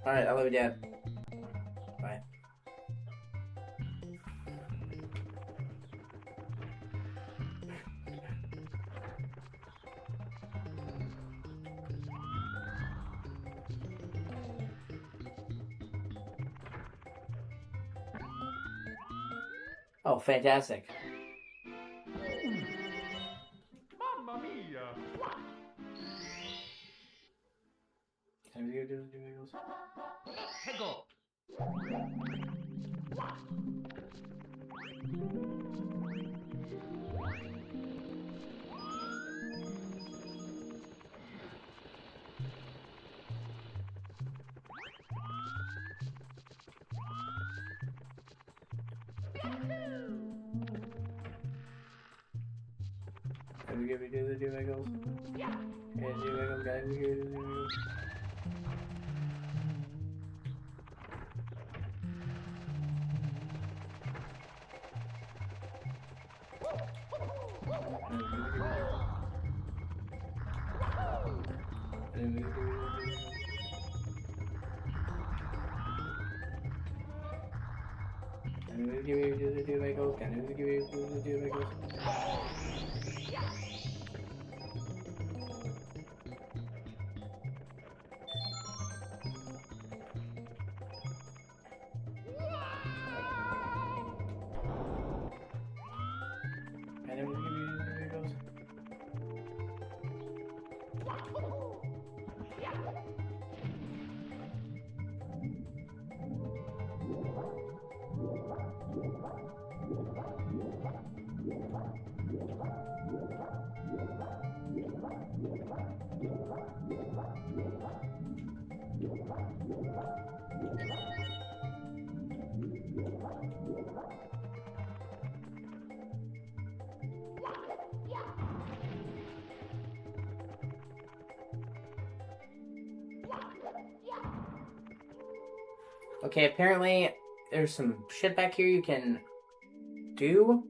Alright, I love you, Dad. Bye. Oh, fantastic. Mamma mia. Go. Can we do the do Okay, apparently there's some shit back here you can do.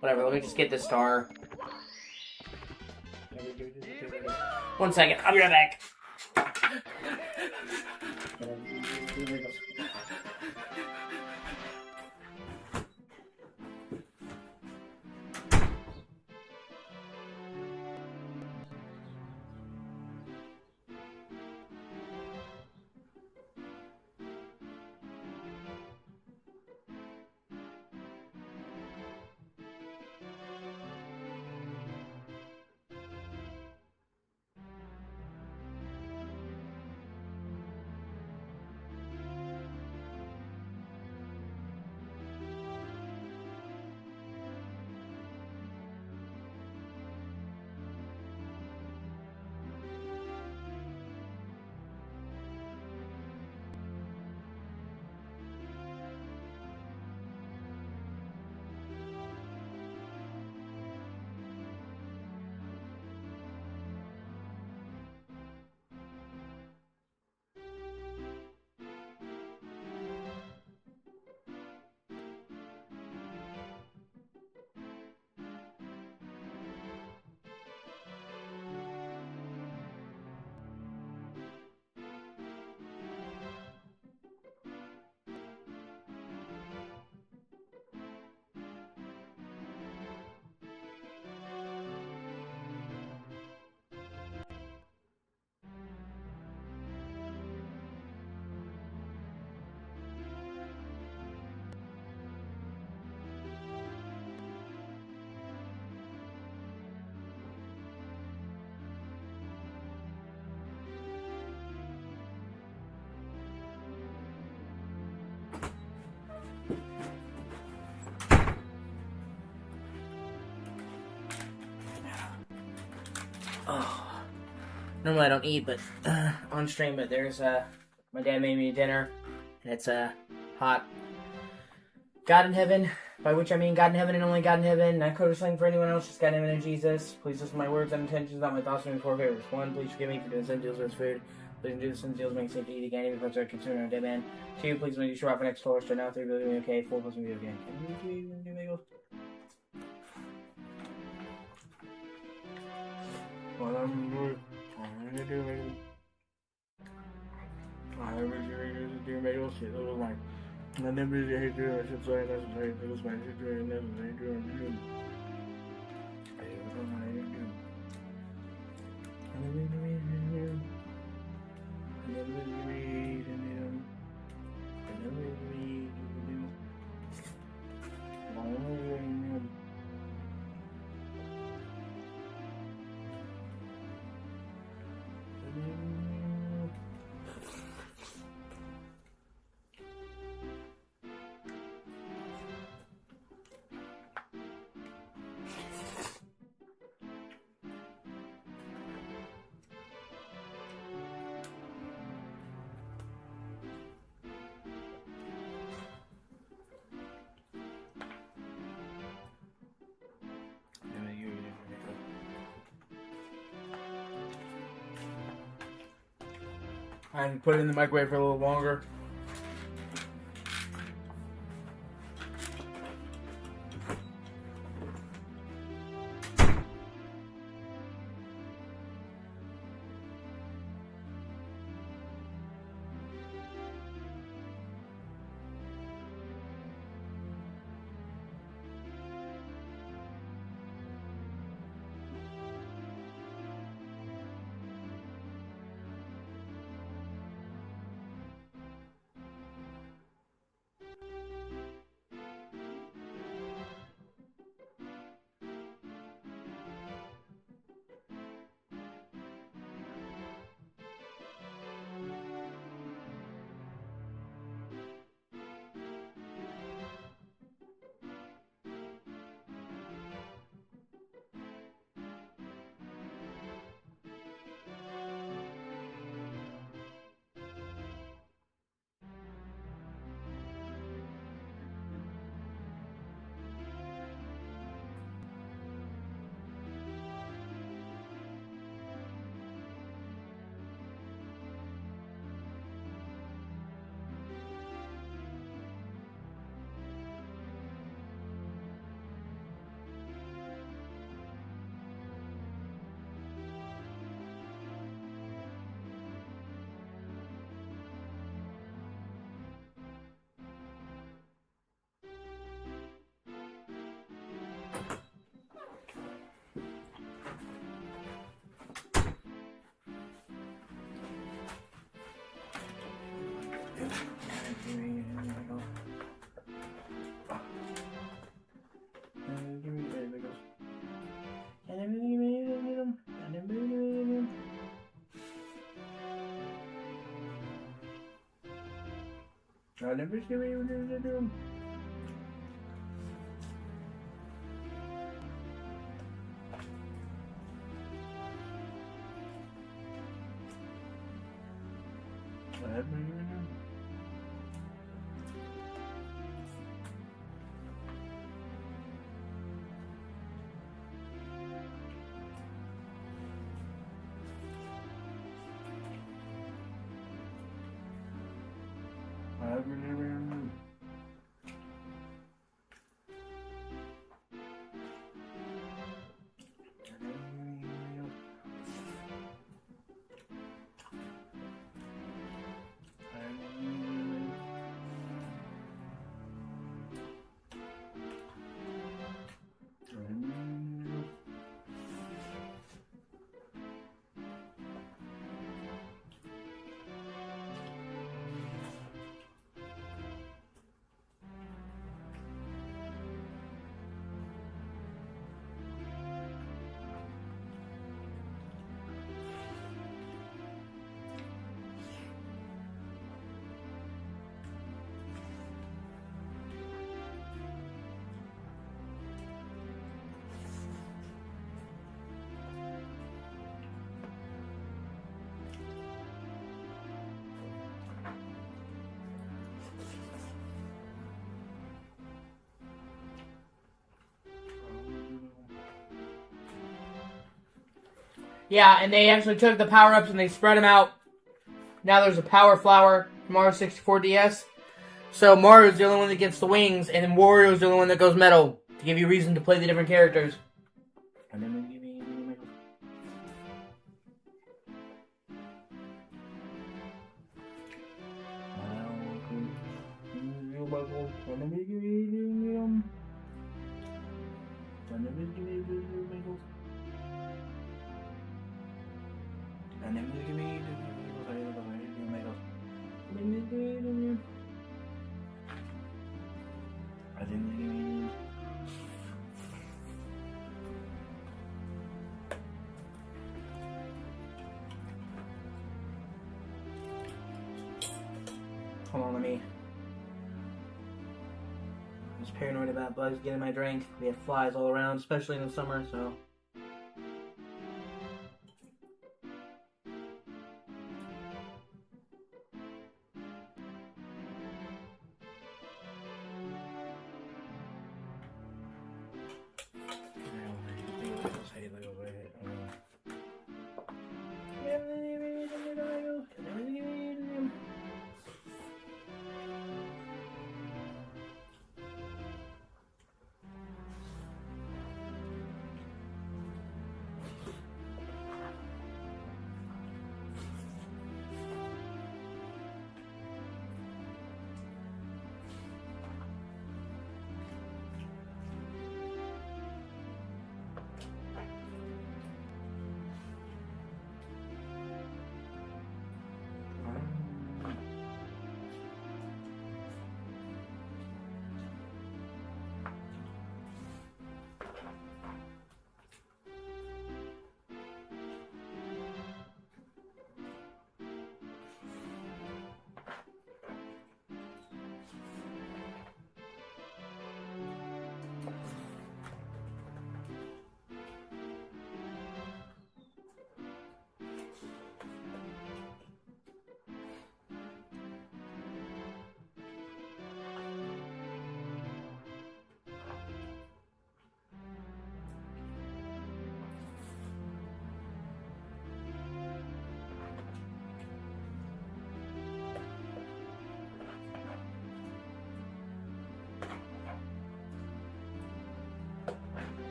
Whatever, let me just get this star. 1 second, I'll be right back. Oh, normally I don't eat, but on stream. But there's my dad made me dinner, and it's hot. God in heaven, by which I mean God in heaven and only God in heaven. Not code or slang for anyone else, just God in heaven and Jesus. Please listen to my words and intentions, not my thoughts and four favorites. 1, please forgive me for doing sin deals with food. Please do the sin deals make safe to eat again, even if it's our concern or dead man. 2, please make sure off next floor. Start now. 3, really be okay. 4, please make it again. Can you do bagels? What I'm doing, I'm gonna do bagels. I never do bagels. Shit, it was like I never did hate doing it. Shit's like that's right. It was my shit doing this. I ain't doing it. And put it in the microwave for a little longer. Yeah, and they actually took the power-ups and they spread them out. Now there's a Power Flower for Mario 64 DS. So Mario's the only one that gets the wings, and then Wario's the only one that goes metal, to give you reason to play the different characters. Hold on, let me. I'm just paranoid about bugs getting my drink. We have flies all around, especially in the summer, so.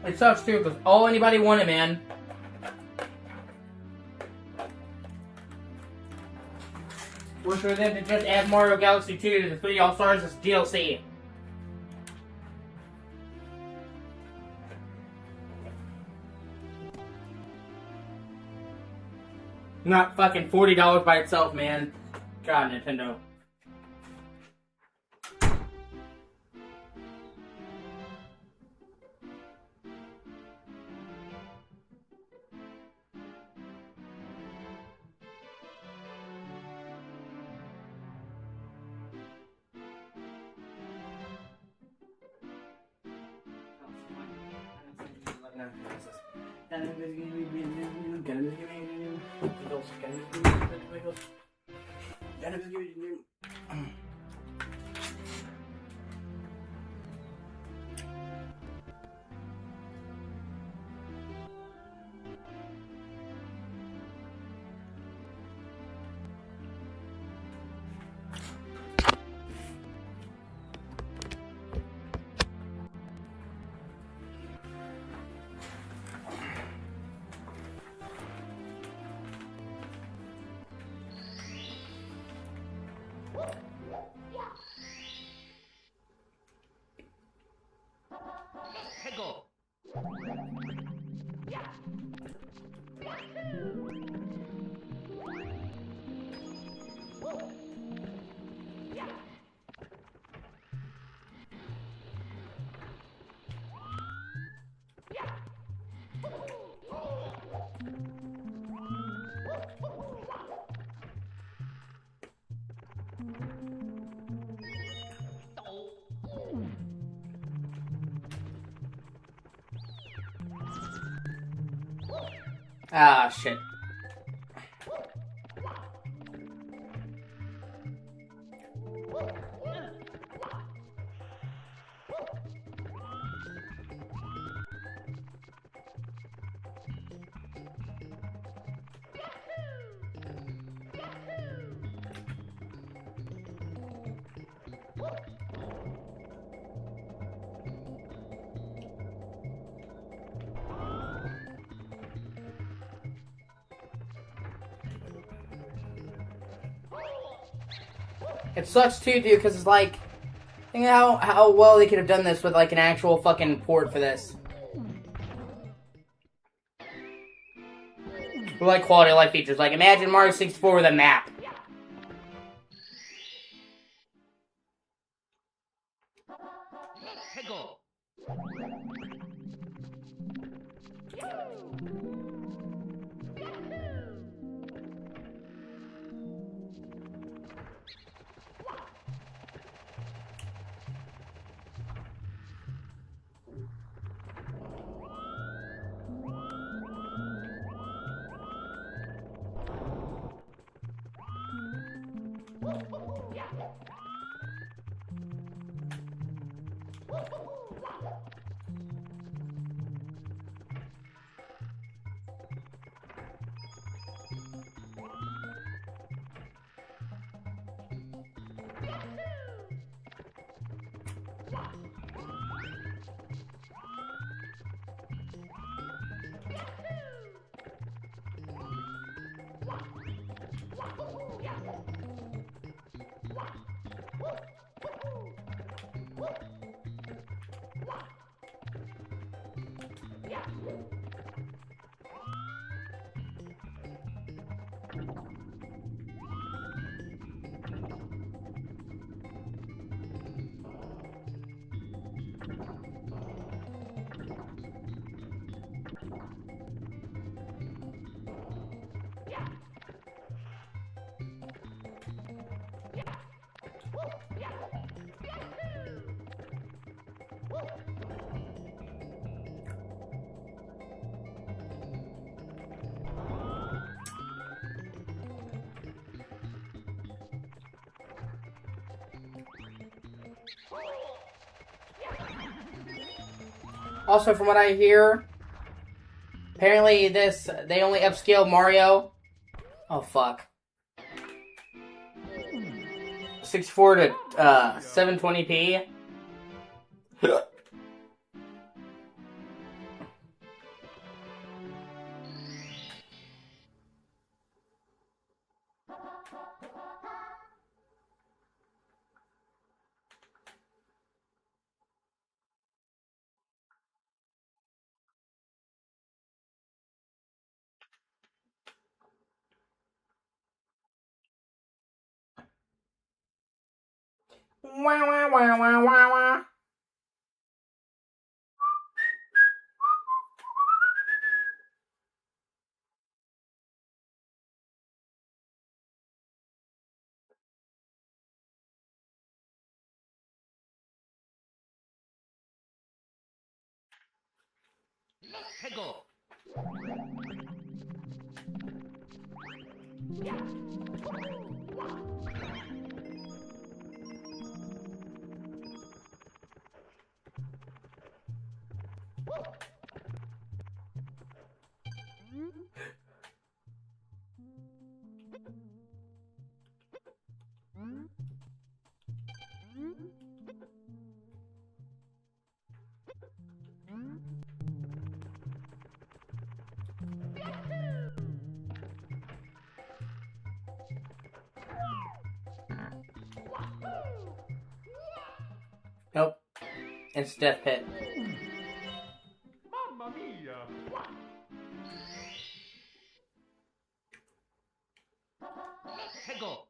It sucks too, because all anybody wanted, man, was for them to just add Mario Galaxy 2 to the 3 All-Stars as DLC. Not fucking $40 by itself, man. God, Nintendo. Ah, shit. It sucks too, dude, because it's like, think how well they could have done this with like an actual fucking port for this. Or like quality of life features. Like imagine Mario 64 with a map. Also, from what I hear, apparently they only upscaled Mario. Oh, fuck. 64 to 720p. Wah, wah, wah, wah, wah, wah. Let's go. Nope. It's Death Pit. Mamma mia. Let's go.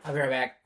I'll be right back.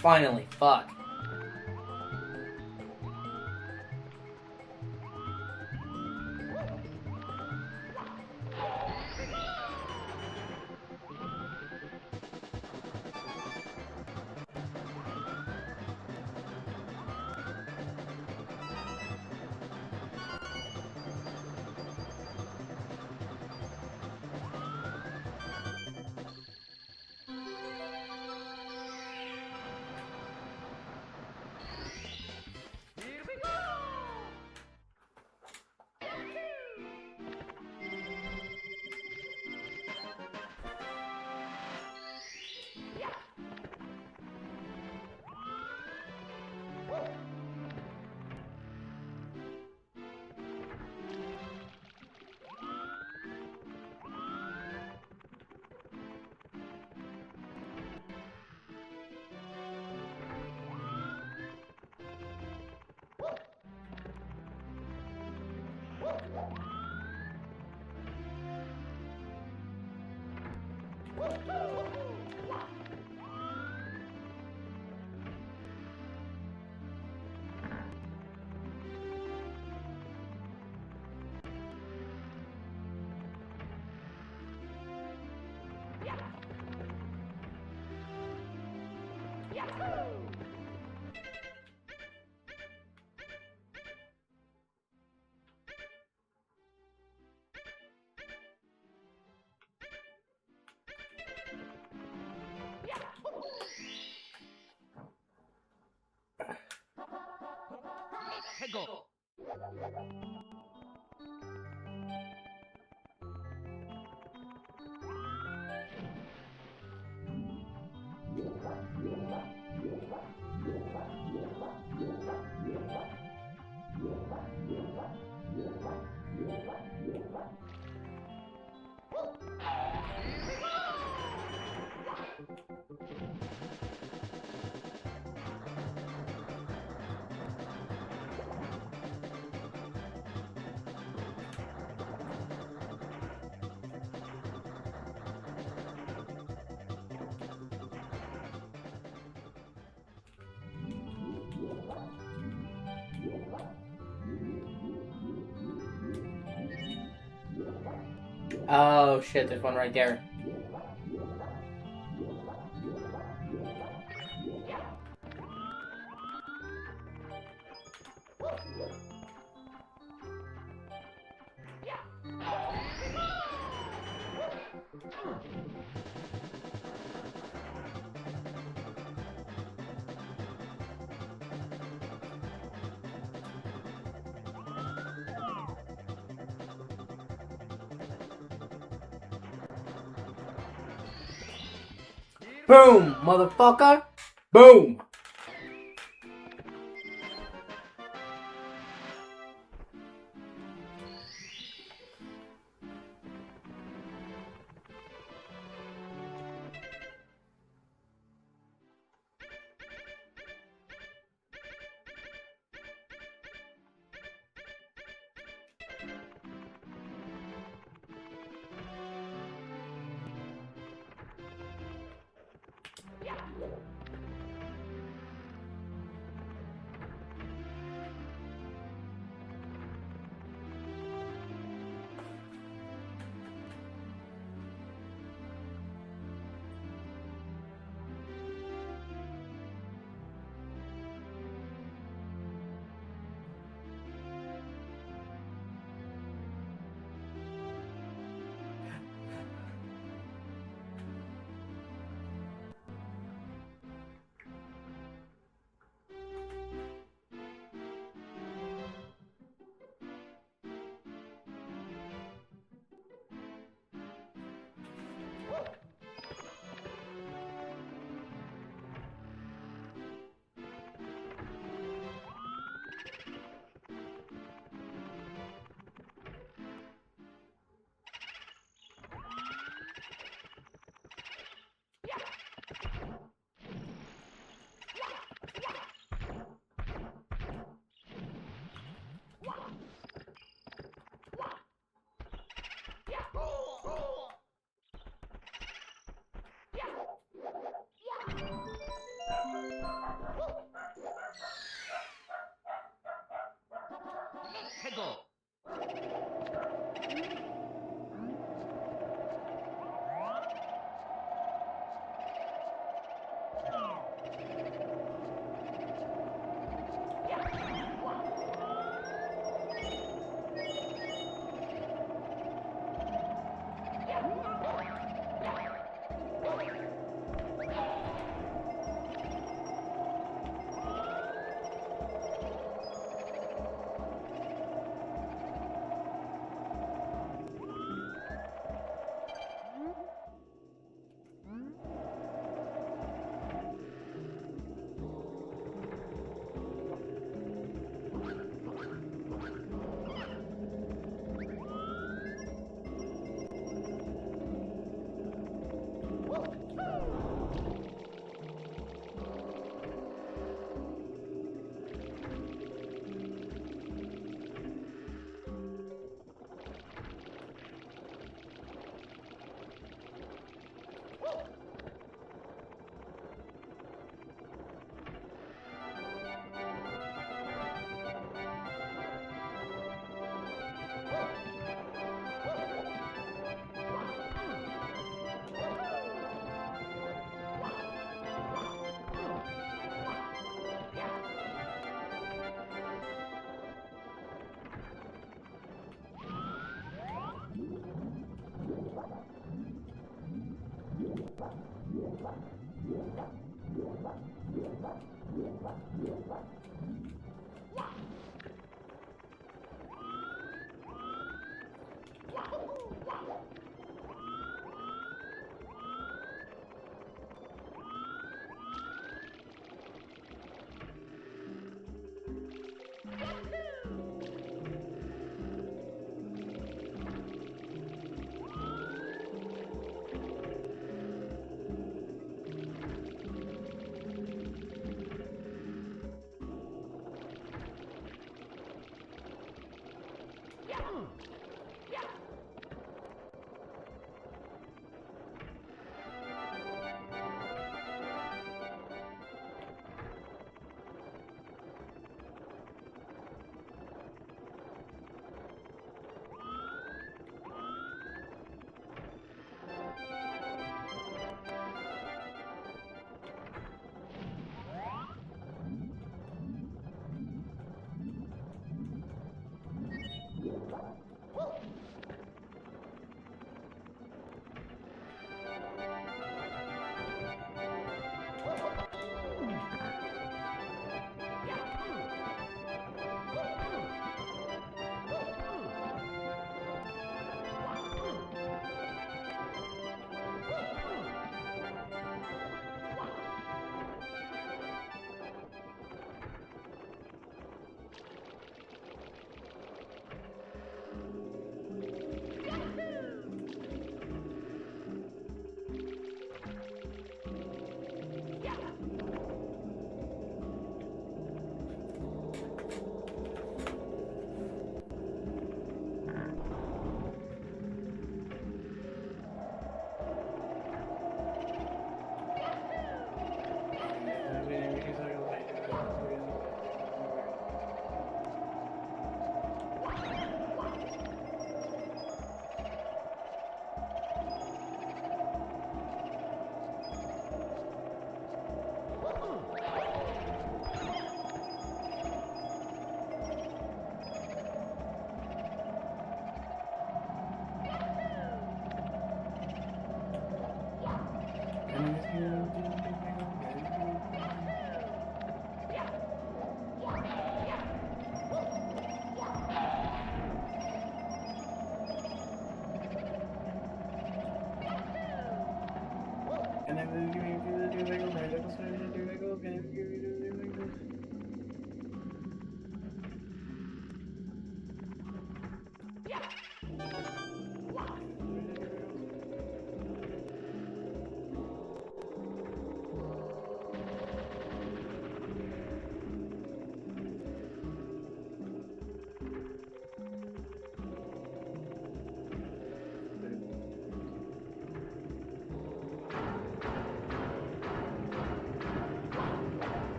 Finally, fuck. Here we go! Hey, go! Oh shit, there's one right there. Boom, motherfucker! Boom!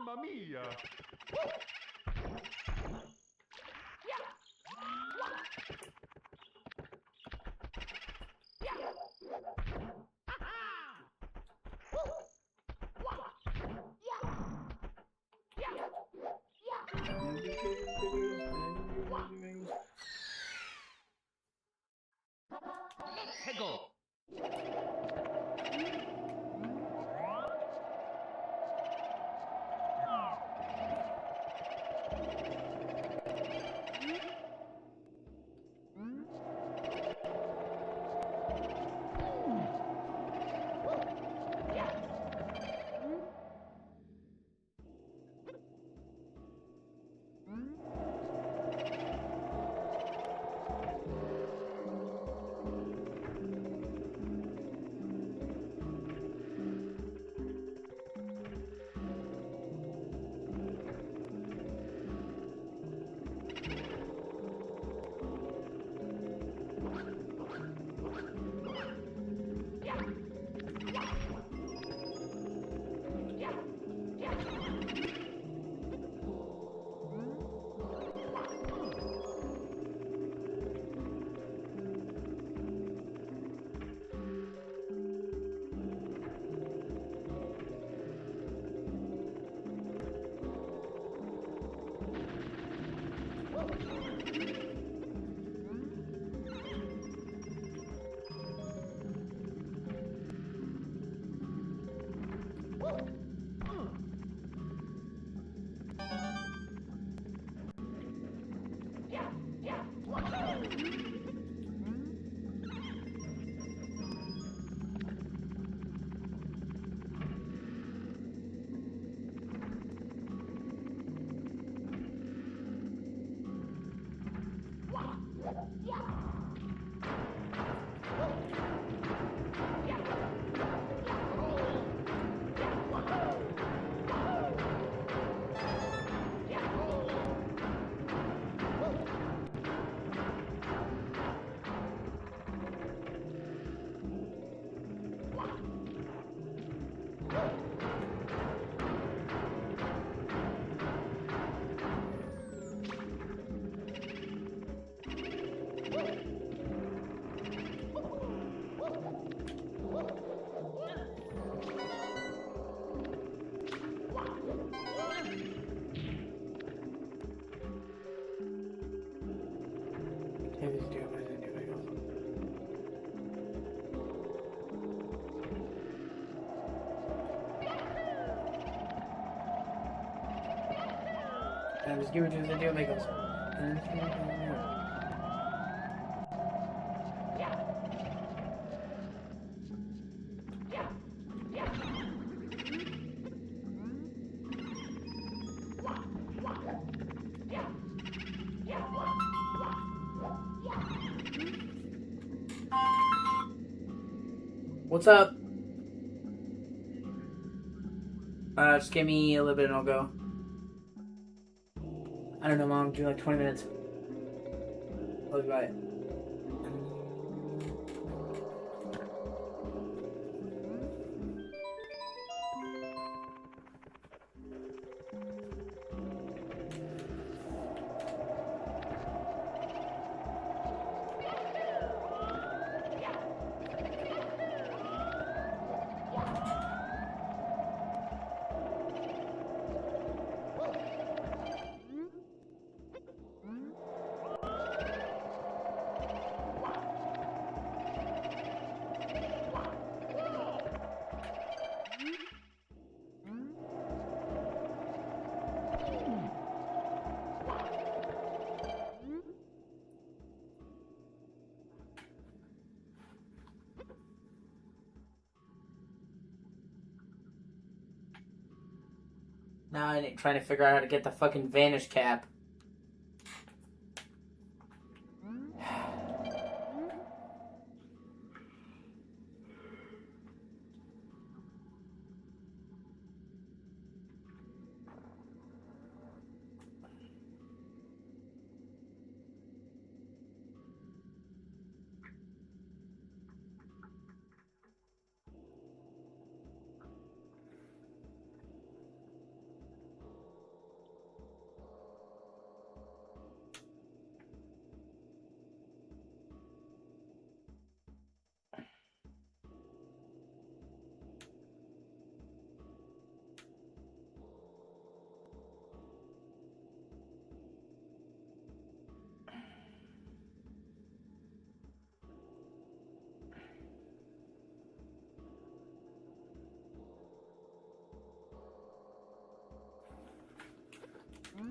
Mamma mia! Let's go! And just give it to the deal makers. What's up? Just give me a little bit and I'll go. I don't know, Mom. Do like 20 minutes. I'll be by. Now I'm trying to figure out how to get the fucking vanish cap.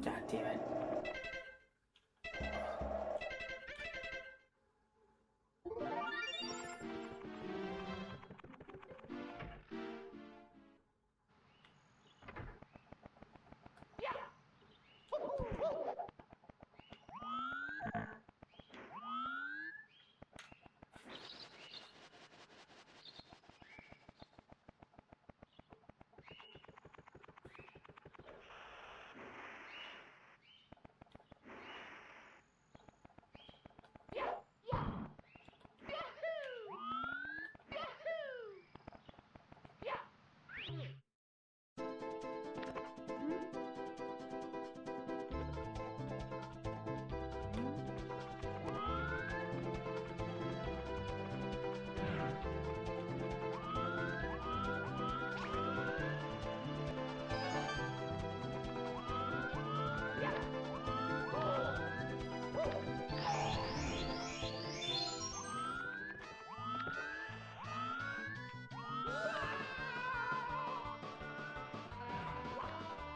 God damn it.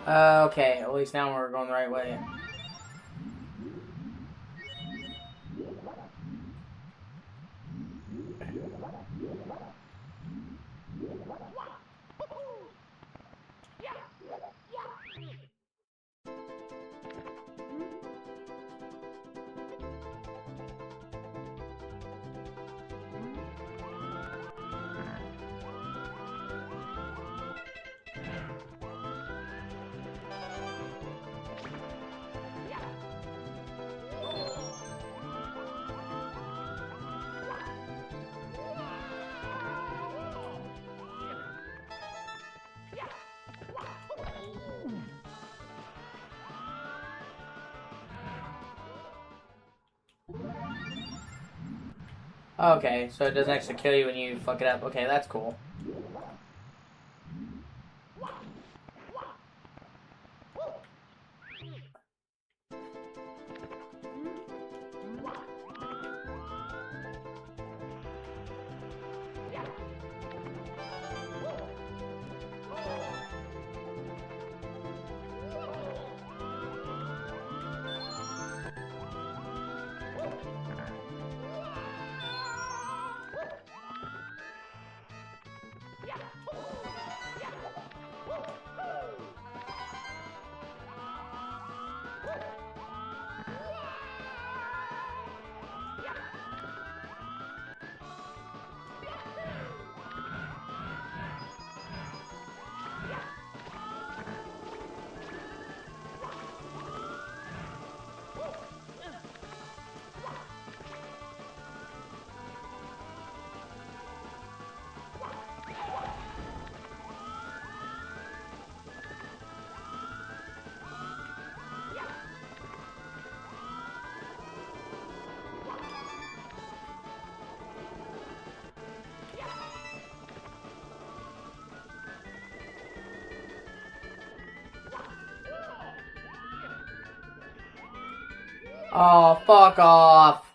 Okay, at least now we're going the right way. Okay, so it doesn't actually kill you when you fuck it up. Okay, that's cool. Oh, fuck off.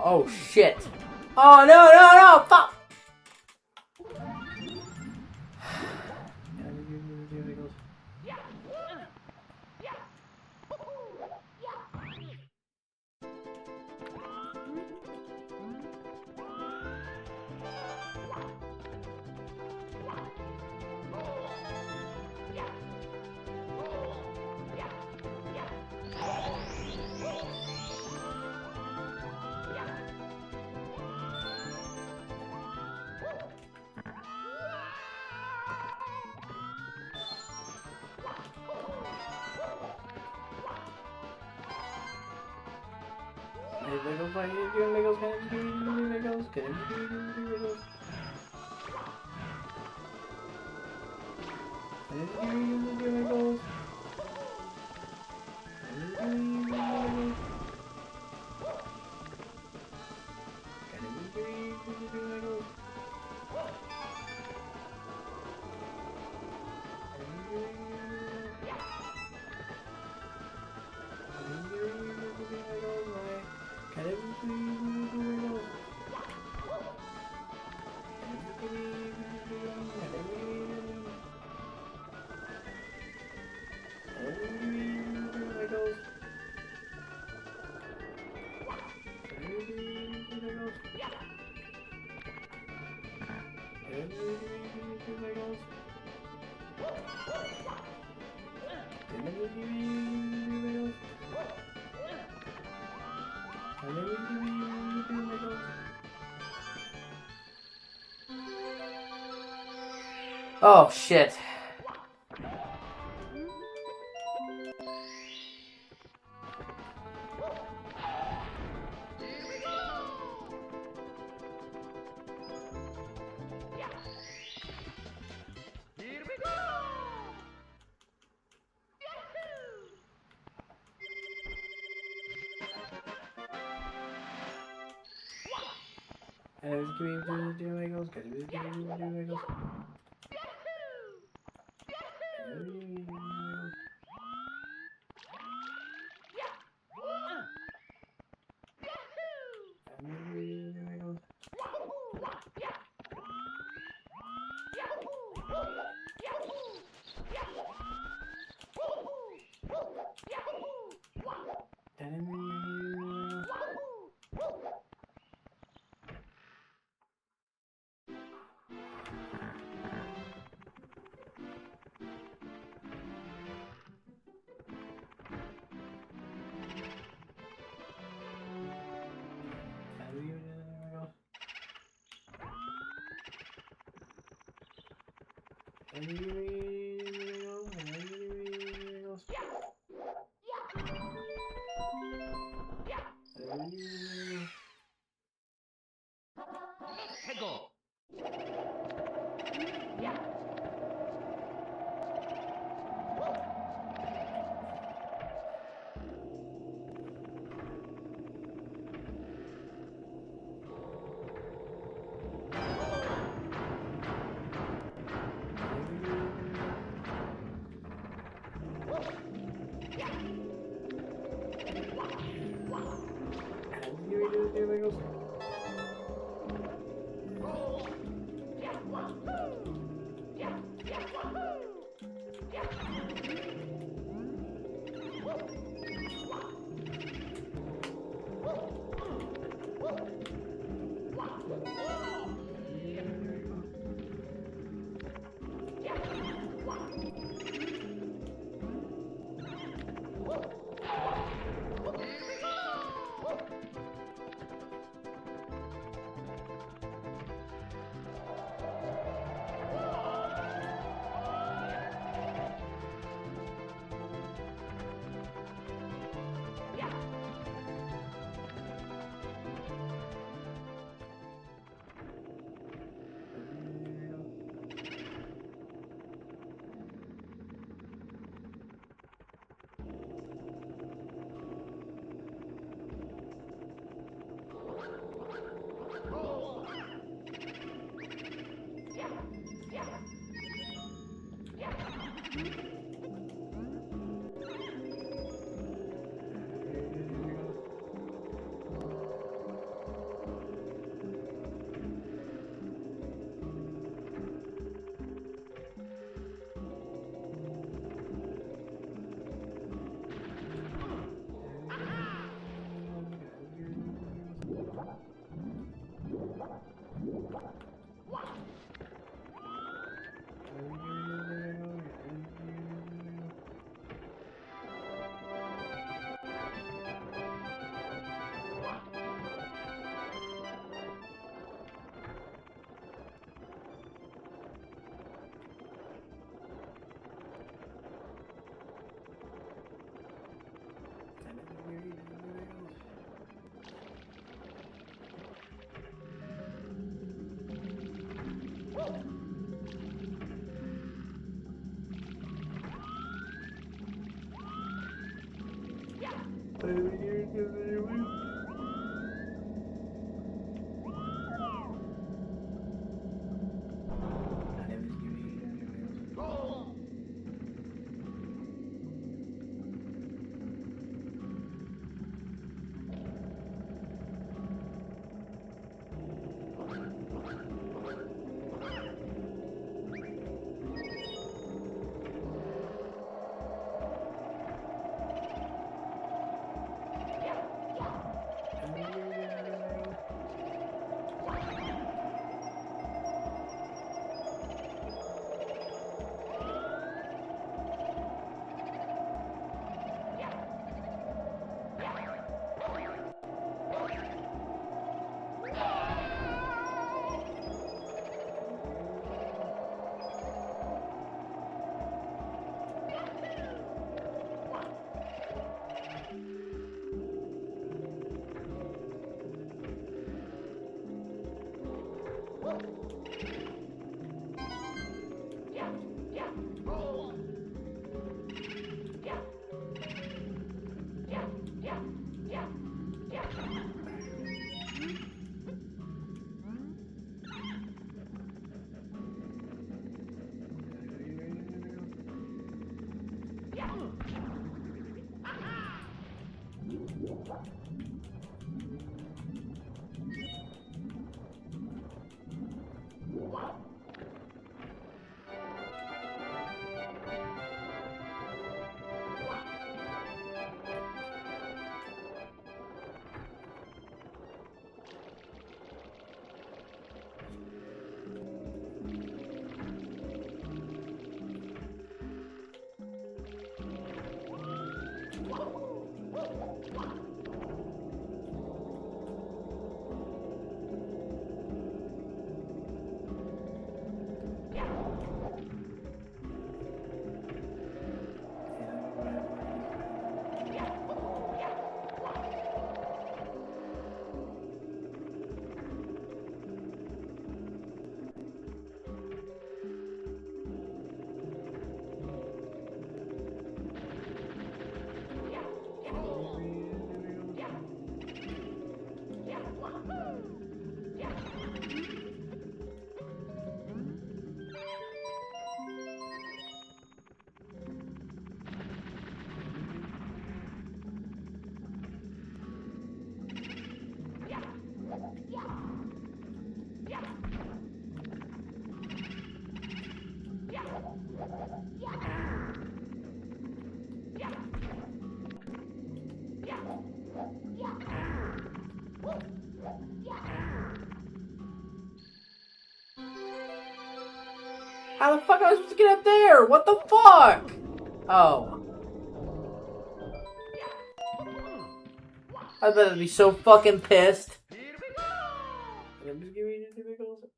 Oh shit. Oh, no, fuck! Oh shit. Peggle. How the fuck am I supposed to get up there? What the fuck? Oh. I better be so fucking pissed. I'm just giving you typicals.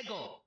해고.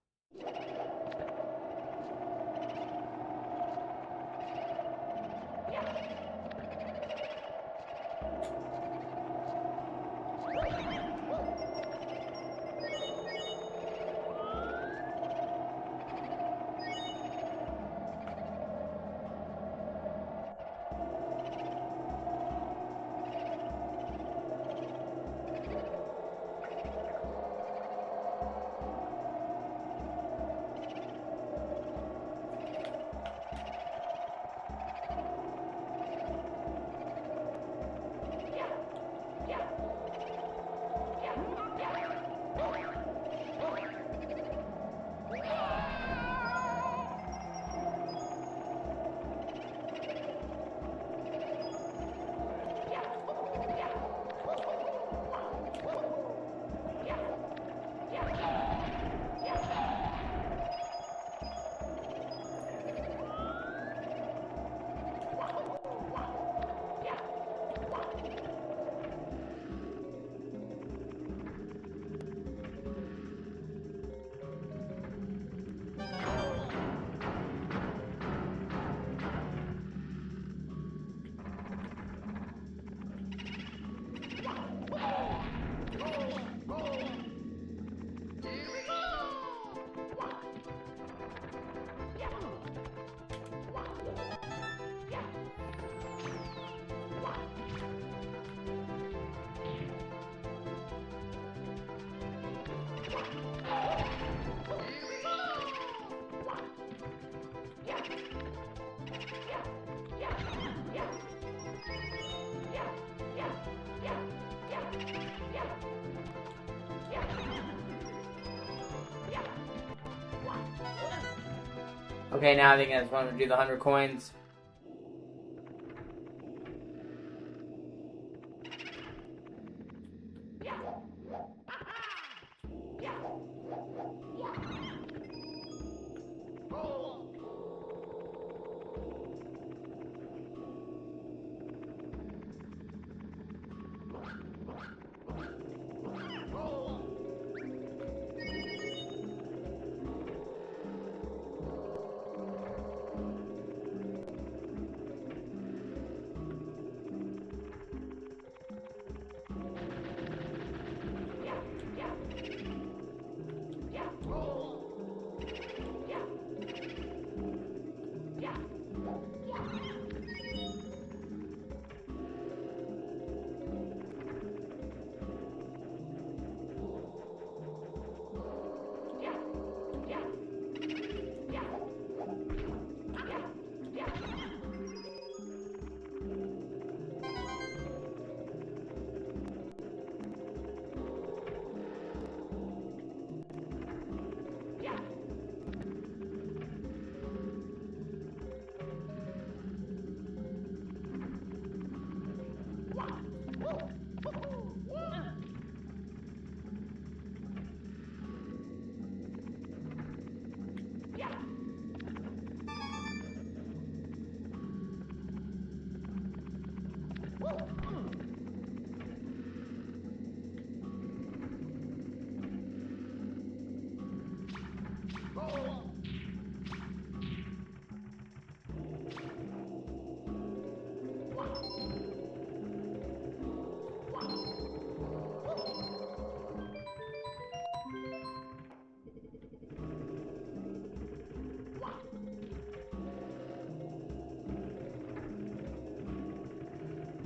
Okay, now I think I just want to do the 100 coins.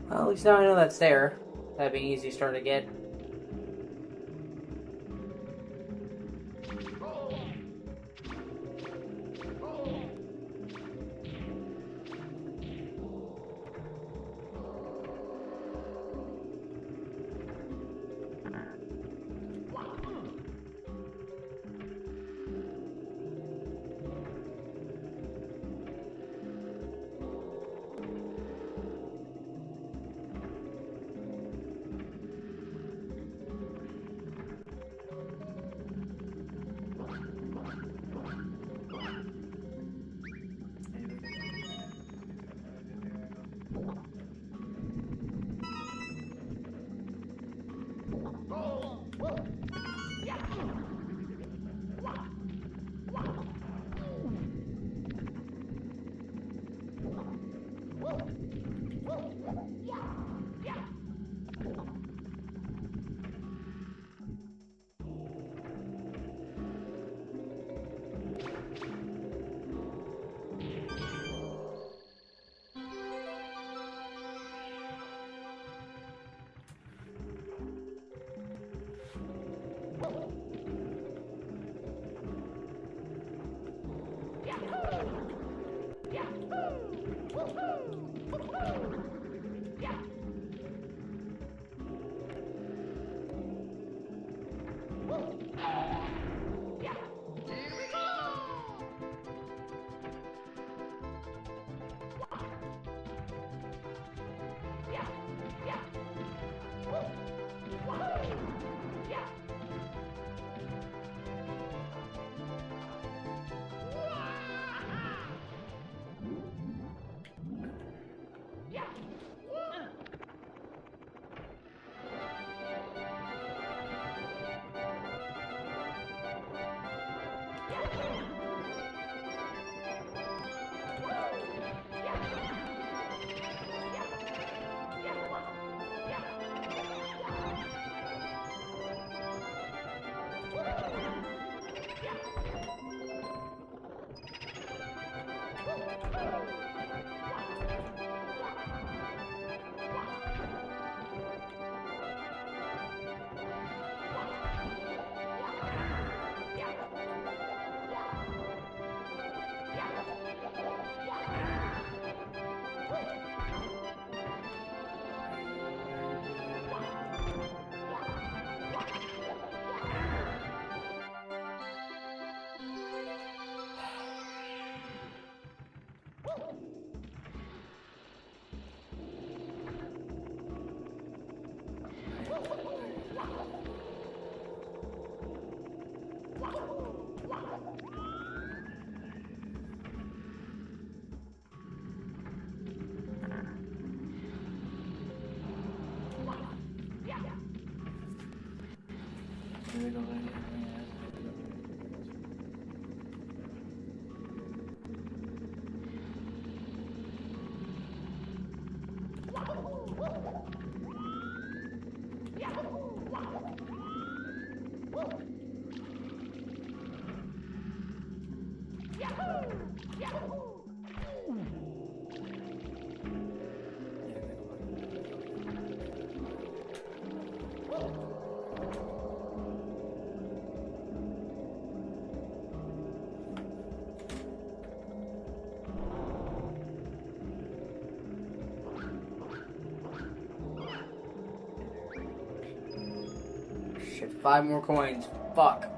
Well, at least now I know that's there. That'd be an easy start to get. Shit, 5 more coins. Fuck.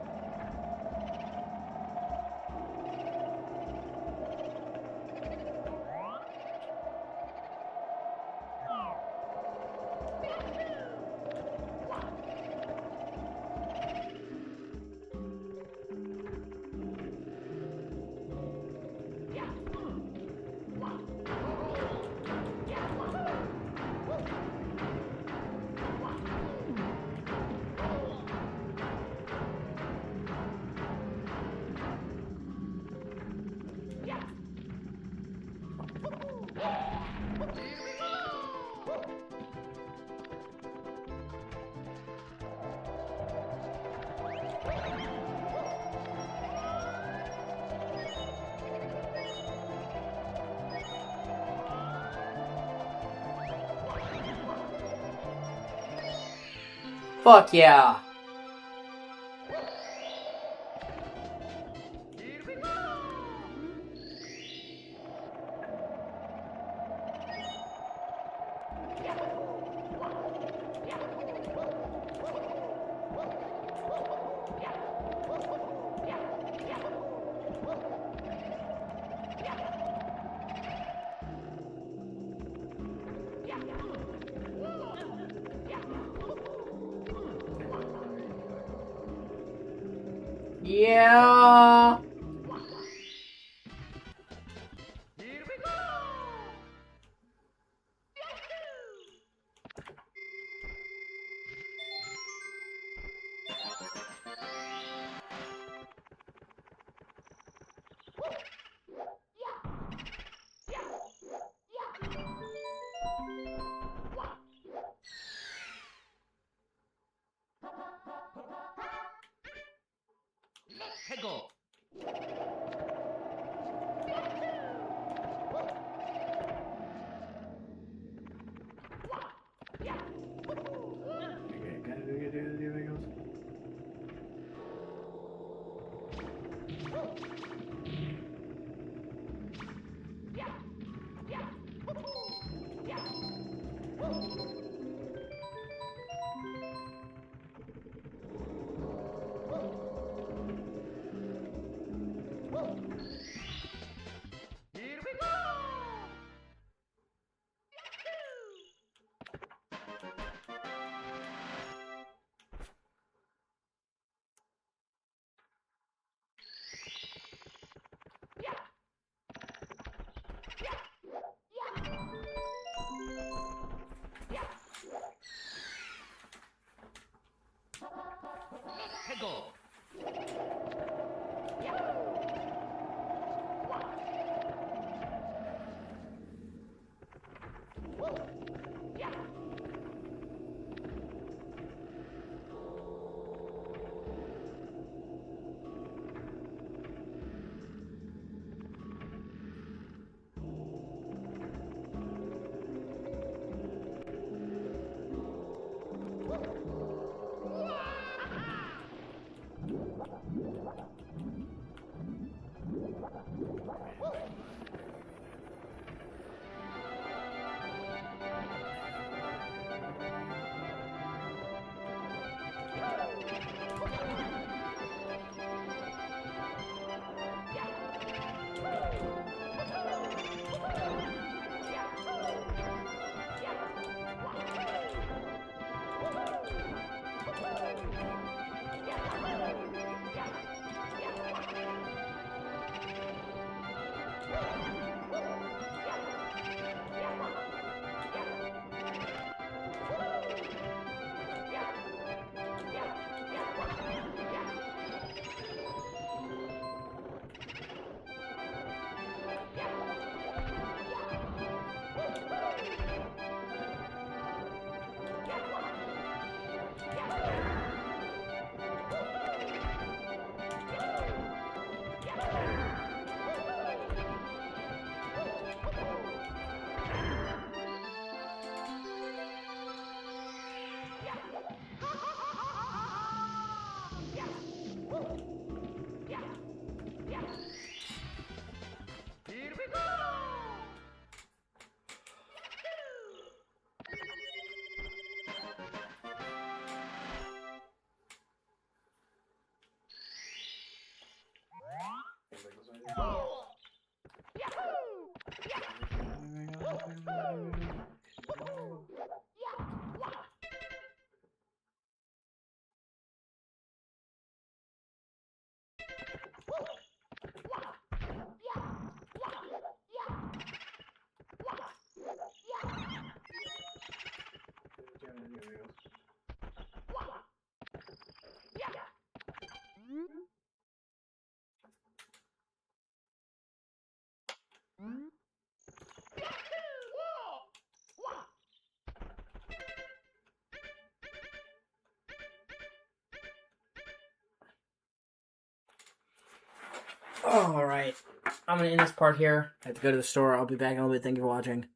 Fuck yeah. Here we go! Yeah. Here we go! Let's go! Here we go! Let's go! Here we go! Alright. I'm gonna end this part here. I have to go to the store. I'll be back in a little bit. Thank you for watching.